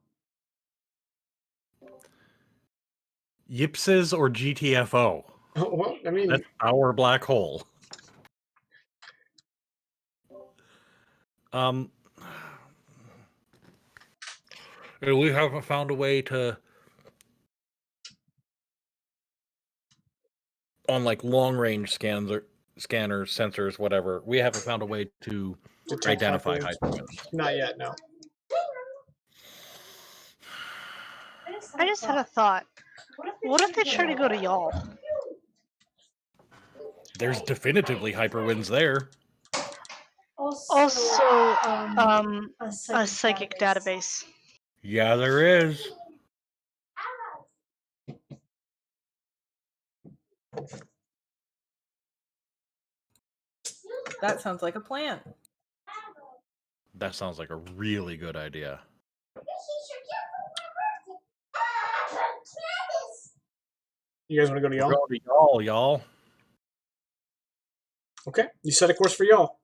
Yipses or GTFO? Well, I mean, That's our black hole. We haven't found a way to, on like long range scanners, sensors, whatever. We haven't found a way to detect identify hyperwinds. hyperwinds. Not yet, no. I just had a thought. What if they try to go to y'all? There's definitively hyperwinds there. Also, a psychic database. Yeah, there is. That sounds like a plan. That sounds like a really good idea. You guys want to go to We're y'all? going to y'all. Okay, you set a course for y'all.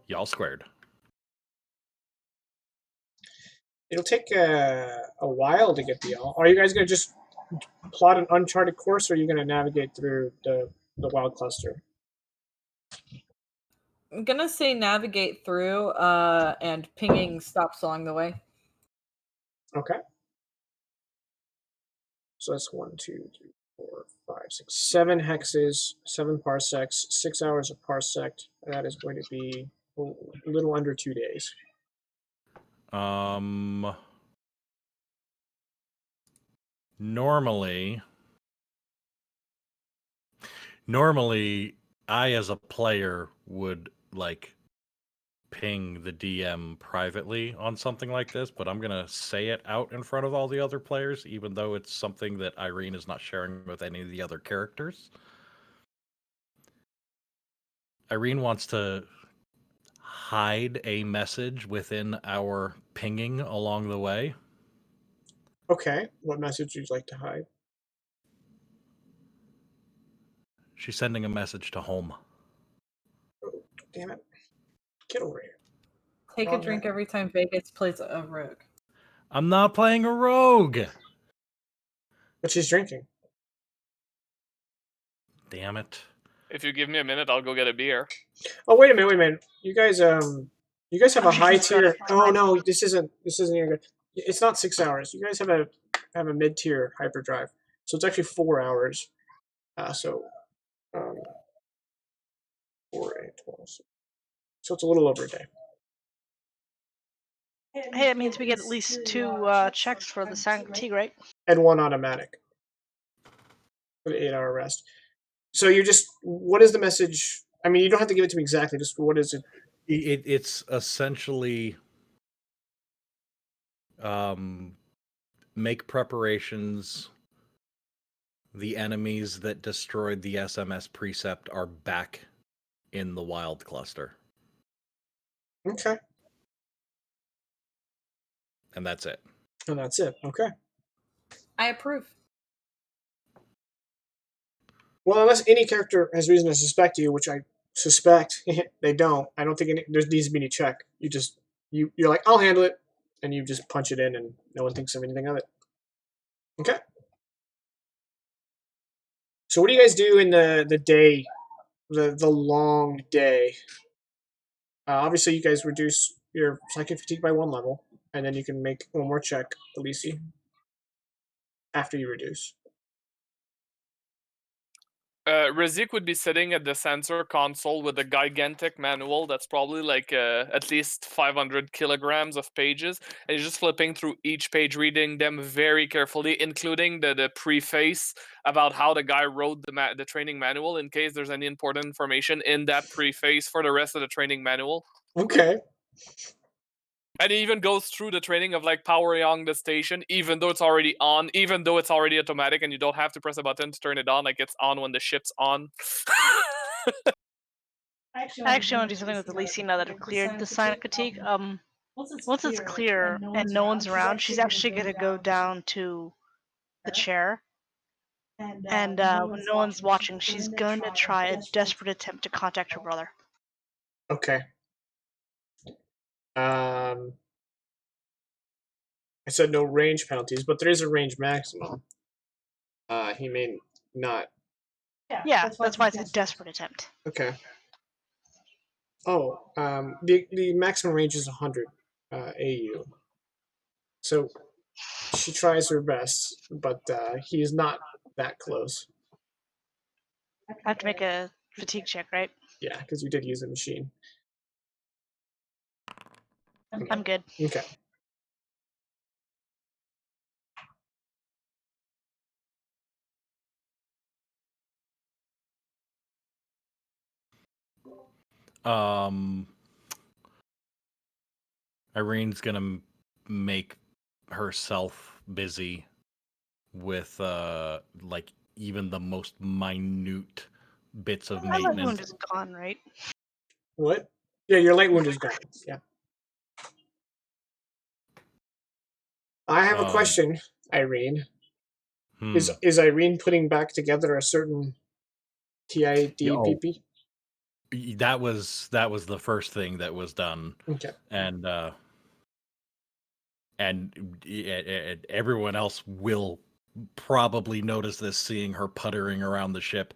Y'all squared. It'll take a while to get to y'all. Are you guys going to just plot an uncharted course, or are you going to navigate through the wild cluster? I'm gonna say navigate through, and pinging stops along the way. Okay. So that's 1, 2, 3, 4, 5, 6, 7 hexes, 7 parsecs, 6 hours a parsec. That is going to be a little under 2 days. Normally, I as a player would like ping the DM privately on something like this, but I'm gonna say it out in front of all the other players, even though it's something that Irene is not sharing with any of the other characters. Irene wants to hide a message within our pinging along the way. Okay, what message would you like to hide? She's sending a message to home. Oh, damn it. Get over here. Take a drink every time Vegas plays a rogue. I'm not playing a rogue! But she's drinking. Damn it. If you give me a minute, I'll go get a beer. Oh, wait a minute. You guys have a high tier. Oh no, this isn't even good. It's not 6 hours. You guys have a mid tier hyperdrive, so it's actually 4 hours. So 4, 8, 12. So it's a little over a day. Hey, it means we get at least 2 checks for the Sangularity, right? And 1 automatic for the 8-hour rest. So you're just, what is the message? I mean, you don't have to give it to me exactly. Just what is it? It's essentially make preparations. The enemies that destroyed the SMS precept are back in the wild cluster. Okay. And that's it. And that's it. Okay. I approve. Well, unless any character has reason to suspect you, which I suspect they don't, I don't think there needs to be any check. You're like, I'll handle it, and you just punch it in, and no one thinks of anything of it. Okay. So what do you guys do in the day, the long day? Obviously, you guys reduce your psychic fatigue by 1 level, and then you can make 1 more check, Elise, after you reduce. Razik would be sitting at the sensor console with a gigantic manual that's probably like at least 500 kilograms of pages, and he's just flipping through each page, reading them very carefully, including the preface about how the guy wrote the training manual, in case there's any important information in that preface for the rest of the training manual. Okay. And he even goes through the training of like powering on the station, even though it's already on, even though it's already automatic and you don't have to press a button to turn it on, like it's on when the ship's on. I actually want to do something with Elise now that I've cleared the sign of critique. Once it's clear and no one's around, she's actually gonna go down to the chair. And when no one's watching, she's gonna try a desperate attempt to contact her brother. Okay. I said no range penalties, but there is a range maximum. He may not. Yeah, that's why it's a desperate attempt. Okay. Oh, the maximum range is 100 AU. So she tries her best, but he is not that close. I have to make a fatigue check, right? Yeah, because you did use a machine. I'm good. Okay. Irene's gonna make herself busy with like even the most minute bits of My light wound maintenance. is gone, right? What? Yeah, your light wound is gone. Yeah. I have a question, Irene. Is Irene putting back together a certain TIDPP? That was the first thing that was done. Okay. And everyone else will probably notice this, seeing her puttering around the ship.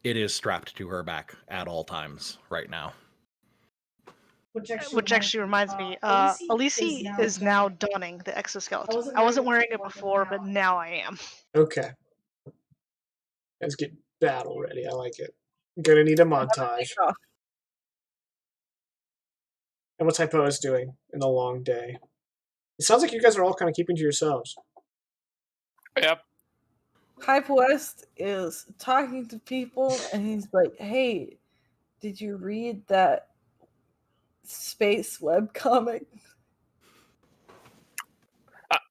It is strapped to her back at all times right now. Which actually reminds me, Elise is now donning the exoskeleton. I wasn't wearing it before, but now I am. Okay. Let's get battle ready. I like it. I'm gonna need a montage. And what's Hypo's doing in the long day? It sounds like you guys are all kind of keeping to yourselves. Yep. Hype West is talking to people, and he's like, "Hey, did you read that space webcomic?"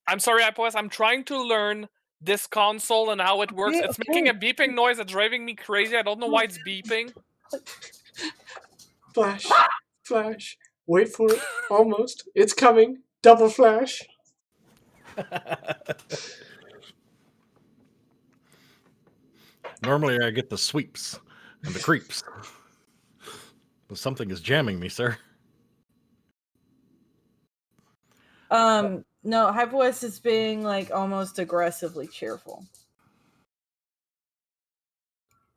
I'm sorry, Apoas. I'm trying to learn this console and how it works. Yeah, it's making a beeping noise that's driving me crazy. I don't know why it's beeping. Flash. Flash. Wait for it. Almost. It's coming. Double flash. Normally I get the sweeps and the creeps. But something is jamming me, sir. No, Hype West is being like almost aggressively cheerful.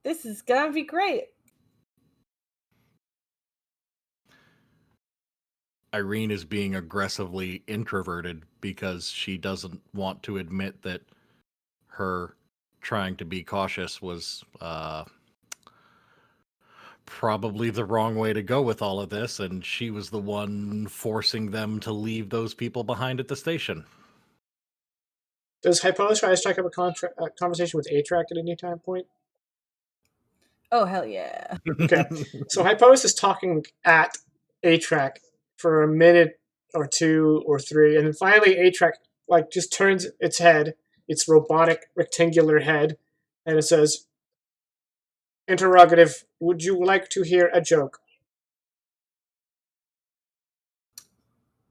This is gonna be great. Irene is being aggressively introverted because she doesn't want to admit that her trying to be cautious was probably the wrong way to go with all of this, and she was the one forcing them to leave those people behind at the station. Does Hypo try to strike up a conversation with A-Track at any time point? Oh, hell yeah. Okay. So Hypos is talking at A-Track for a minute or two or three, and then finally A-Track like just turns its head, its robotic rectangular head, and it says, "Interrogative, would you like to hear a joke?"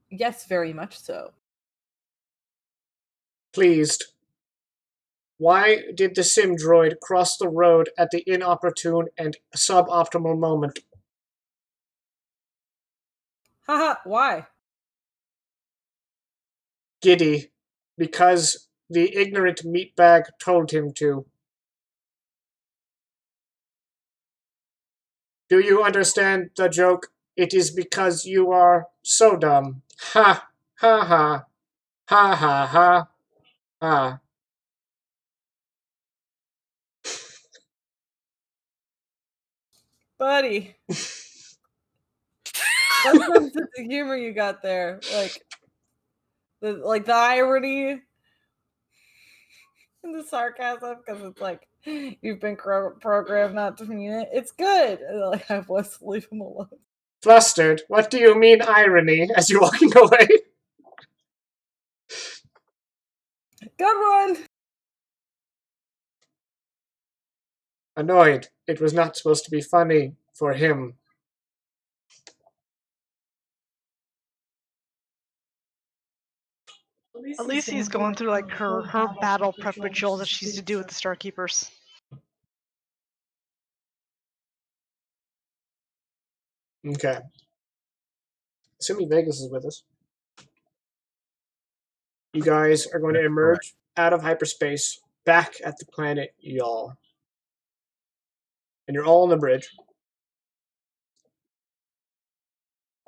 Yes, very much so. Pleased. Why did the sim droid cross the road at the inopportune and suboptimal moment? Haha, why? Giddy. Because the ignorant meatbag told him to. Do you understand the joke? It is because you are so dumb. Ha! Ha ha! Ha ha ha! Ha. Buddy. That's some sense of humor you got there. Like the irony and the sarcasm, because it's like you've been programmed not to mean it. It's good. And like, I was leave him alone. Flustered. What do you mean irony as you're walking away? Good one. Annoyed. It was not supposed to be funny for him. Alicia's going through like her battle prep rituals that she used to do with the Starkeepers. Okay. Assuming Vegas is with us. You guys are going to emerge out of hyperspace back at the planet y'all. And you're all on the bridge.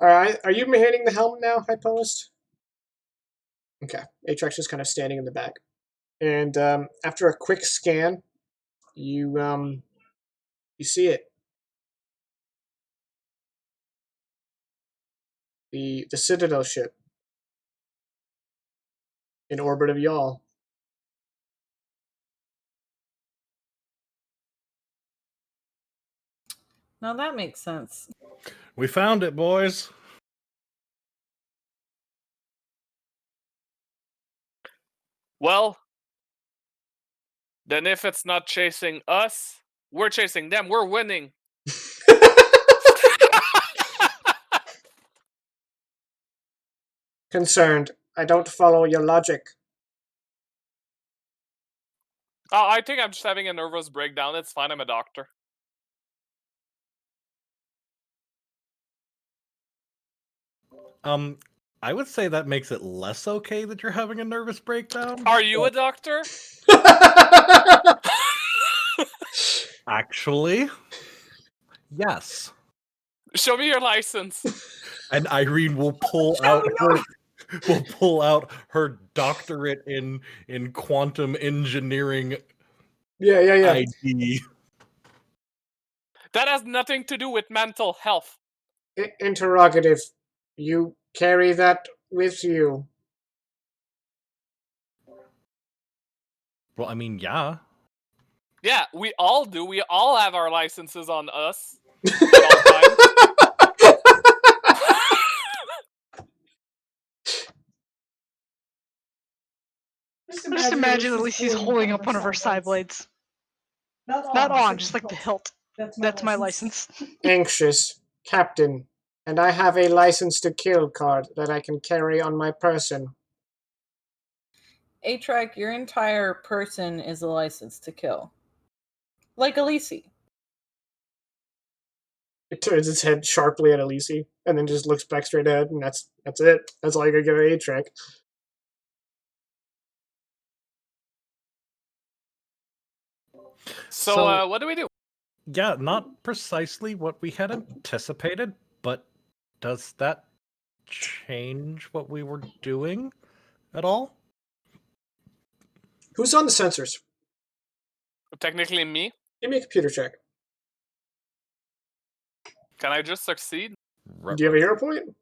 Alright, are you hitting the helm now, Hypoist? Okay. Atrax is kind of standing in the back. And after a quick scan, you see it. The Citadel ship in orbit of y'all. Now that makes sense. We found it, boys. Well, then if it's not chasing us, we're chasing them. We're winning. Concerned. I don't follow your logic. I think I'm just having a nervous breakdown. It's fine. I'm a doctor. I would say that makes it less okay that you're having a nervous breakdown. Are you a doctor? Actually, yes. Show me your license. And Irene will pull out her doctorate in quantum engineering Yeah. ID. That has nothing to do with mental health. Interrogative. You carry that with you. Well, I mean, yeah. Yeah, we all do. We all have our licenses on us at all times. Just imagine at least he's holding up one of her side blades. Not on, just like the hilt. That's my license. Anxious. Captain. And I have a license to kill card that I can carry on my person. Atrac, your entire person is a license to kill. Like Elise. It turns its head sharply at Elise, and then just looks back straight ahead, and that's it. That's all you gotta give Atrac. So what do we do? Yeah, not precisely what we had anticipated, but does that change what we were doing at all? Who's on the sensors? Technically me. Give me a computer check. Can I just succeed? Do you have a hero point?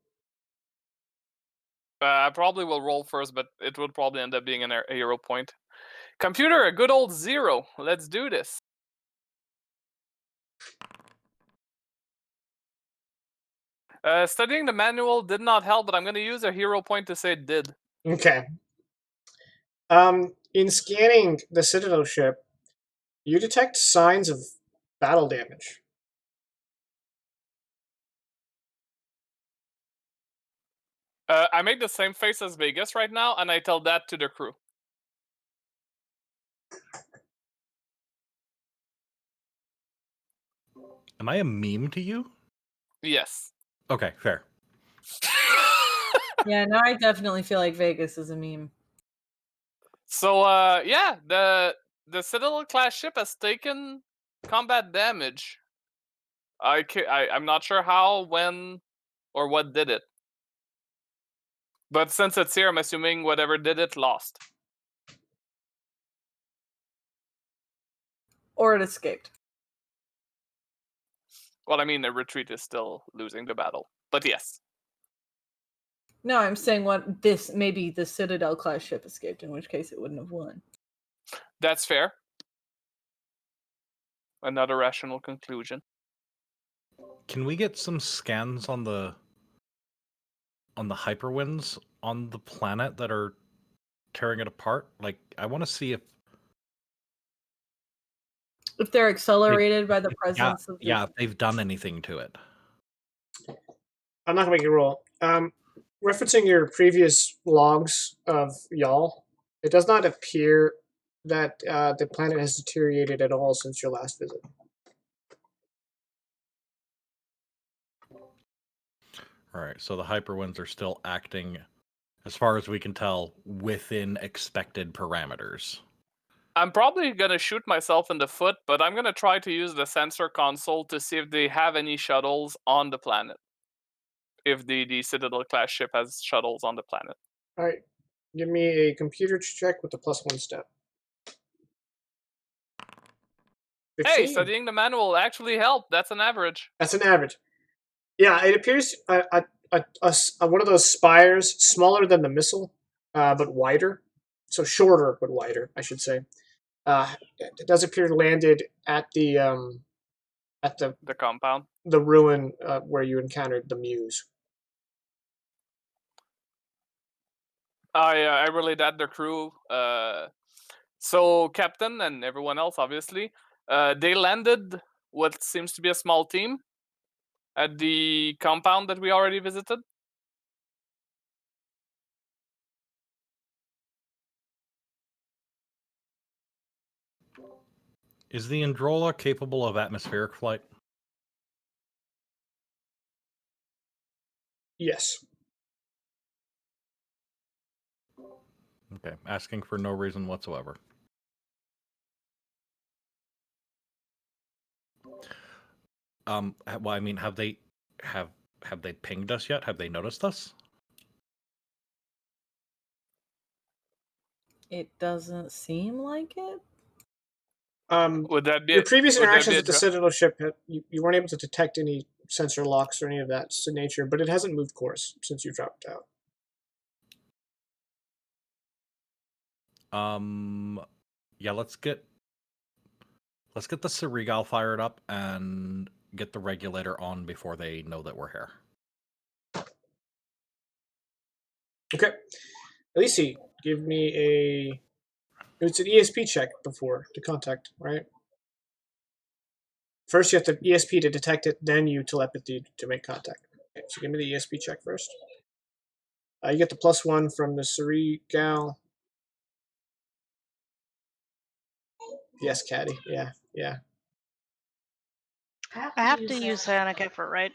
I probably will roll first, but it would probably end up being a hero point. Computer, a good old 0. Let's do this. Studying the manual did not help, but I'm going to use a hero point to say it did. Okay. In scanning the Citadel ship, you detect signs of battle damage. I make the same face as Vegas right now, and I tell that to the crew. Am I a meme to you? Yes. Okay, fair. Yeah, now I definitely feel like Vegas is a meme. So, yeah, the Citadel class ship has taken combat damage. I'm not sure how, when, or what did it. But since it's here, I'm assuming whatever did it lost. Or it escaped. Well, I mean, the retreat is still losing the battle. But yes. No, I'm saying maybe the Citadel class ship escaped, in which case it wouldn't have won. That's fair. Another rational conclusion. Can we get some scans on the hyperwinds on the planet that are tearing it apart? Like, I want to see if they're accelerated by the presence of if they've done anything to it. I'm not gonna make you roll. referencing your previous logs of y'all, it does not appear that the planet has deteriorated at all since your last visit. All right, so the hyperwinds are still acting, as far as we can tell, within expected parameters. I'm probably gonna shoot myself in the foot, but I'm gonna try to use the sensor console to see if they have any shuttles on the planet. If the Citadel class ship has shuttles on the planet. All right, give me a computer check with the +1 step. 15. Hey, studying the manual actually helped. That's an average. That's an average. Yeah, it appears one of those spires, smaller than the missile, but wider. So shorter but wider, I should say. It does appear landed at the compound, the ruin where you encountered the muse. I relayed that the crew. So captain and everyone else, obviously, they landed what seems to be a small team at the compound that we already visited. Is the Androla capable of atmospheric flight? Yes. Okay, asking for no reason whatsoever. Well, I mean, have they pinged us yet? Have they noticed us? It doesn't seem like it. Would that be your previous would that interactions be with the Citadel ship? You weren't able to detect any sensor locks or any of that nature, but it hasn't moved course since you dropped out. Yeah, let's get the Ceregal fired up and get the regulator on before they know that we're here. Okay. Elise, give me a. It's an ESP check before to contact, right? First, you have to ESP to detect it, then you telepathy to make contact. Okay, so give me the ESP check first. You get the +1 from the Ceregal. Yes, Caddy. Yeah, yeah. I have to use psionic effort, right?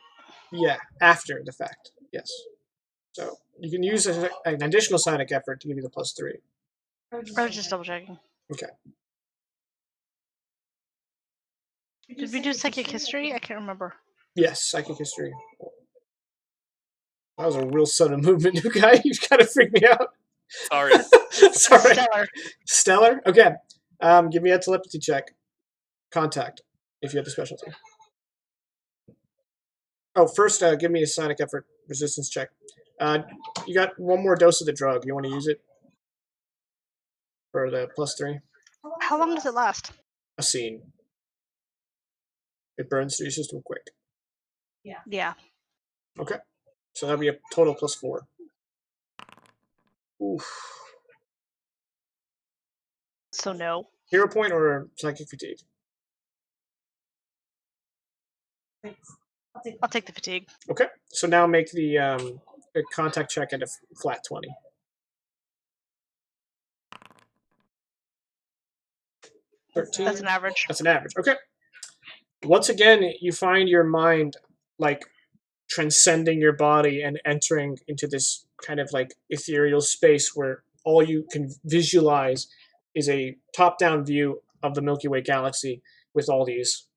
Yeah, after the fact. Yes. So you can use an additional psionic effort to give you the +3. I was just double checking. Okay. Did we do psychic history? I can't remember. Yes, psychic history. That was a real sudden movement, new guy. You kind of freaked me out. Sorry. Sorry. Stellar. Stellar? Okay. Give me a telepathy check. Contact, if you have the specialty. Oh, first, give me a psionic effort resistance check. You got one more dose of the drug. You want to use it for the +3? How long does it last? A scene. It burns through your system quick. Yeah. Okay. So that'll be a total +4. Oof. So no. Hero point or psychic fatigue? I'll take the fatigue. Okay. So now make the contact check at a flat 20. 13. That's an average. That's an average. Okay. Once again, you find your mind like transcending your body and entering into this kind of like ethereal space where all you can visualize is a top-down view of the Milky Way galaxy with all these,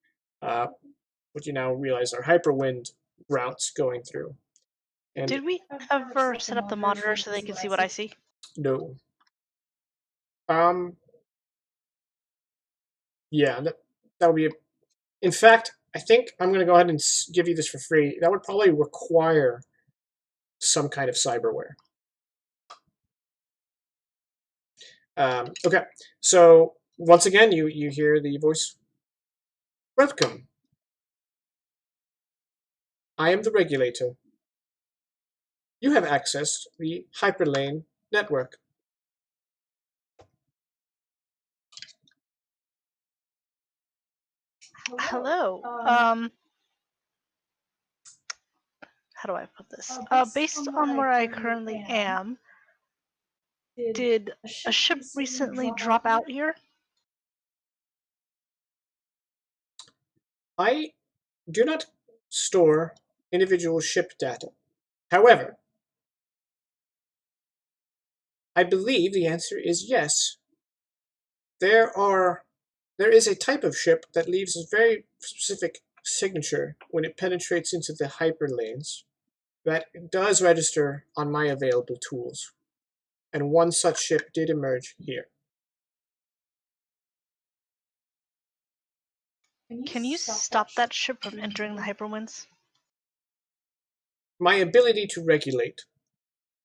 what you now realize are hyperwind routes going through. And Did we ever set up the monitor so they can see what I see? no. Yeah, that would be. In fact, I think I'm going to go ahead and give you this for free. That would probably require some kind of cyberware. Okay, so once again, you hear the voice. Welcome. I am the regulator. You have access to the hyperlane network. Hello. how do I put this? Based on where I currently am, did a ship recently drop out here? I do not store individual ship data. However, I believe the answer is yes. There is a type of ship that leaves a very specific signature when it penetrates into the hyperlanes that does register on my available tools. And one such ship did emerge here. Can you stop that ship from entering the hyperwinds? My ability to regulate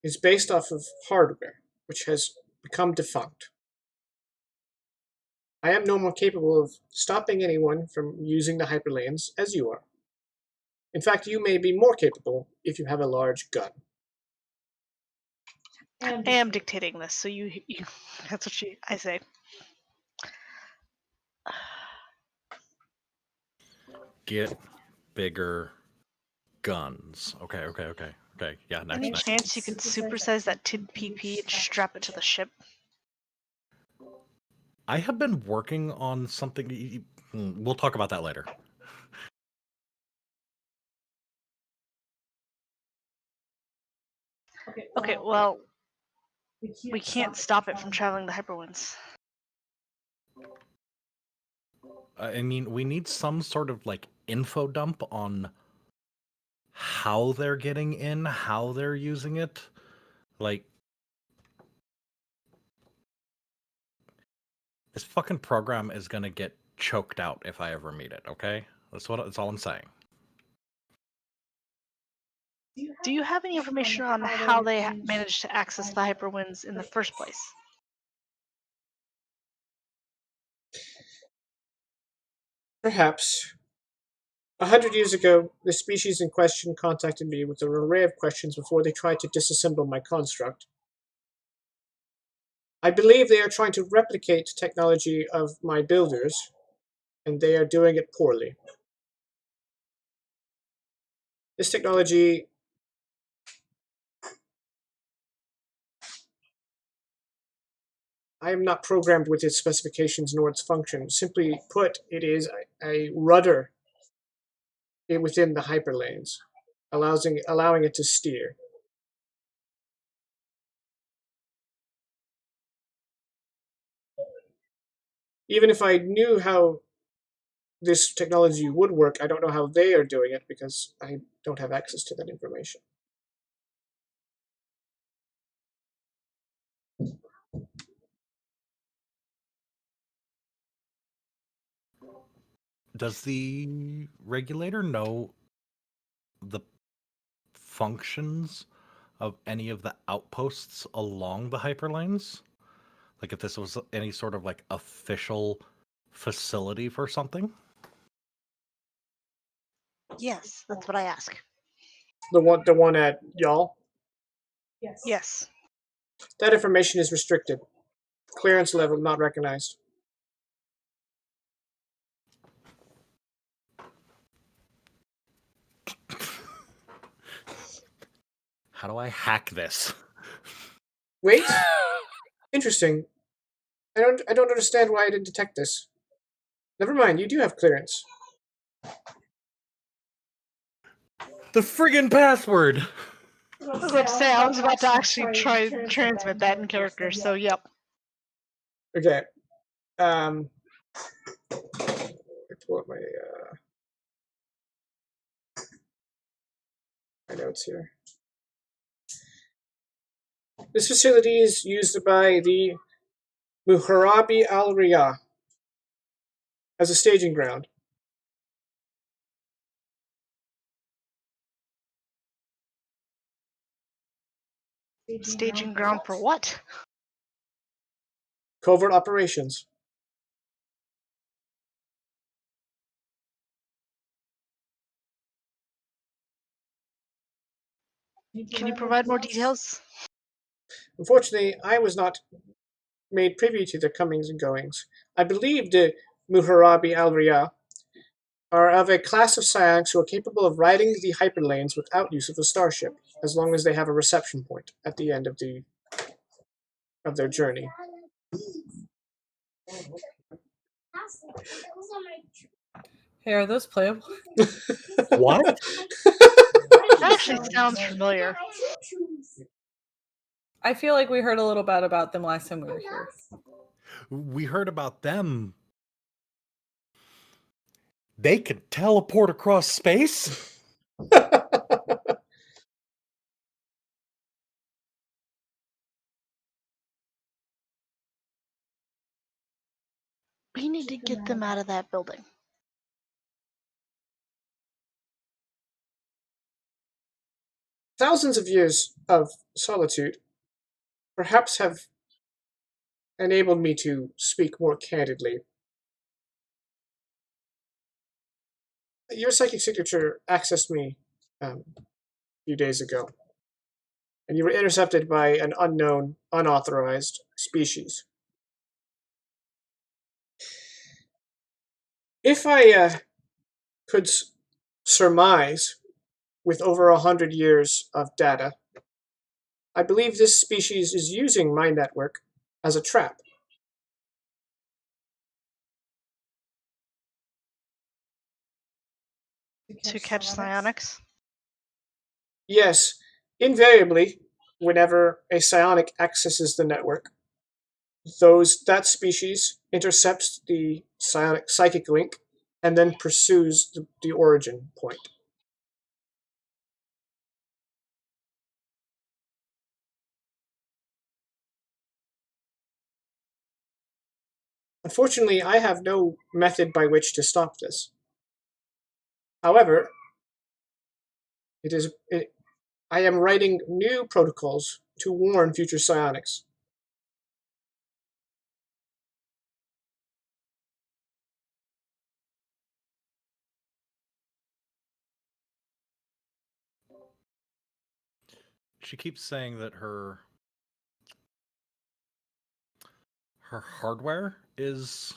is based off of hardware, which has become defunct. I am no more capable of stopping anyone from using the hyperlanes as you are. In fact, you may be more capable if you have a large gun. I am dictating this, so you that's what I say. Get bigger guns. Okay. Yeah, next. Any chance you could supersize that tin PP and strap it to the ship? I have been working on something. We'll talk about that later. Okay, well, we can't stop it from traveling the hyperwinds. I mean, we need some sort of like info dump on how they're getting in, how they're using it. Like, this fucking program is gonna get choked out if I ever meet it, okay? That's all I'm saying. Do you have any information on how they managed to access the hyperwinds in the first place? Perhaps. 100 years ago, the species in question contacted me with an array of questions before they tried to disassemble my construct. I believe they are trying to replicate technology of my builders, and they are doing it poorly. This technology I am not programmed with its specifications nor its function. Simply put, it is a rudder within the hyperlanes, allowing it to steer. Even if I knew how this technology would work, I don't know how they are doing it because I don't have access to that information. Does the regulator know the functions of any of the outposts along the hyperlanes? Like if this was any sort of like official facility for something? Yes, that's what I ask. The one at y'all? Yes. That information is restricted. Clearance level not recognized. How do I hack this? Wait. Interesting. I don't understand why I didn't detect this. Never mind, you do have clearance. The friggin' password! I was about to say, I was about to actually try and transmit that in character, so yep. Okay. Let me pull up my notes here. This facility is used by the Muharabi Al Riyah as a staging ground. Staging ground for what? Covert operations. Can you provide more details? Unfortunately, I was not made privy to their comings and goings. I believe the Muharabi Al Riyah are of a class of psionics who are capable of riding the hyperlanes without use of the starship, as long as they have a reception point at the end of their journey. Hey, are those playable? What? That actually sounds familiar. I feel like we heard a little bit about them last time we were here. We heard about them. They could teleport across space? We need to get them out of that building. Thousands of years of solitude perhaps have enabled me to speak more candidly. Your psychic signature accessed me a few days ago, and you were intercepted by an unknown, unauthorized species. If I could surmise, with over 100 years of data, I believe this species is using my network as a trap. To catch psionics? Yes, invariably, whenever a psionic accesses the network, that species intercepts the psionic psychic link and then pursues the origin point. Unfortunately, I have no method by which to stop this. However, I am writing new protocols to warn future psionics. She keeps saying that her hardware is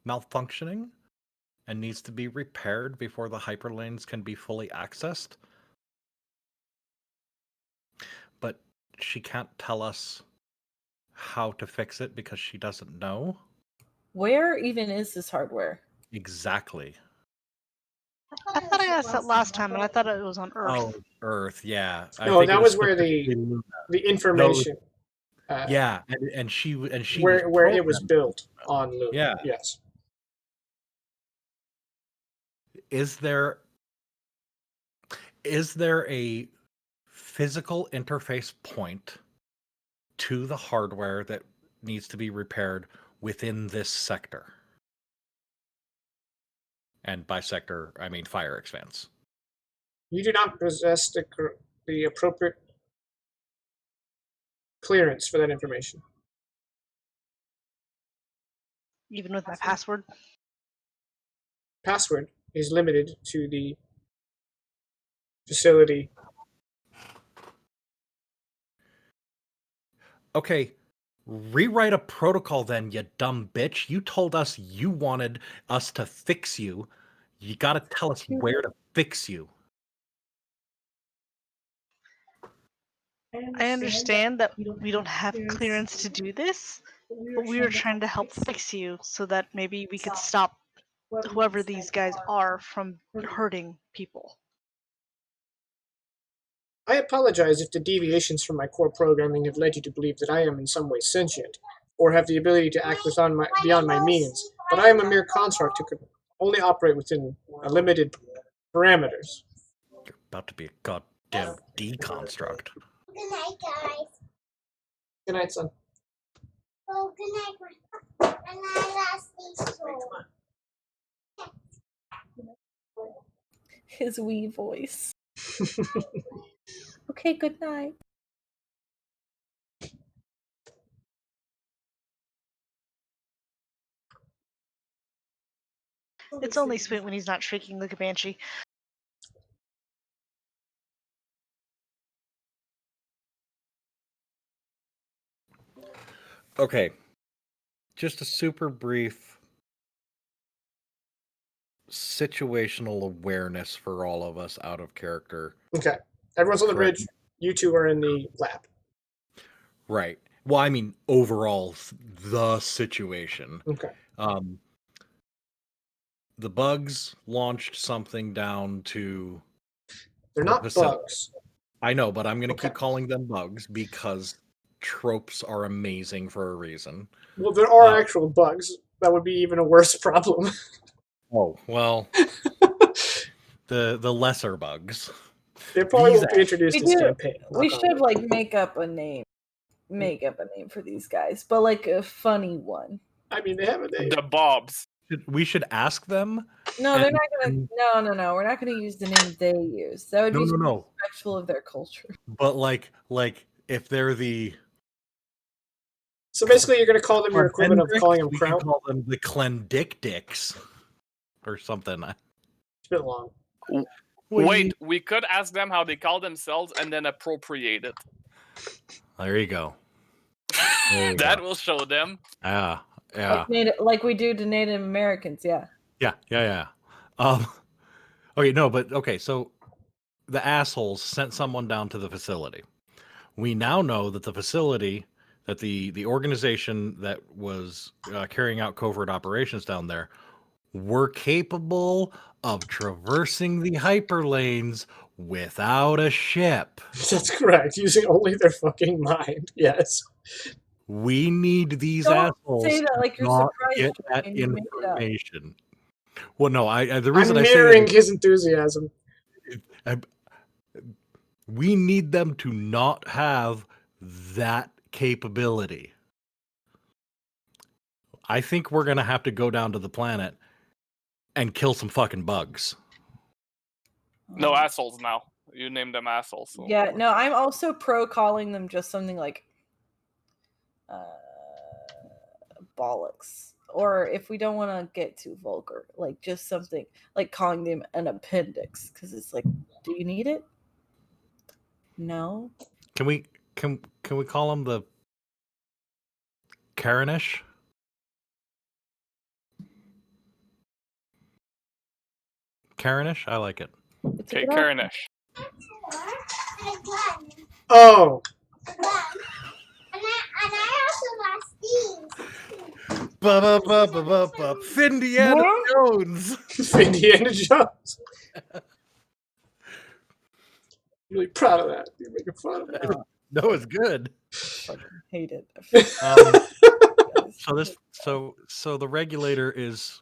malfunctioning and needs to be repaired before the hyperlanes can be fully accessed. But she can't tell us how to fix it because she doesn't know. Where even is this hardware? Exactly. I thought I asked that last time, and I thought it was on Earth. Oh, Earth, yeah. I No, think that it was where specifically Luna. the information. Yeah, and she was where it was programmed. built on Luna. Yeah. Yes. Is there a physical interface point to the hardware that needs to be repaired within this sector? And by sector, I mean fire expanse. You do not possess the appropriate clearance for that information. Even with my password? Password is limited to the facility. Okay, rewrite a protocol then, you dumb bitch. You told us you wanted us to fix you. You gotta tell us where to fix you. I understand that we don't have clearance to do this, but we were trying to help fix you so that maybe we could stop whoever these guys are from hurting people. I apologize if the deviations from my core programming have led you to believe that I am in some way sentient, or have the ability to act beyond my means, but I am a mere construct who can only operate within limited parameters. You're about to be a goddamn deconstruct. Good night, guys. Good night, son. Oh, good night. And I lost these two. His wee voice. Okay, good night. It's only sweet when he's not shrieking like a banshee. Okay. Just a super brief situational awareness for all of us out of character. Okay. Everyone's on the Correct. bridge. You two are in the lab. Right. Well, I mean, overall, the situation. Okay. The bugs launched something down to They're the not facility. bugs. I know, but I'm going to Okay. keep calling them bugs because tropes are amazing for a reason. Well, there are actual bugs. That would be even a worse problem. Oh, well, the lesser bugs. They probably These won't be introduced this campaign. We knock on should wood. like make up a name for these guys, but like a funny one. I mean, they have a name. The Bobs. We should ask them. No, they're not gonna. No. We're not gonna use the name they use. That would be disrespectful of their culture. But like if they're the So basically, you're going to call them your equivalent of calling them we Kraut. can call them the Clendicdicks or something. It's been long. Wait, we could ask them how they call themselves and then appropriate it. There you go. That will show them. Yeah. Like we do to Native Americans, yeah. Yeah. Okay, so the assholes sent someone down to the facility. We now know that the facility, that the organization that was carrying out covert operations down there were capable of traversing the hyperlanes without a ship. That's correct. Using only their fucking mind. Yes. We need these Don't assholes say that like you're not surprised get that and you made it up. information. Well, no, the reason I'm I say mirroring that his enthusiasm. we need them to not have that capability. I think we're going to have to go down to the planet and kill some fucking bugs. No, assholes now. You named them assholes. So. Yeah, no, I'm also pro calling them just something like bollocks. Or if we don't want to get too vulgar, like just something like calling them an appendix, because it's like, do you need it? No. Can we call them the Karenish? Karenish? I like it. Okay, Karenish. Oh. And I also lost these. Indiana Jones. Indiana Jones. Really proud of that. You're making fun of that. No, it's good. Fucking hate it. So the regulator is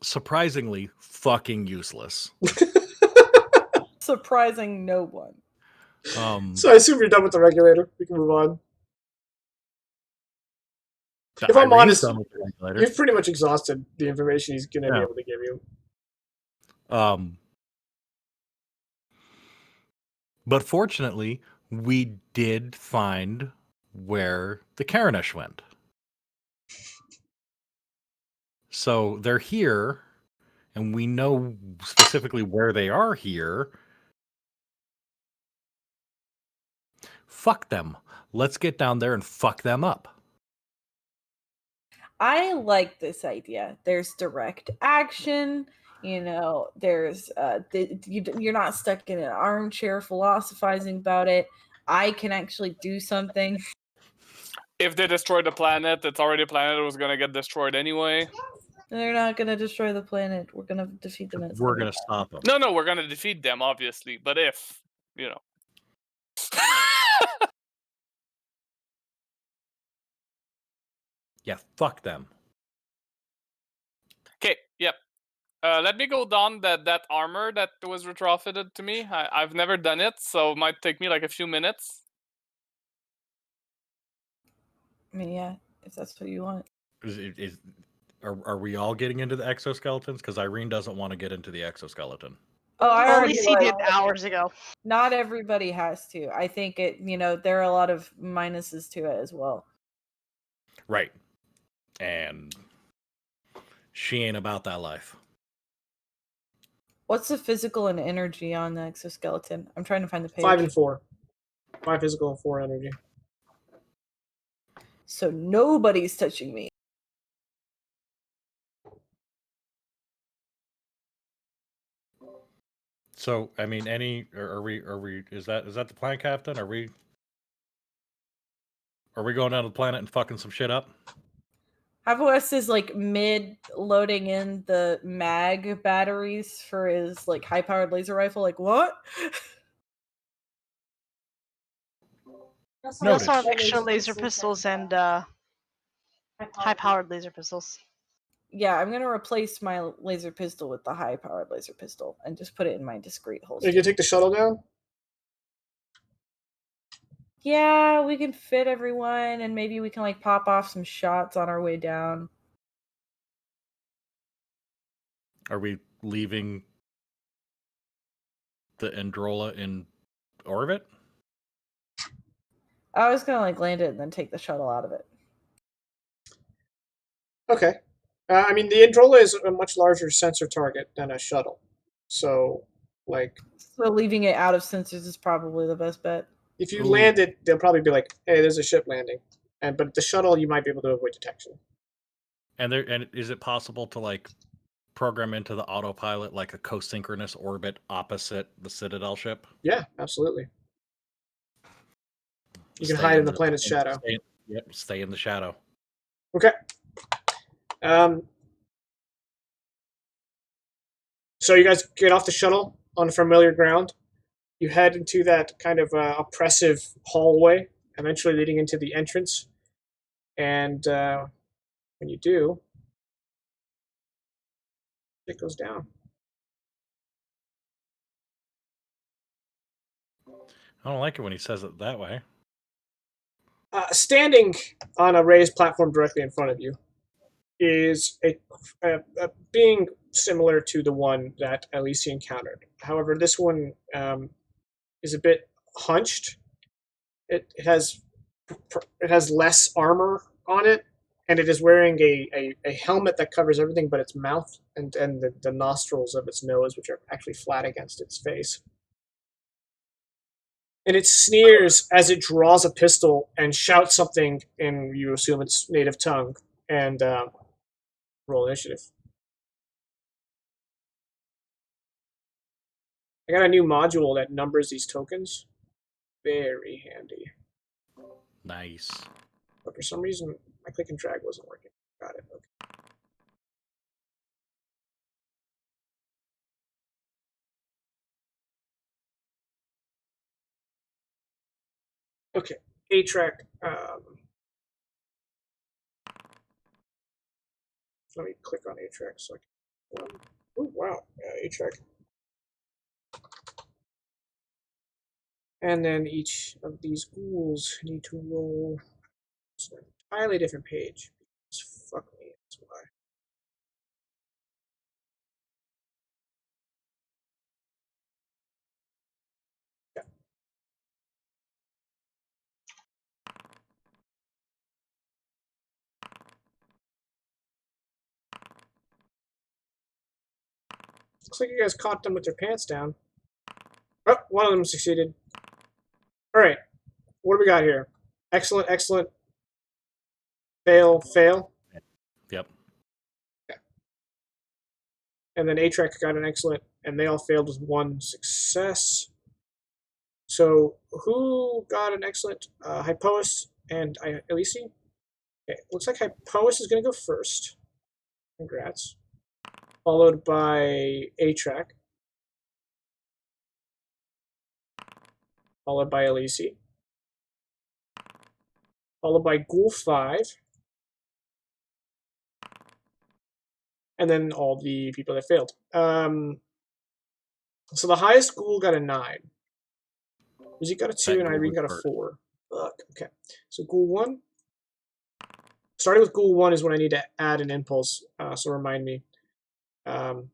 surprisingly fucking useless. Surprising no one. So I assume you're done with the regulator. We can move on. If I'm honest, you've pretty much exhausted the information he's going to be able to give you. But fortunately, we did find where the Karenish went. So they're here, and we know specifically where they are here. Fuck them. Let's get down there and fuck them up. I like this idea. There's direct action. You know, there's you're not stuck in an armchair philosophizing about it. I can actually do something. If they destroy the planet, it's already a planet that was going to get destroyed anyway. They're not going to destroy the planet. We're going to defeat them. We're going to stop them. No, we're going to defeat them, obviously. But if, you know. Yeah, fuck them. Okay, yep. Let me go down that armor that was retrofitted to me. I've never done it, so it might take me like a few minutes. I mean, yeah, if that's what you want. Are we all getting into the exoskeletons? Because Irene doesn't want to get into the exoskeleton. Oh, I already did hours ago. Not everybody has to. I think there are a lot of minuses to it as well. Right. And she ain't about that life. What's the physical and energy on the exoskeleton? I'm trying to find the page. 5 and 4. 5 physical, 4 energy. So nobody's touching me. So I mean, are we? Is that the plan, Captain? Are we going down to the planet and fucking some shit up? West is like mid loading in the mag batteries for his like high powered laser rifle. Like what? We also have extra laser pistols and high powered laser pistols. Yeah, I'm gonna replace my laser pistol with the high powered laser pistol and just put it in my discreet holster. You can take the shuttle down? Yeah, we can fit everyone, and maybe we can like pop off some shots on our way down. Are we leaving the Androla in orbit? I was gonna like land it and then take the shuttle out of it. Okay. I mean, the Androla is a much larger sensor target than a shuttle. So, like, So leaving it out of sensors is probably the best bet. if you Ooh. land it, they'll probably be like, "Hey, there's a ship landing," but the shuttle, you might be able to avoid detection. And is it possible to like program into the autopilot like a co-synchronous orbit opposite the Citadel ship? Yeah, absolutely. You can Stay hide in the planet's shadow. Stay in the shadow. Okay. So you guys get off the shuttle on familiar ground. You head into that kind of oppressive hallway, eventually leading into the entrance. And when you do, it goes down. I don't like it when he says it that way. Standing on a raised platform directly in front of you is a being similar to the one that Elise encountered. However, this one is a bit hunched. It has less armor on it, and it is wearing a helmet that covers everything but its mouth and the nostrils of its nose, which are actually flat against its face. And it sneers as it draws a pistol and shouts something in, you assume, its native tongue, and roll initiative. I got a new module that numbers these tokens. Very handy. Nice. But for some reason, my click and drag wasn't working. Got it. Okay. Okay. A-track. Let me click on A-track so I can. Oh wow, A-track. And then each of these ghouls need to roll an entirely different page. Fuck me, that's why. Yeah. Looks like you guys caught them with their pants down. Oh, one of them succeeded. All right, what do we got here? Excellent, excellent. Fail, fail. Yep. Okay. And then A-Trek got an excellent, and they all failed with one success. So who got an excellent? Hypois and Elise? Okay, looks like Hypois is going to go first. Congrats. Followed by A-Track. Followed by Elise. Followed by Ghoul 5. And then all the people that failed. So the highest Ghoul got a 9. Rizzy got a 2 and Irene got a 4. Fuck. Okay. So Ghoul 1. Starting with Ghoul 1 is when I need to add an impulse, so remind me. And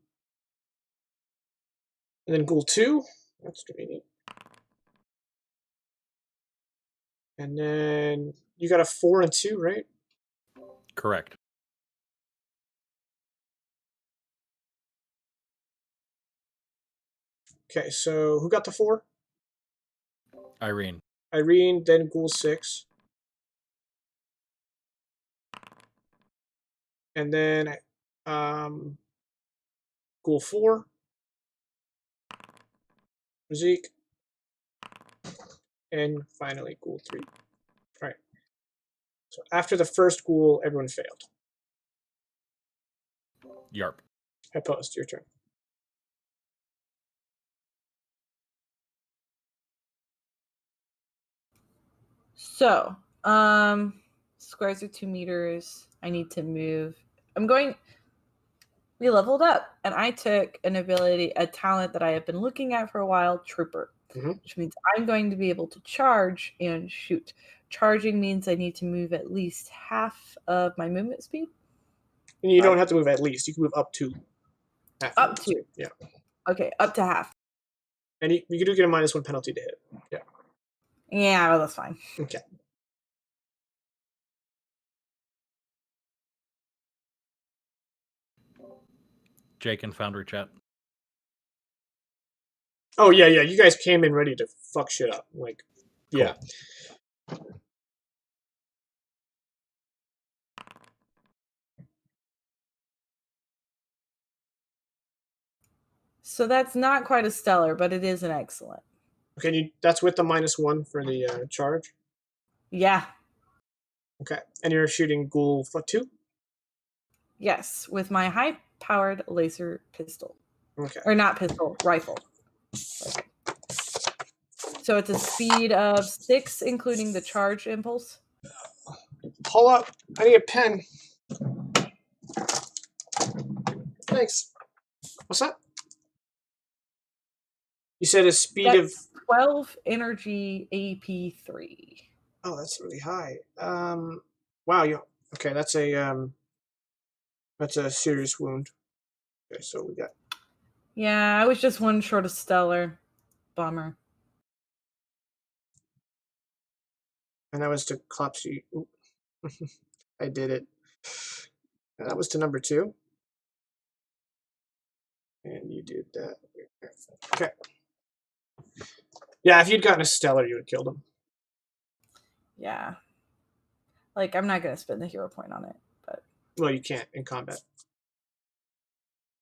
then Ghoul 2. That's convenient. And then you got a 4 and 2, right? Correct. Okay, so who got the 4? Irene. Irene, then Ghoul 6. And then Ghoul 4. Zeke. And finally, Ghoul 3. All right. So after the first Ghoul, everyone failed. Yarp. Post, your turn. So, squares are 2 meters. I need to move. We leveled up, and I took a talent that I have been looking at for a while, Trooper, which means I'm going to be able to charge and shoot. Charging means I need to move at least half of my movement speed. And you don't have to move at least. You can move up to half. Up to. Speed. Yeah. Okay, up to half. And you do get a -1 penalty to hit. Yeah. Yeah, well, that's fine. Okay. Jake and Foundry chat. Oh yeah. You guys came in ready to fuck shit up. Like, yeah. So that's not quite a stellar, but it is an excellent. Okay, that's with the -1 for the charge? Yeah. Okay, and you're shooting Ghoul 2? Yes, with my high-powered laser pistol. Okay. Or not pistol, rifle. So it's a speed of 6, including the charge impulse. Hold up, I need a pen. Thanks. What's that? You said a speed of 12 energy AP3. Oh, that's really high. Wow. Okay? That's a serious wound. Okay, so we got. Yeah, I was just one short of stellar. Bummer. And that was to Clopsy. I did it. And that was to number 2. And you did that. Okay. Yeah, if you'd gotten a stellar, you would have killed him. Yeah. Like, I'm not going to spend the hero point on it, but. Well, you can't in combat.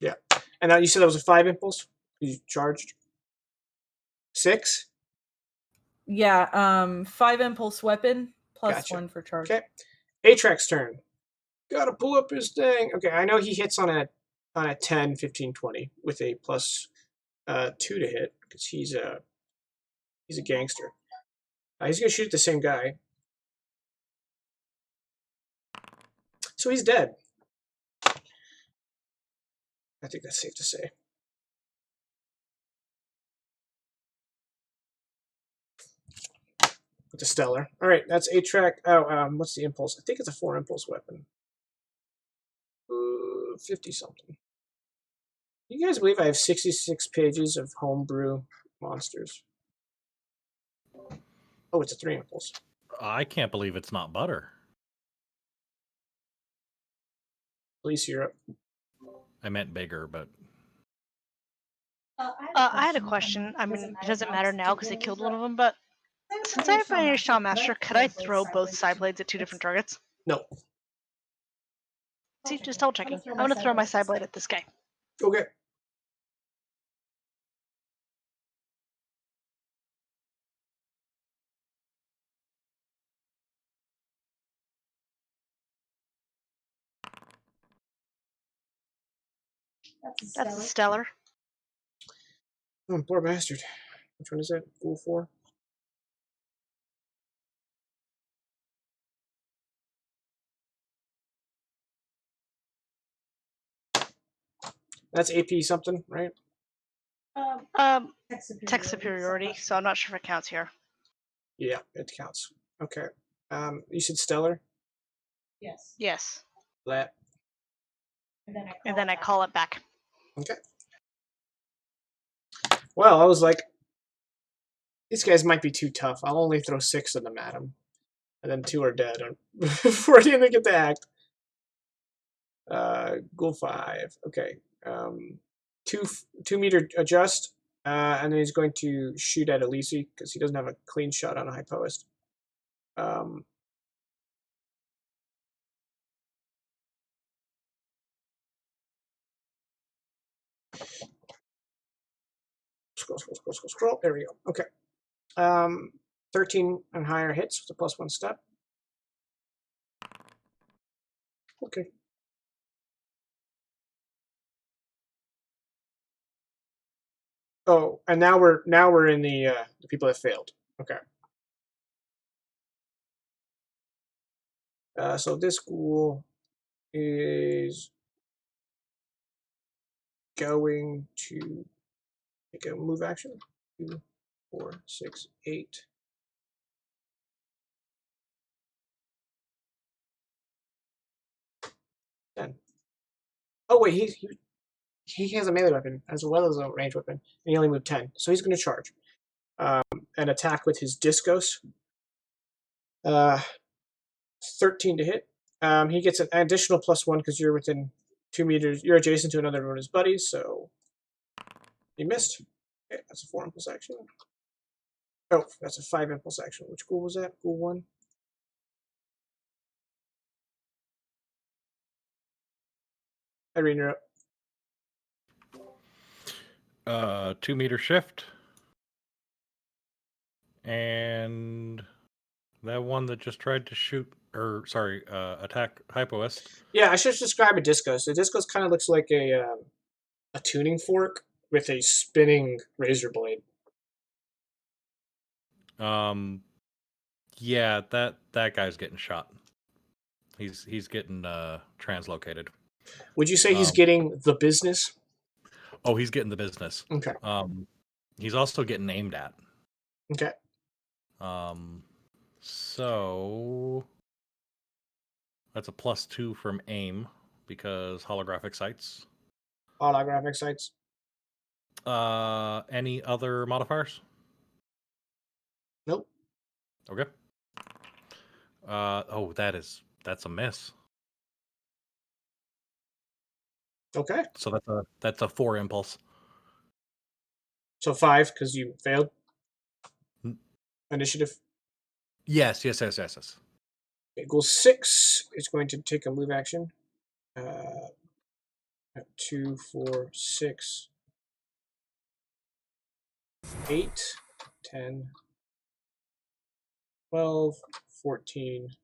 Yeah. And now you said that was a 5 impulse? You charged? 6? Yeah, 5 impulse weapon plus Gotcha. 1 for charge. Okay. Atrax's turn. Gotta pull up his thing. Okay, I know he hits on a 10, 15, 20 with a plus 2 to hit because he's a gangster. He's gonna shoot at the same guy. So he's dead. I think that's safe to say. With the stellar. All right, that's Atrax. Oh, what's the impulse? I think it's a 4 impulse weapon. 50 something. You guys believe I have 66 pages of homebrew monsters? Oh, it's a 3 impulse. I can't believe it's not butter. Police Europe. I meant bigger, but. I had a question. I mean, it doesn't matter now because they killed one of them, but since I have my Shaw Master, could I throw both side blades at 2 different targets? No. See, just double checking. I'm gonna throw my side blade at this guy. Okay. That's a stellar. Oh, poor bastard. Which one is it? Ghoul 4? That's AP something, right? Tech superiority, so I'm not sure if it counts here. Yeah, it counts. Okay. You said stellar? Yes. Yes. Lat. And then I call it back. Okay. Well, I was like, these guys might be too tough. I'll only throw 6 of them at him. And then 2 are dead before he even get to act. Ghoul 5. Okay. 2 meter adjust. And then he's going to shoot at Elise because he doesn't have a clean shot on a high post. Let's Scroll. There we go. Okay. 13 and higher hits with a +1 step. Okay. Oh, and now we're in the people that failed. Okay. So this ghoul is going to make a move action. 2, 4, 6, 8. Oh wait, he has a melee weapon as well as a ranged weapon, and he only moved 10, so he's going to charge and attack with his discos. 13 to hit. He gets an additional +1 because you're within 2 meters. You're adjacent to another one of his buddies, so he missed. Okay, that's a 4 impulse action. Oh, that's a 5 impulse action. Which ghoul was that? Ghoul 1. Irene, you're up. 2 meter shift. And that one that just tried to shoot, attack Hypoist. Yeah, I should describe a discos. The discos kind of looks like a tuning fork with a spinning razor blade. Yeah, that guy's getting shot. He's getting translocated. Would you say he's getting the business? Oh, he's getting the business. Okay. He's also getting aimed at. Okay. So that's a +2 from aim because holographic sights. Holographic sights. Any other modifiers? Nope. Okay. That's a miss. Okay. So that's a 4 impulse. So 5 because you failed. Initiative. Yes. Okay, ghoul 6 is going to take a move action. 2, 4, 6, 8, 10, 12, 14.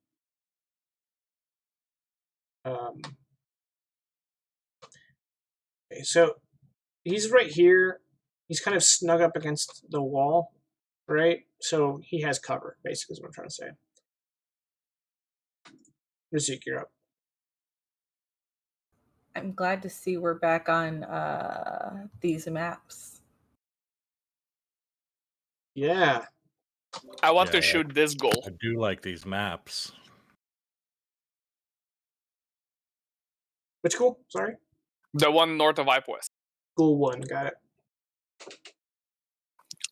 Okay, so he's right here. He's kind of snug up against the wall, right? So he has cover, basically, is what I'm trying to say. Rizik, you're up. I'm glad to see we're back on these maps. Yeah. I want to shoot this goal. I do like these maps. Which ghoul? Sorry? The one north of Hypoist. Ghoul 1, got it.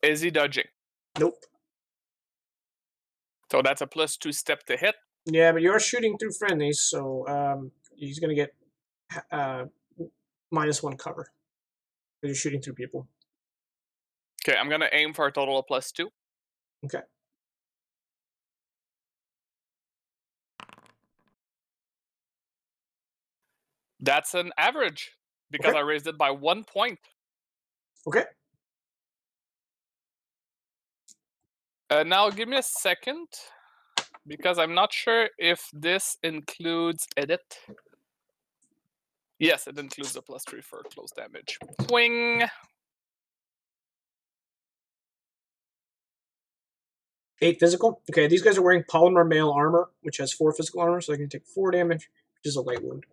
Is he dodging? Nope. So that's a +2 step to hit. Yeah, but you're shooting through friendlies, so he's going to get -1 cover. You're shooting through people. Okay, I'm going to aim for a total of +2. Okay. That's an average because Okay. I raised it by 1 point. Okay. Now give me a second because I'm not sure if this includes edit. Yes, it includes the +3 for close damage. Swing. 8 physical. Okay, these guys are wearing polymer mail armor, which has 4 physical armor, so they can take 4 damage, which is a light wound.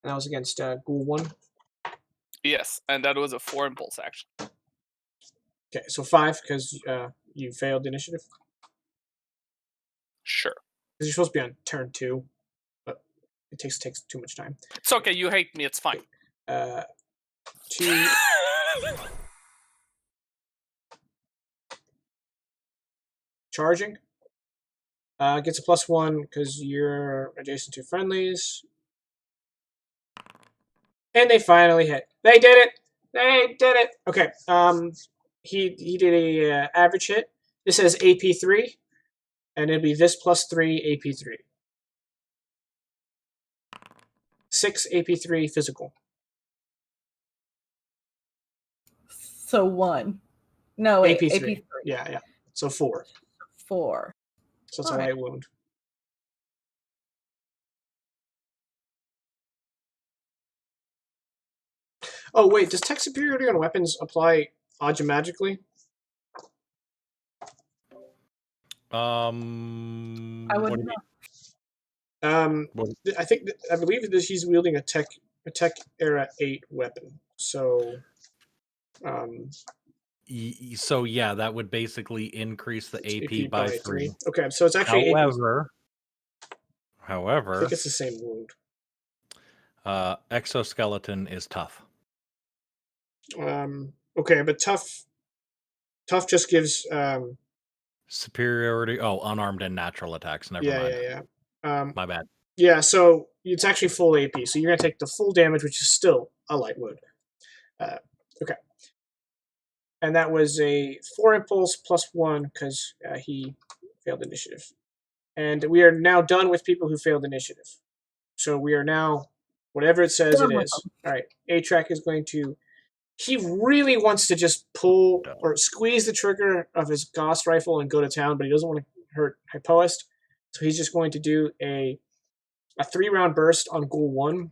And that was against Ghoul 1. Yes, and that was a 4 impulse action. Okay, so 5 because you failed the initiative. Sure. Because you're supposed to be on turn 2, but it takes too much time. It's okay, you hate me, it's fine. 2. Charging. Gets a +1 because you're adjacent to friendlies. And they finally hit. They did it! They did it! Okay, he did a average hit. This has AP3, and it'll be this +3 AP3. 6 AP3 physical. So 1. No, wait. AP3. AP3. Yeah. So 4. 4. So it's a Alright. light wound. Oh wait, does tech superiority on weapons apply automatically? I What wouldn't do you know. What- I believe that he's wielding a tech era 8 weapon. So So yeah, that would basically increase the AP by 3. Okay, so it's actually However, I think it's the same wound. exoskeleton is tough. Okay, but tough just gives Superiority. Oh, unarmed and natural attacks. Never mind. Yeah. My bad. Yeah, so it's actually full AP. So you're gonna take the full damage, which is still a light wound. Okay. And that was a 4 impulse plus 1 because he failed initiative. And we are now done with people who failed initiative. So we are now, whatever it says it is. All right, A-Track is going to. He really wants to just pull or squeeze the trigger of his Gauss rifle and go to town, but he doesn't want to hurt Hypoest. So he's just going to do a 3-round burst on Ghoul 1.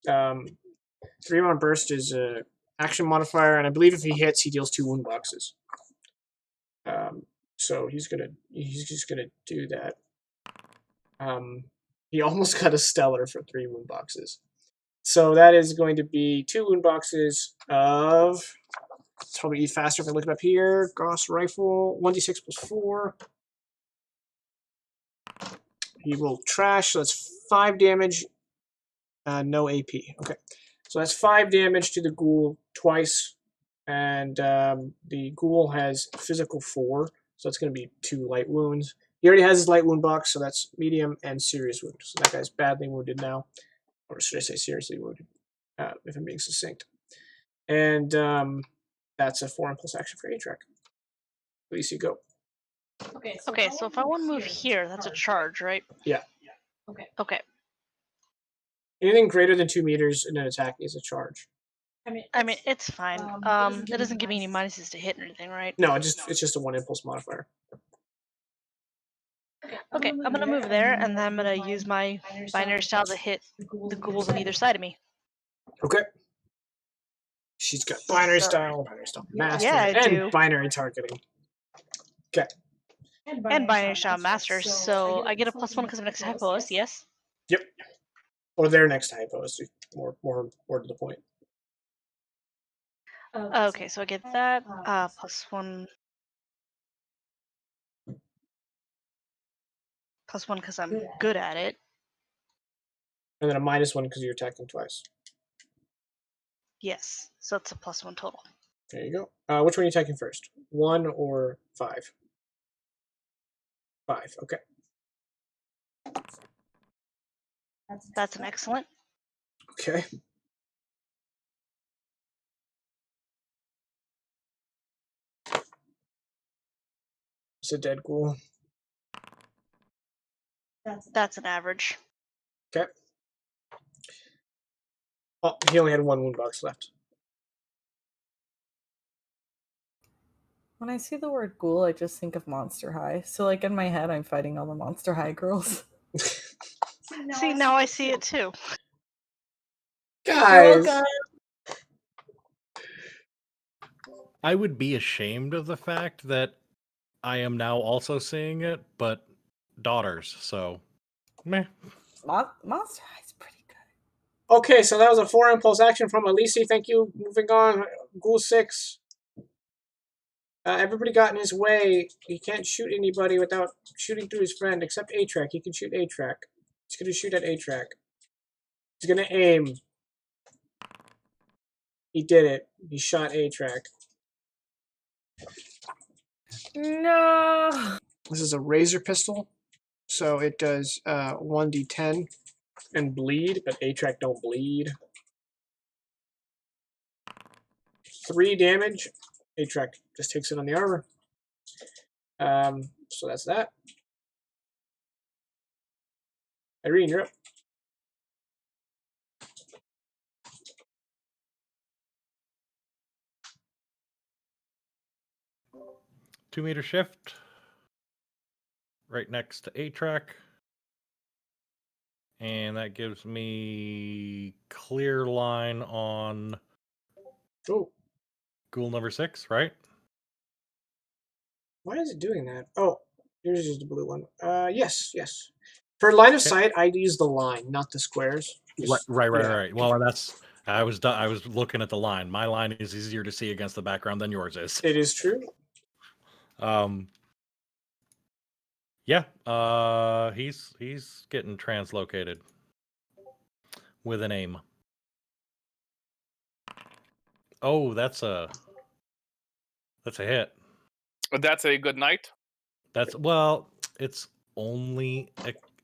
3-round burst is a action modifier, and I believe if he hits, he deals 2 wound boxes. So he's just gonna do that. He almost got a stellar for 3 wound boxes. So that is going to be 2 wound boxes of. It's probably faster if I look it up here. Gauss rifle, 1d6 plus 4. He will trash, so that's 5 damage. No AP. Okay. So that's 5 damage to the ghoul twice. And the ghoul has physical 4. So it's going to be 2 light wounds. He already has his light wound box, so that's medium and serious wound. So that guy's badly wounded now. Or should I say seriously wounded, if I'm being succinct. And that's a 4 impulse action for A-Track. Please, you go. Okay, so if I want to move here, that's a charge, right? Yeah. Okay. Anything greater than 2 meters in an attack is a charge. I mean, it's fine. It doesn't give me any minuses to hit or anything, right? No, it's just a 1 impulse modifier. Okay, I'm gonna move there, and then I'm gonna use my binary style to hit the ghouls on either side of me. Okay. She's got binary style master, Yeah, I and do. binary targeting. Okay. And binary style master, so I get a +1 because of next hypos, yes? Yep. Or their next typo is more to the point. Okay, so I get that +1. +1 because I'm good at it. And then a -1 because you're attacking twice. Yes, so it's a +1 total. There you go. Which one are you attacking first? 1 or 5? 5. Okay. That's an excellent. Okay. It's a dead ghoul. That's an average. Okay. Oh, he only had 1 wound box left. When I see the word ghoul, I just think of Monster High. So, like, in my head, I'm fighting all the Monster High girls. See, now I see it too. Guys! I would be ashamed of the fact that I am now also seeing it, but daughters, so meh. Monster High is pretty good. Okay, so that was a 4 impulse action from Elise. Thank you. Moving on. Ghoul 6. Everybody got in his way. He can't shoot anybody without shooting through his friend, except A-Track. He can shoot A-Track. He's going to shoot at A-Track. He's going to aim. He did it. He shot A-Track. No! This is a razor pistol, so it does 1d10 and bleed, but A-Track don't bleed. 3 damage. A-Track just takes it on the armor. So that's that. Irene, you're up. 2-meter shift. Right next to A-Track. And that gives me clear line on Oh, ghoul number 6, right? why is it doing that? Oh, yours is the blue one. Yes. For line of Okay. sight, I'd use the line, not the squares. Just, Right. yeah. Well, that's I was looking at the line. My line is easier to see against the background than yours is. It is true. Yeah. He's getting translocated with an aim. Oh, that's a hit. But that's a good night. It's only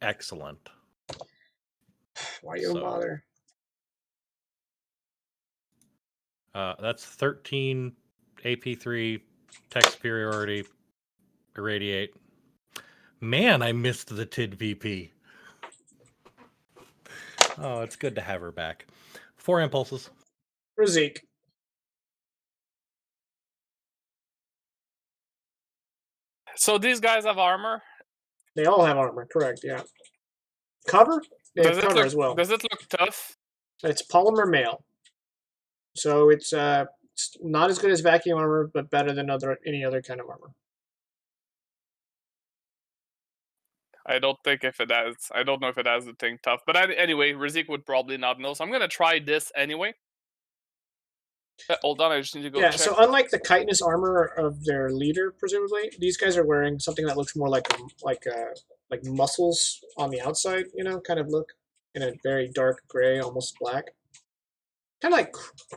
excellent. Why you don't bother? That's 13 AP3 tech superiority, irradiate. Man, I missed the TID VP. Oh, it's good to have her back. 4 impulses. Razik. So these guys have armor. They all have armor, correct? Yeah. Cover? They have cover as well. Does it look tough? It's polymer mail, so it's not as good as vacuum armor, but better than any other kind of armor. I don't know if it has the thing tough. But anyway, Razik would probably not know. So I'm gonna try this anyway. Hold on, I just need to go check. So unlike the chitinous armor of their leader, presumably, these guys are wearing something that looks more like muscles on the outside, kind of look in a very dark gray, almost black. Kind of like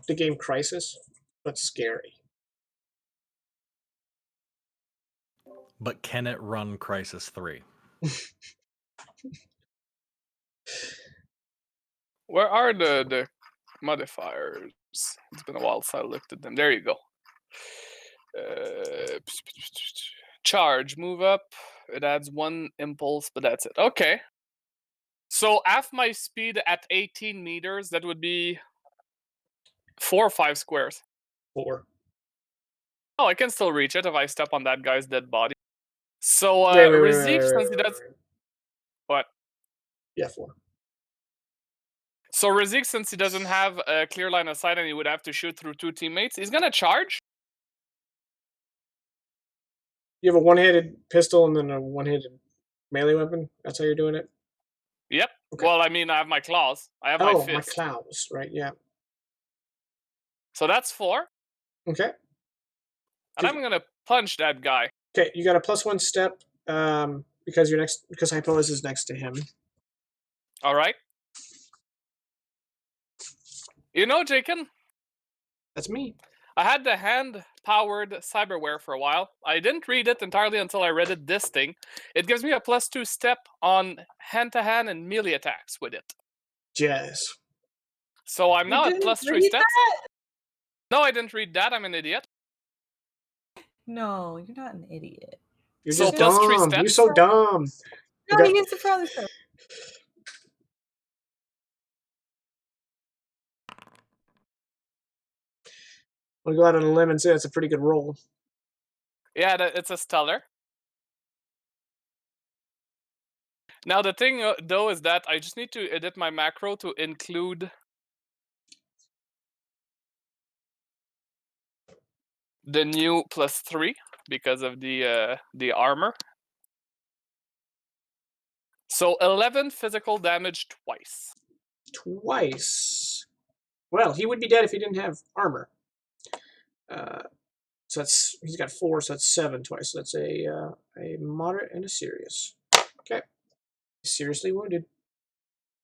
the game Crisis, but scary. But can it run Crisis 3? Where are the modifiers? It's been a while since I looked at them. There you go. Charge, move up. It adds 1 impulse, but that's it. Okay. So half my speed at 18 meters, that would be 4 or 5 squares. 4. Oh, I can still reach it if I step on that guy's dead body. So Razik, since he does what? Yeah, 4. So Razik, since he doesn't have a clear line of sight and he would have to shoot through 2 teammates, he's gonna charge. You have a one-handed pistol and then a one-handed melee weapon? That's how you're doing it? Yep. Okay. Well, I mean, I have my claws. I have my fist. My claws, right, yeah. So that's 4. Okay. And I'm gonna punch that guy. Okay, you got a +1 step because Hypolis is next to him. All right. Jakin? That's me. I had the hand-powered cyberware for a while. I didn't read it entirely until I read it. This thing, it gives me a +2 step on hand-to-hand and melee attacks with it. Yes. So I'm now at +3 steps. No, I didn't read that. I'm an idiot. No, you're not an idiot. You're just dumb. You're so dumb. No, he used the further step. I'll go out on a limb and say that's a pretty good roll. Yeah, it's a stellar. Now the thing, though, is that I just need to edit my macro to include the new +3 because of the armor. So 11 physical damage twice. Twice. Well, he would be dead if he didn't have armor. So he's got 4, so that's 7 twice. So that's a moderate and a serious. Okay. Seriously wounded.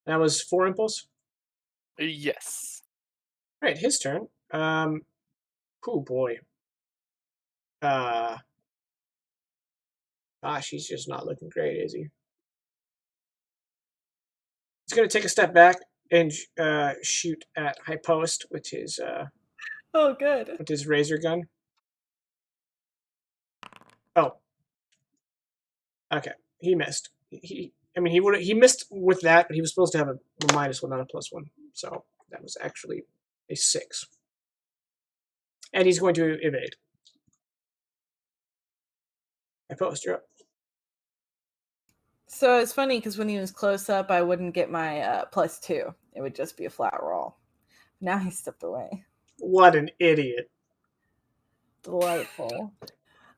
That was 4 impulse? Yes. All right, his turn. Oh boy. Gosh, he's just not looking great, is he? He's gonna take a step back and shoot at Hypost with his oh good. With his razor gun. Oh. Okay. He missed. He missed with that, but he was supposed to have a -1, not a +1. So that was actually a 6. And he's going to evade. I post, you're up. So it's funny because when he was close up, I wouldn't get my +2. It would just be a flat roll. Now he stepped away. What an idiot. Delightful.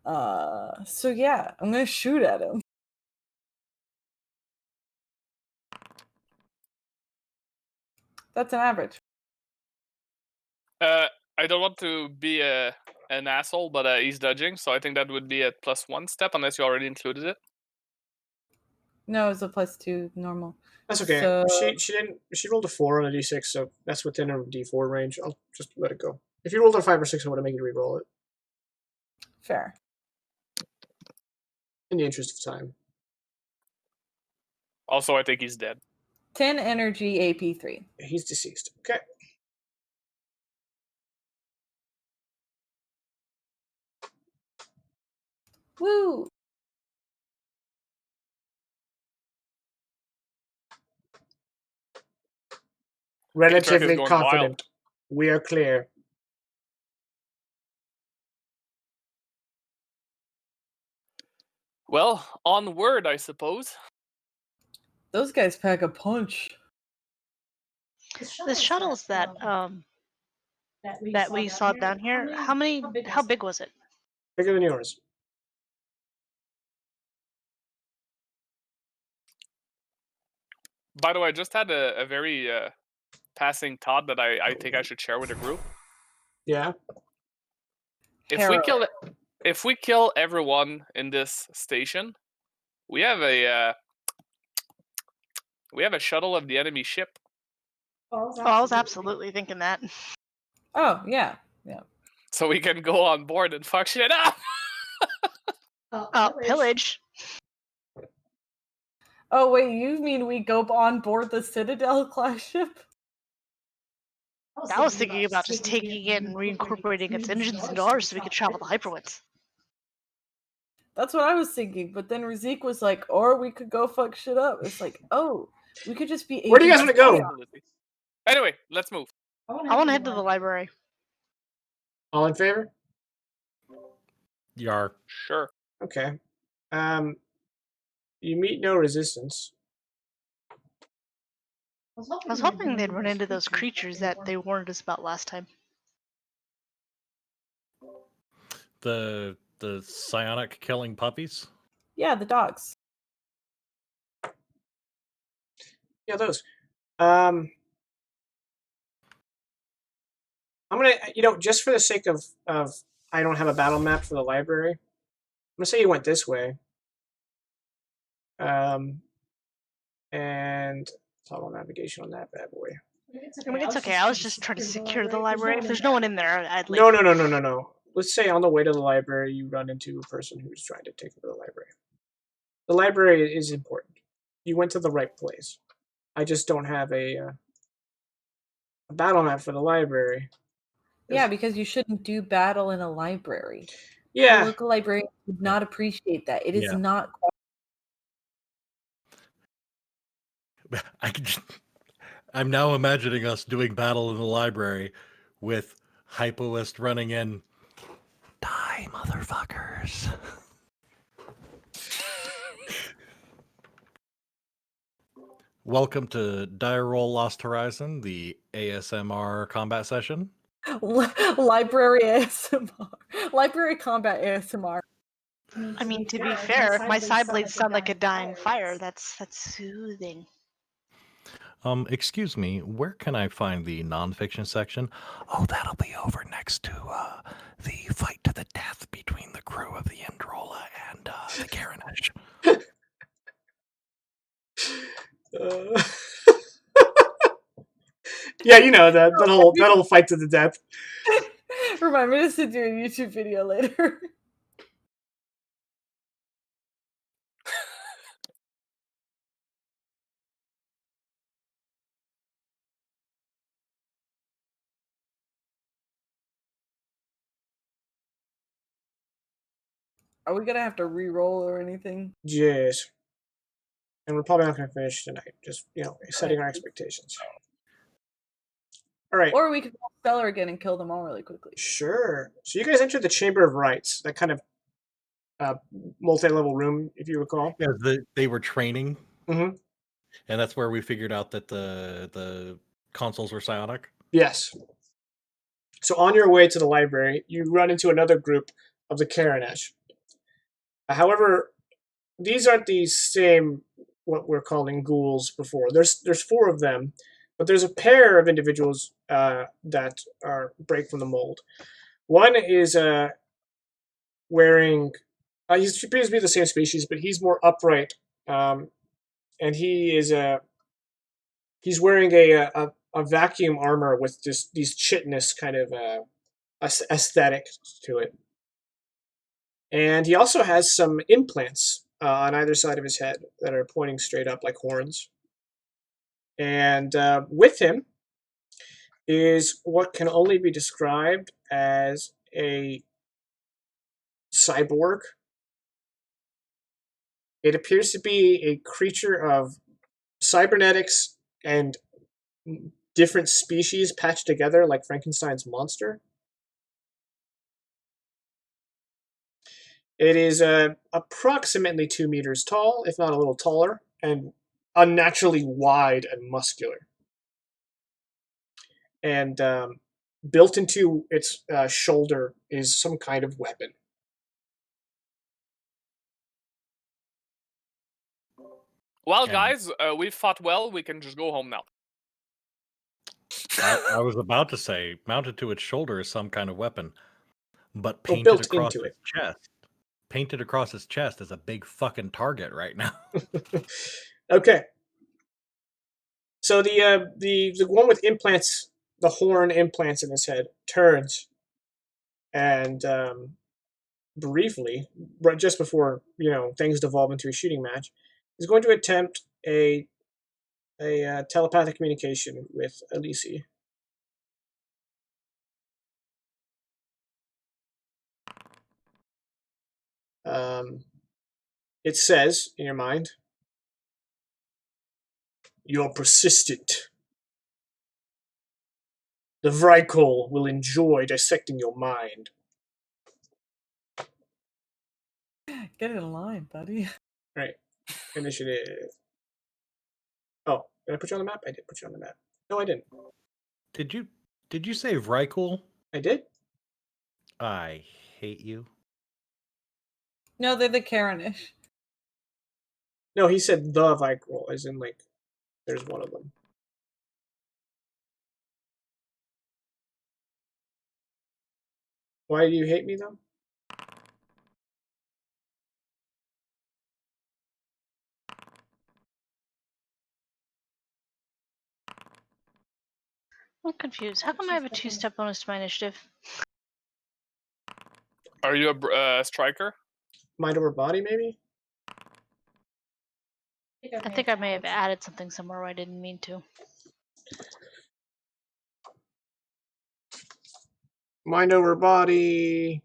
So yeah, I'm gonna shoot at him. That's an average. I don't want to be an asshole, but he's dodging, so I think that would be a +1 step unless you already included it. No, it's a +2 normal. That's okay. So She rolled a 4 on a d6, so that's within her d4 range. I'll just let it go. If you rolled a 5 or 6, I would have made you re-roll it. fair. In the interest of time. Also, I think he's dead. 10 energy, AP3. He's deceased. Okay. Woo! Relatively going confident. We are clear. Well, onward, I suppose. Those guys pack a punch. The shuttles that we saw down here, how big was it? Bigger than yours. By the way, I just had a very passing thought that I think I should share with the group. Yeah. If we kill everyone in this station, we have a shuttle of the enemy ship. Oh, I was absolutely thinking that. Oh, yeah. So we can go on board and fuck shit up. Pillage. Oh, wait, you mean we go on board the Citadel class ship? I was thinking about just taking it and reincorporating its engines into ours so we could travel the hyperwinds. That's what I was thinking, but then Razik was like, or we could go fuck shit up. It's like, oh, we could just be Where do you guys agents want to of go? chaos. Anyway, let's move. I want to head to the library. All in favor? Yar. Sure. Okay. You meet no resistance. I was hoping they'd run into those creatures that they warned us about last time. The psionic killing puppies? Yeah, the dogs. Yeah, those. I'm gonna, just for the sake of I don't have a battle map for the library. I'm gonna say you went this way. And toggle navigation on that bad boy. I mean, it's okay. I was just trying to secure the library. If there's no one in there, I'd leave. No. Let's say on the way to the library, you run into a person who's trying to take over the library. The library is important. You went to the right place. I just don't have a battle map for the library. Yeah, because you shouldn't do battle in a library. Yeah. A local librarian would not appreciate that. It is not. I'm now imagining us doing battle in the library with Hypoist running in. Die, motherfuckers. Welcome to Dire Roll Lost Horizon, the ASMR combat session. Library ASMR. Library combat ASMR. I mean, to be fair, if my side blades sound like a dying fire, that's soothing. Excuse me, where can I find the nonfiction section? Oh, that'll be over next to the fight to the death between the crew of the Androla and the Karanesh. Yeah, that whole fight to the death. Remind me to do a YouTube video later. Are we gonna have to re-roll or anything? Yes. And we're probably not going to finish tonight. Just, setting our expectations. All right. Or we could roll Stellar again and kill them all really quickly. Sure. So you guys entered the Chamber of Rights. That kind of multi-level room, if you recall. Yeah, they were training, Mm-hmm. and that's where we figured out that the consoles were psionic. Yes. So on your way to the library, you run into another group of the Karanesh. However, these aren't the same what we're calling ghouls before. There's 4 of them, but there's a pair of individuals that are break from the mold. One is wearing. He appears to be the same species, but he's more upright, and he's wearing a vacuum armor with just these chitness kind of aesthetic to it. And he also has some implants on either side of his head that are pointing straight up like horns. And with him is what can only be described as a cyborg. It appears to be a creature of cybernetics and different species patched together like Frankenstein's monster. It is approximately 2 meters tall, if not a little taller, and unnaturally wide and muscular. And built into its shoulder is some kind of weapon. Well, And- guys, we fought well. We can just go home now. I was about to say, mounted to its shoulder is some kind of weapon, but Or painted built across into its chest. Painted across its chest is a big fucking target right now. Okay. So the one with implants, the horn implants in his head, turns and briefly, right just before things devolve into a shooting match, is going to attempt a telepathic communication with Elise. It says in your mind, "You're persistent. The Vrykol will enjoy dissecting your mind." Get in line, buddy. Right. Initiative. Oh, did I put you on the map? I did put you on the map. No, I didn't. Did you say Vrykul? I did? I hate you. No, they're the Karenish. No, he said the Vrykol, as in, like, there's one of them. Why do you hate me, though? I'm confused. How come I have a 2-step bonus to my initiative? Are you a striker? Mind over body, maybe? I think I may have added something somewhere where I didn't mean to. Mind over body.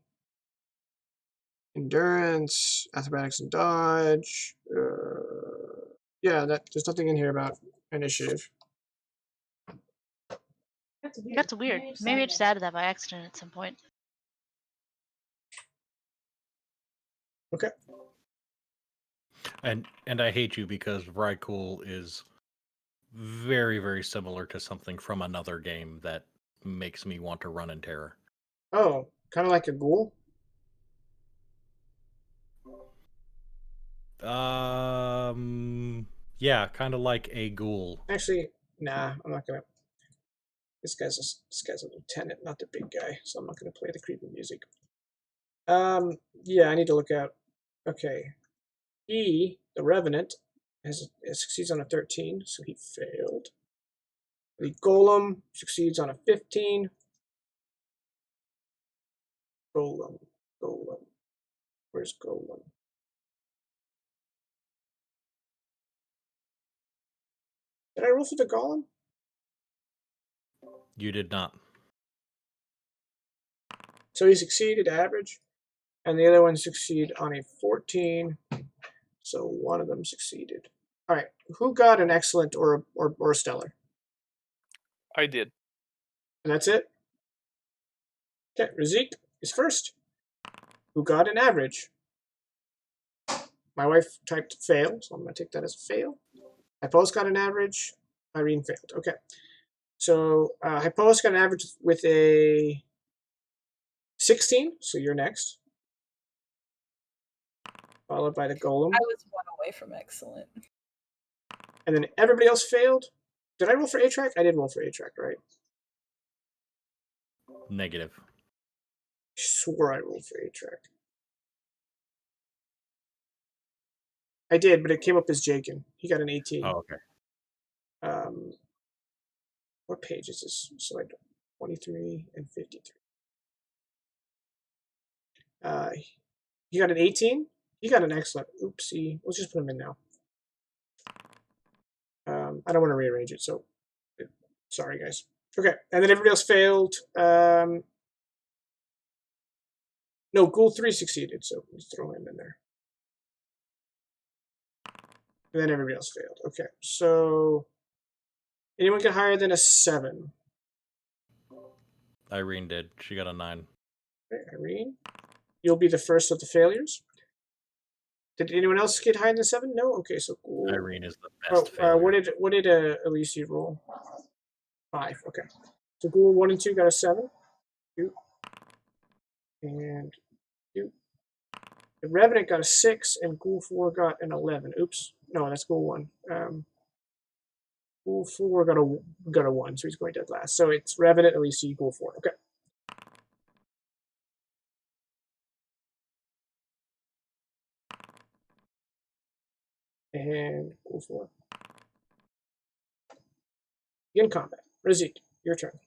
Endurance, acrobatics and dodge. Yeah, there's nothing in here about initiative. That's weird. Maybe I just added that by accident at some point. Okay. And I hate you because Vrykul is very, very similar to something from another game that makes me want to run in terror. Oh, kind of like a ghoul? Yeah, kind of like a ghoul. Actually, nah, I'm not gonna. This guy's a lieutenant, not the big guy, so I'm not gonna play the creepy music. Yeah, I need to look out. Okay, he, the Revenant, succeeds on a 13, so he failed. The Golem succeeds on a 15. Golem. Where's Golem? Did I roll for the Golem? You did not. So he succeeded average, and the other one succeeded on a 14. So one of them succeeded. All right, who got an excellent or a stellar? I did. And that's it. Okay, Razik is first. Who got an average? my wife typed fail, so I'm going to take that as a fail. Hypolis got an average. Irene failed. Okay. So Hypolis got an average with a 16, so you're next. Followed by the Golem. I was one away from excellent. And then everybody else failed. Did I roll for A-Track? I did roll for A-Track, right? Negative. I swore I rolled for A-Track. I did, but it came up as Jakin. He got an 18. Oh, okay. What page is this? So I 23 and 53. He got an 18. He got an excellent. Oopsie. Let's just put him in now. I don't want to rearrange it, so sorry, guys. Okay, and then everybody else failed. No, Ghoul 3 succeeded, so let's throw him in there. And then everybody else failed. Okay, so anyone get higher than a 7? Irene did. She got a 9. Okay, Irene, you'll be the first of the failures. Did anyone else get higher than 7? No. Okay, so Ghoul. Irene is the best. What did Elise roll? 5. Okay, so Ghoul 1 and 2 got a 7. 2 and 2. The Revenant got a 6, and Ghoul 4 got an 11. Oops, no, that's Ghoul 1. Ghoul 4 got a 1, so he's going dead last. So it's Revenant, Elise, Ghoul 4. Okay. And Ghoul 4. In combat. Razik, your turn.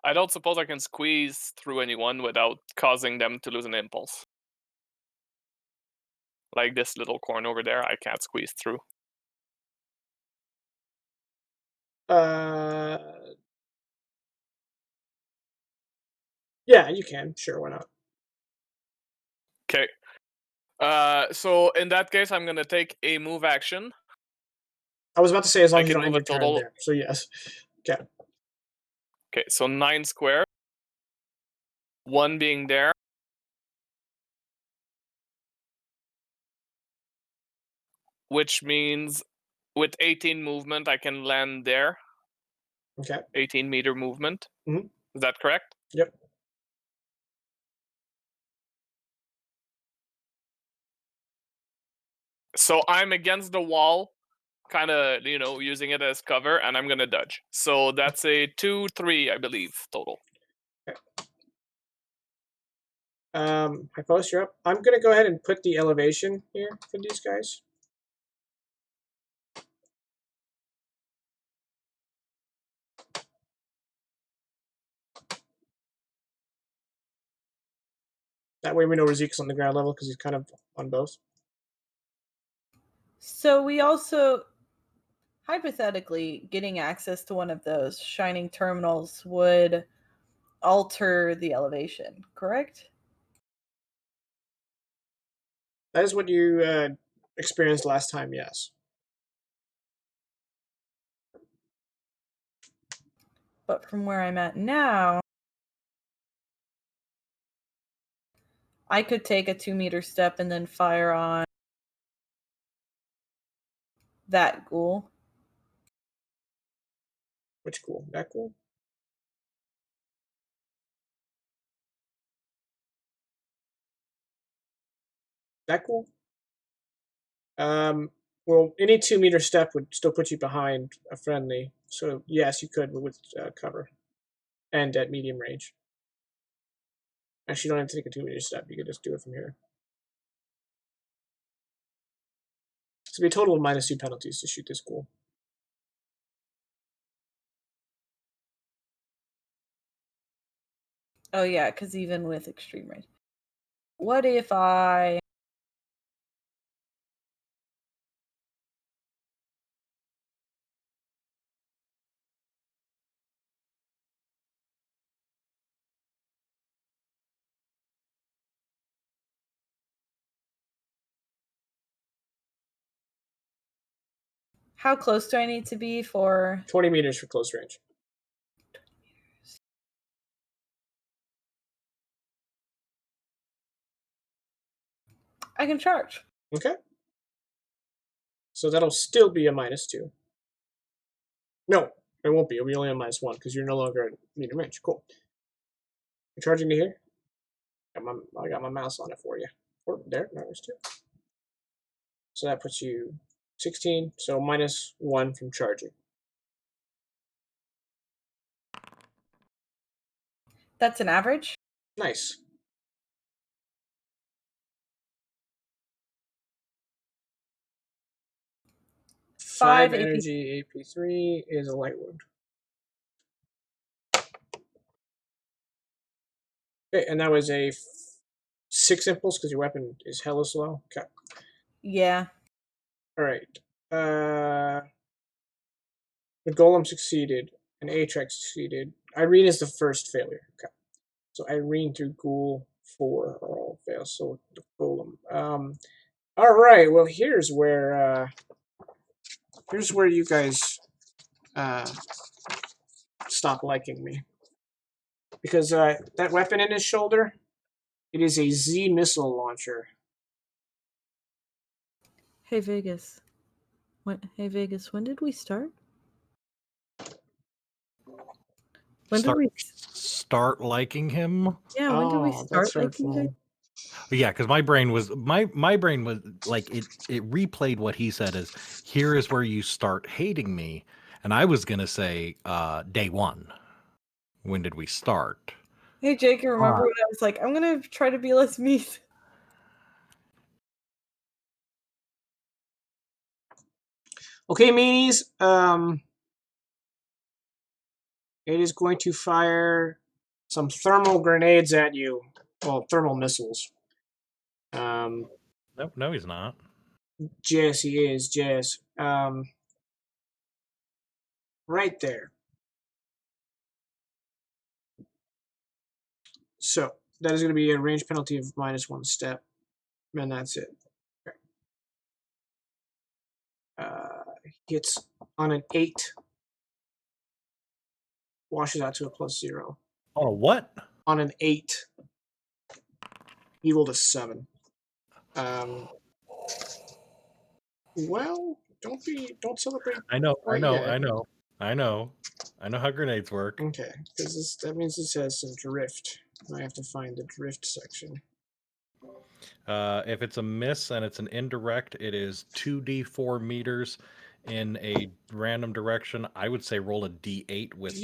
I don't suppose I can squeeze through anyone without causing them to lose an impulse. Like this little corn over there, I can't squeeze through. Yeah, you can. Sure, why not? Okay. So in that case, I'm gonna take a move action. I was about to say as long I as you can don't end move your a turn total. there. So yes. Okay. Okay, so 9 square. 1 being there. Which means with 18 movement, I can land there. Okay. 18-meter movement. Mm-hmm. Is that correct? Yep. So I'm against the wall, kind of, using it as cover, and I'm gonna dodge. So that's a 2-3, I believe, total. Okay. Hypolis, you're up. I'm gonna go ahead and put the elevation here for these guys. That way we know Razik's on the ground level because he's kind of on both. So we also, hypothetically, getting access to one of those shining terminals would alter the elevation, correct? That is what you experienced last time, yes. But from where I'm at now, I could take a 2-meter step and then fire on that ghoul. Which ghoul? That ghoul? That ghoul? Well, any 2-meter step would still put you behind a friendly. So yes, you could, but with cover and at medium range. Actually, you don't have to take a 2-meter step. You could just do it from here. So it'd be a total of -2 penalties to shoot this ghoul. Oh yeah, because even with extreme range. What if I... How close do I need to be for... 20 meters for close range. I can charge. Okay. So that'll still be a -2. No, it won't be. It'll be only a -1 because you're no longer at medium range. Cool. You're charging to here. I got my mouse on it for you. Oh, there, there's 2. So that puts you 16. So -1 from charging. That's an average. Nice. Five AP. energy AP3 is a light wound. Okay, and that was a 6 impulse because your weapon is hella slow. Okay. Yeah. All right. The golem succeeded, and Atrax succeeded. Irene is the first failure. Okay. So Irene through Ghoul 4 are all fails. So the golem. All right. Well, here's where you guys stop liking me, because that weapon in his shoulder, it is a Z missile launcher. Hey Vegas. Hey Vegas, when did we start? When did we start liking him? Yeah, when did we start liking him? Yeah, because my brain was like it replayed what he said as, here is where you start hating me. And I was gonna say day 1. When did we start? Hey Jake, you remember when I was like, I'm gonna try to be less mean? Okay, meanies. It is going to fire some thermal grenades at you. Well, thermal missiles. No, he's not. Jess, he is. Jess. Right there. So that is going to be a range penalty of -1 step, and that's it. Okay. Hits on an 8. Washes out to a +0. On a what? On an 8. He rolled a 7. Well, don't celebrate. I know how grenades work. Okay, because that means this has some drift. I have to find the drift section. If it's a miss and it's an indirect, it is 2d4 meters in a random direction. I would say roll a d8 with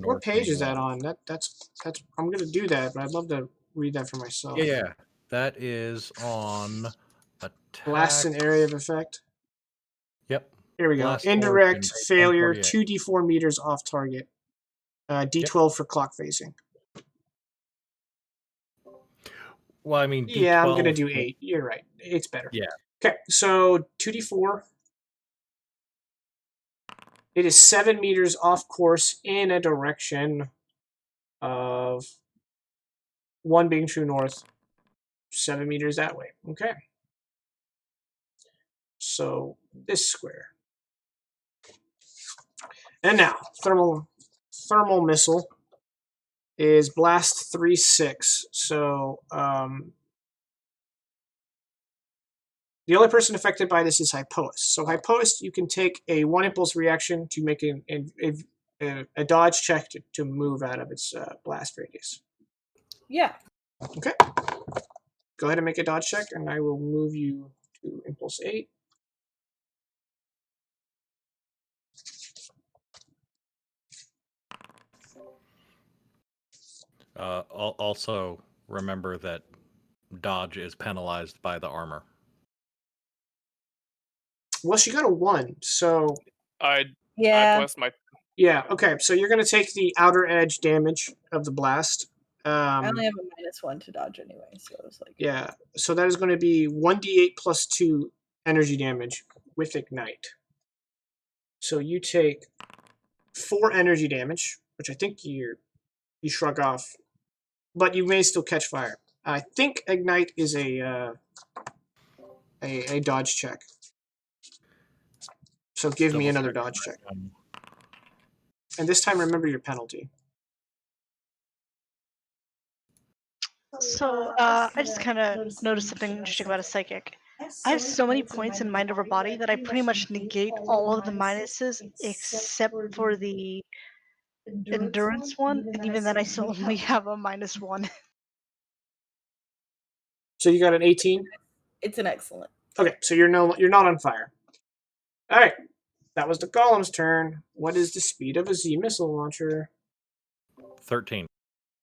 what page is that on? That's I'm gonna do that, but I'd love to read that for myself. Yeah, that is on attack. Blasts an area of effect. Yep. Here we go. Indirect failure, 2d4 meters off target. D12 for clock facing. Well, I mean, D12, yeah, I'm gonna do 8. You're right. 8's better. Yeah. Okay, so 2d4. It is 7 meters off course in a direction of 1 being true north, 7 meters that way. Okay. So this square. And now, thermal missile is blast 3/6. So the only person affected by this is Hypoist. So Hypoist, you can take a 1 impulse reaction to make a dodge check to move out of its blast radius. Yeah. Okay. Go ahead and make a dodge check, and I will move you to impulse 8. Also, remember that dodge is penalized by the armor. Well, she got a 1, so I blessed my. Yeah. Okay. So you're going to take the outer edge damage of the blast. I only have a -1 to dodge anyway, so it was like. Yeah. So that is going to be 1d8 plus 2 energy damage with ignite. So you take 4 energy damage, which I think you shrug off, but you may still catch fire. I think ignite is a dodge check. So give me another dodge check. And this time, remember your penalty. So, I just kind of noticed something interesting about a psychic. I have so many points in mind over body that I pretty much negate all of the minuses except for the endurance one, and even then I still only have a -1. So you got an 18? It's an excellent. Okay, so you're not on fire. Alright. That was the golem's turn. What is the speed of a Z missile launcher? 13.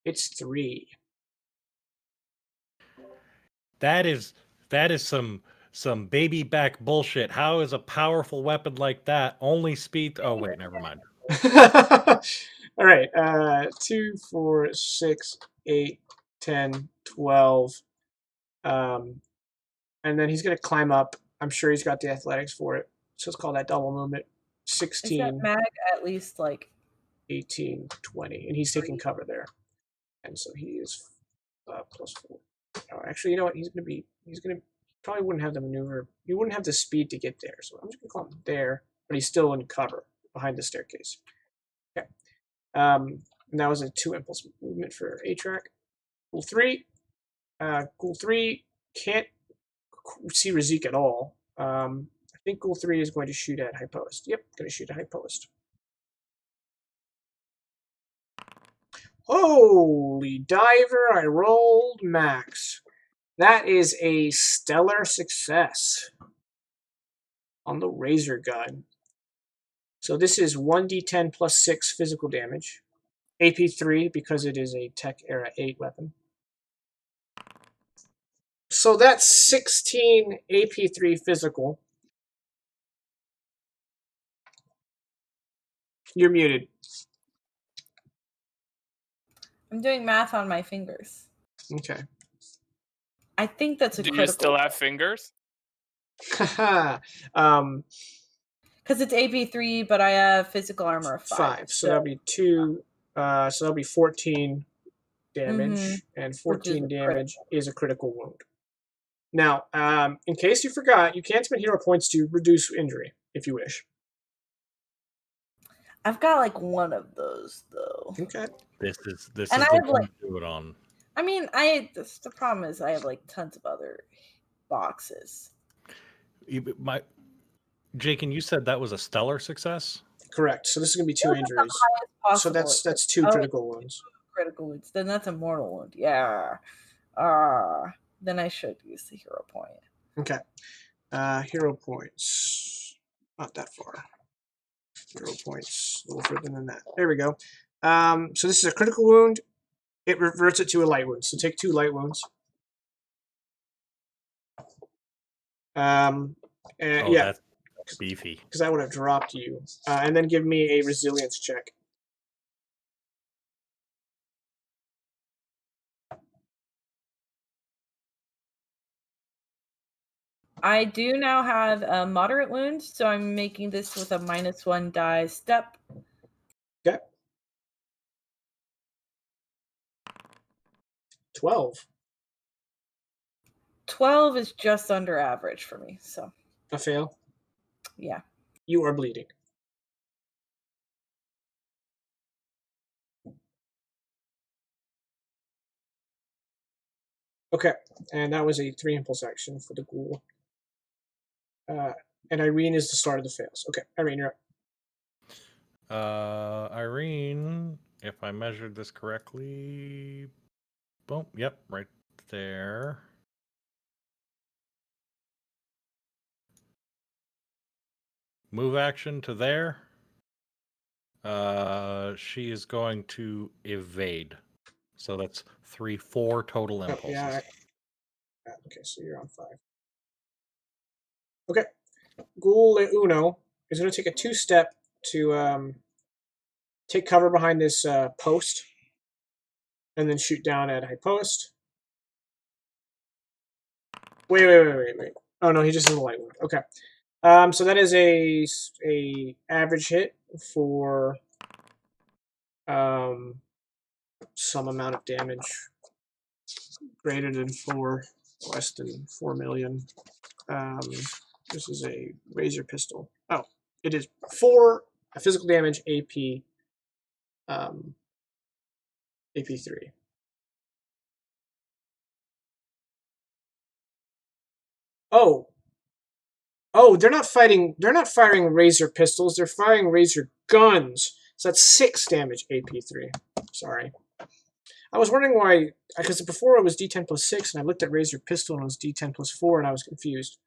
It's 3. That is some baby back bullshit. How is a powerful weapon like that only speed? Oh wait, never mind. All right. 2, 4, 6, 8, 10, 12. And then he's going to climb up. I'm sure he's got the athletics for it. So let's call that double movement. Is that 16, mag at least like 18, 20. And he's taking cover there. And so he is plus 4. Oh, actually, you know what? He's going to probably wouldn't have the maneuver. He wouldn't have the speed to get there. So I'm just going to call him there. But he's still in cover behind the staircase. Okay. And that was a 2 impulse movement for A-Track. Ghoul 3. Ghoul 3 can't see Razik at all. I think Ghoul 3 is going to shoot at high post. Yep, going to shoot at high post. Holy diver, I rolled max. That is a stellar success on the Razor Gun. So this is 1d10 plus 6 physical damage. AP3 because it is a Tech Era 8 weapon. So that's 16 AP3 physical. You're muted. I'm doing math on my fingers. Okay. I think that's a Do critical. you still have fingers? Because it's AP3, but I have physical armor of 5. So that'll be 2. So that'll be 14 damage, and 14 damage is a critical wound. Now, in case you forgot, you can spend hero points to reduce injury if you wish. I've got like one of those though. Okay. This is the one to do it on. I mean, the problem is I have like tons of other boxes. Jake, and you said that was a stellar success? Correct. So this is going to be 2 injuries. So that's 2 critical wounds. Critical wounds. Then that's a mortal wound. Yeah. Then I should use the hero point. Okay. Hero points. Not that far. Hero points. A little further than that. There we go. So this is a critical wound. It reverts it to a light wound. So take 2 light wounds. Yeah. That's beefy. Because I would have dropped you. And then give me a resilience check. I do now have a moderate wound, so I'm making this with a -1 die step. Okay. 12. 12 is just under average for me, so. A fail? Yeah. You are bleeding. Okay, and that was a 3 impulse action for the ghoul. And Irene is the start of the fails. Okay, Irene, you're up. Irene, if I measured this correctly, boom, yep, right there. Move action to there. She is going to evade. So that's 4 total impulses. Oh, yeah. Okay, so you're on 5. Okay. Ghoul Uno is going to take a 2-step to take cover behind this post and then shoot down at high post. Wait. Oh, no, he just has a light wound. Okay. So that is a average hit for some amount of damage greater than 4, less than 4 million. This is a razor pistol. Oh, it is 4 physical damage AP. AP3. Oh, they're not fighting. They're not firing laser pistols. They're firing laser guns. So that's 6 damage. AP3. Sorry. I was wondering why, because before it was D10 plus 6, and I looked at Razor Pistol and it was D10 plus 4, and I was confused.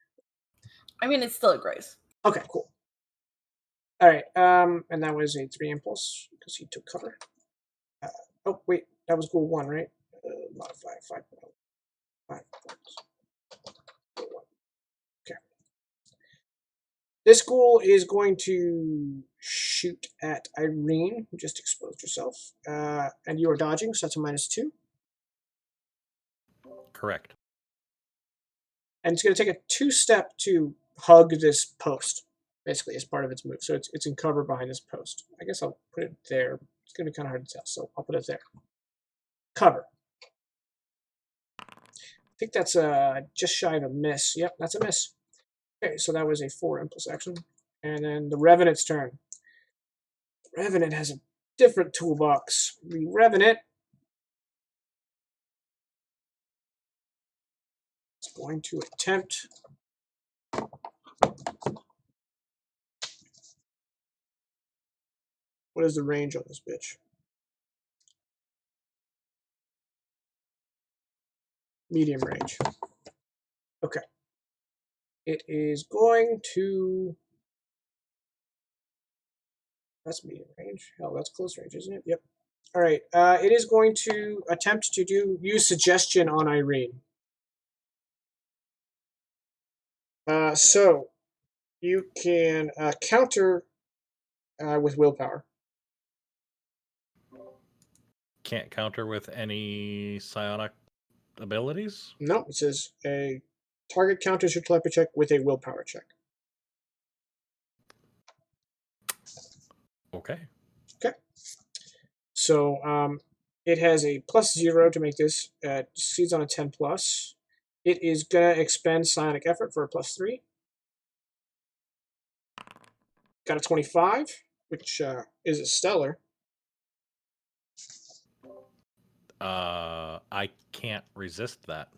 I mean, it's still a grace. Okay, cool. All right, and that was a 3 impulse because he took cover. Oh wait, that was goal 1, right? Modify 5. 5 points. Goal 1. Okay. This ghoul is going to shoot at Irene, who just exposed herself, and you are dodging, so that's a -2. Correct. And it's going to take a 2-step to hug this post, basically, as part of its move. So it's in cover behind this post. I guess I'll put it there. It's going to be kind of hard to tell, so I'll put it there. Cover. I think that's just shy of a miss. Yep, that's a miss. Okay, so that was a 4 impulse action. And then the Revenant's turn. The Revenant has a different toolbox. The Revenant is going to attempt... What is the range on this bitch? Medium range. Okay. It is going to... That's medium range. Hell, that's close range, isn't it? Yep. All right. It is going to attempt to use suggestion on Irene. So you can counter with willpower. Can't counter with any psionic abilities? No, it says a target counters your telepathy check with a willpower check. Okay. Okay. So it has a +0 to make this. Succeeds on a 10 plus. It is gonna expend psionic effort for a +3. Got a 25, which is a stellar. I can't resist that.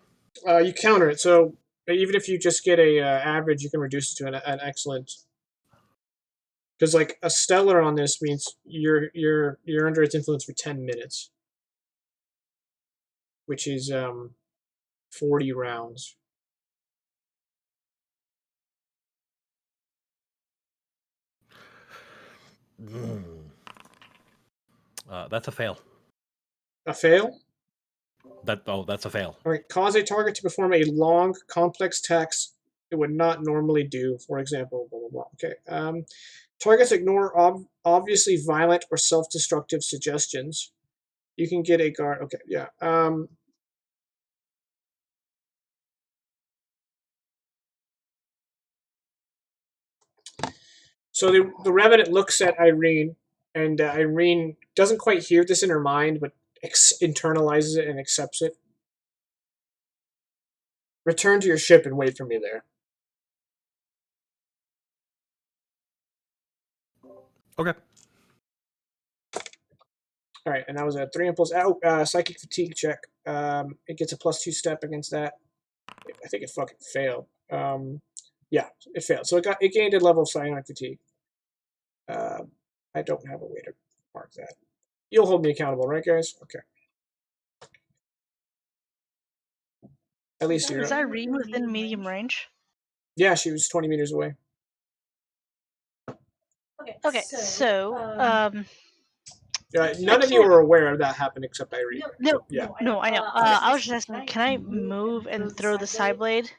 You counter it, so even if you just get a average, you can reduce it to an excellent. Because like a stellar on this means you're under its influence for 10 minutes, which is 40 rounds. That's a fail. A fail. That's a fail. All right. Cause a target to perform a long, complex task it would not normally do. For example, blah blah blah. Okay. Targets ignore obviously violent or self-destructive suggestions. You can get a guard. Okay. Yeah. So the Revenant looks at Irene, and Irene doesn't quite hear this in her mind, but internalizes it and accepts it. Return to your ship and wait for me there. Okay. All right, and that was a 3 impulse. Psychic fatigue check. It gets a +2 step against that. I think it fucking failed. Yeah, it failed. So it gained a level of psionic fatigue. I don't have a way to mark that. You'll hold me accountable, right, guys? Okay. At least you're. Is Irene within medium range? Yeah, she was 20 meters away. Okay, so none of you are aware of that happened except Irene. No, I know. I was just asking, can I move and throw the side blade?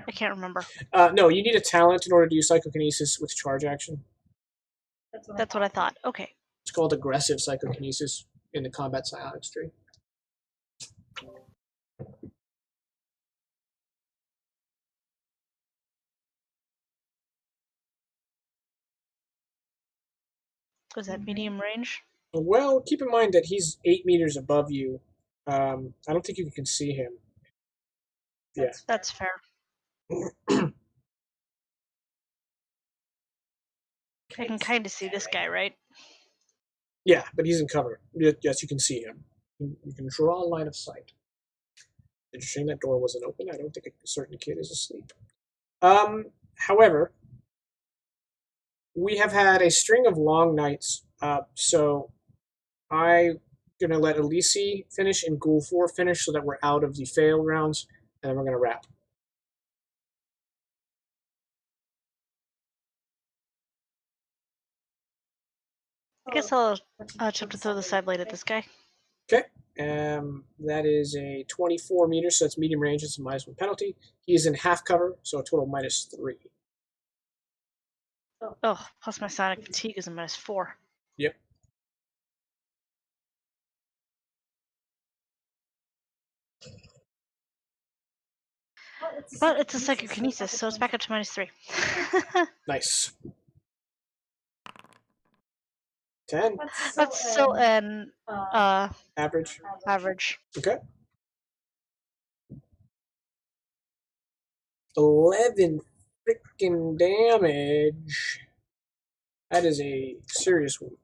I can't remember. No, you need a talent in order to use psychokinesis with charge action. That's what I thought. Okay. It's called aggressive psychokinesis in the combat psionics tree. Was that medium range? Well, keep in mind that he's 8 meters above you. I don't think you can see him. Yeah. That's fair. I can kind of see this guy, right? Yeah, but he's in cover. Yes, you can see him. You can draw a line of sight. Interesting, that door wasn't open. I don't think a certain kid is asleep. However, we have had a string of long nights, so I'm gonna let Elise finish and Ghoul 4 finish so that we're out of the fail rounds, and then we're gonna wrap. I guess I'll attempt to throw the side blade at this guy. Okay. That is a 24 meters, so it's medium range. It's a -1 penalty. He's in half cover, so a total -3. Oh, plus my sonic fatigue is a -4. Yep. But it's a psychokinesis, so it's back up to -3. Nice. 10. That's still an Average. average. Okay. 11 freaking damage. That is a serious wound.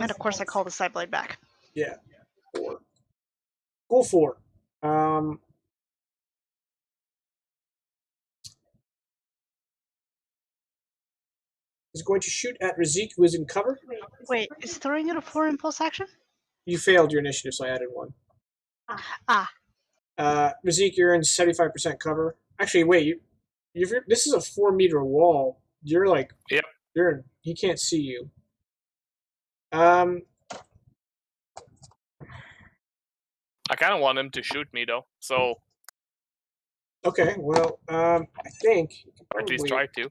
And of course, I call the side blade back. Yeah. 4. Ghoul 4. Is going to shoot at Razik, who is in cover. Wait, is throwing it a 4 impulse action? You failed your initiative, so I added 1. Ah. Razik, you're in 75% cover. Actually, wait, this is a 4-meter wall. You're like, Yep. He can't see you. I kind of want him to shoot me though, so Okay, well, I think you could or at least probably, try to.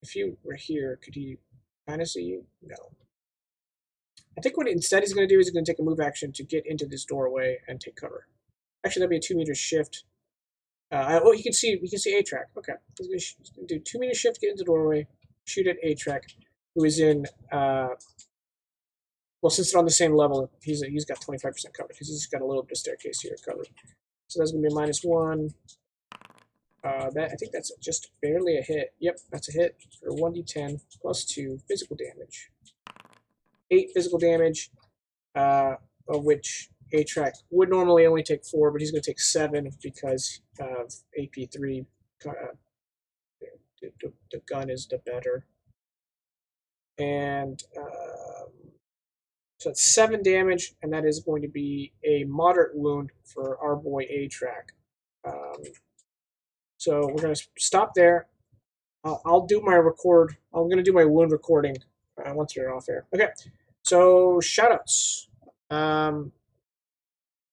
if you were here, could he kind of see you? No. I think what instead he's going to do is he's going to take a move action to get into this doorway and take cover. Actually, that'd be a 2-meter shift. Oh, he can see A-Track. Okay, he's going to do 2-meter shift, get into the doorway, shoot at A-Track, who is in. Well, since they're on the same level, he's got 25% cover because he's got a little bit of staircase here covered. So that's going to be a -1. I think that's just barely a hit. Yep, that's a hit for 1d10 plus 2 physical damage. 8 physical damage, of which A-Track would normally only take 4, but he's going to take 7 because of AP3. The gun is the better. And so it's 7 damage, and that is going to be a moderate wound for our boy A-Track. So we're going to stop there. I'll do my record. I'm going to do my wound recording once you're off air. Okay, so shoutouts.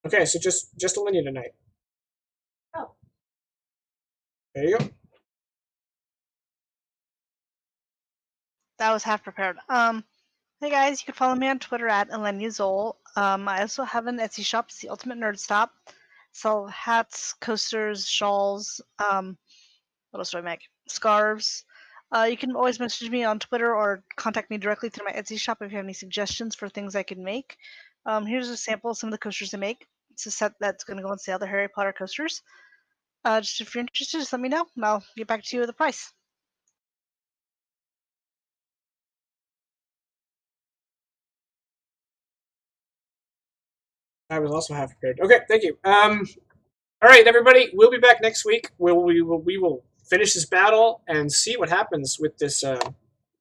Okay, so just Alinea tonight. Oh. There you go. That was half prepared. Hey guys, you can follow me on Twitter at EleniaZol. I also have an Etsy shop. It's the Ultimate Nerd Stop. Sell hats, coasters, shawls. What else do I make? Scarves. You can always message me on Twitter or contact me directly through my Etsy shop if you have any suggestions for things I can make. Here's a sample of some of the coasters I make. It's a set that's going to go on sale, the Harry Potter coasters. Just if you're interested, just let me know, and I'll get back to you with the price. I was also half prepared. Okay, thank you. All right, everybody, we'll be back next week. We will finish this battle and see what happens with this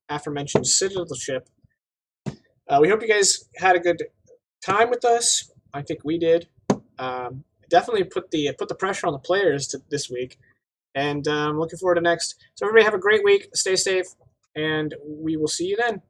aforementioned Citadel ship. We hope you guys had a good time with us. I think we did. Definitely put the pressure on the players this week, and looking forward to next. So everybody have a great week. Stay safe, and we will see you then.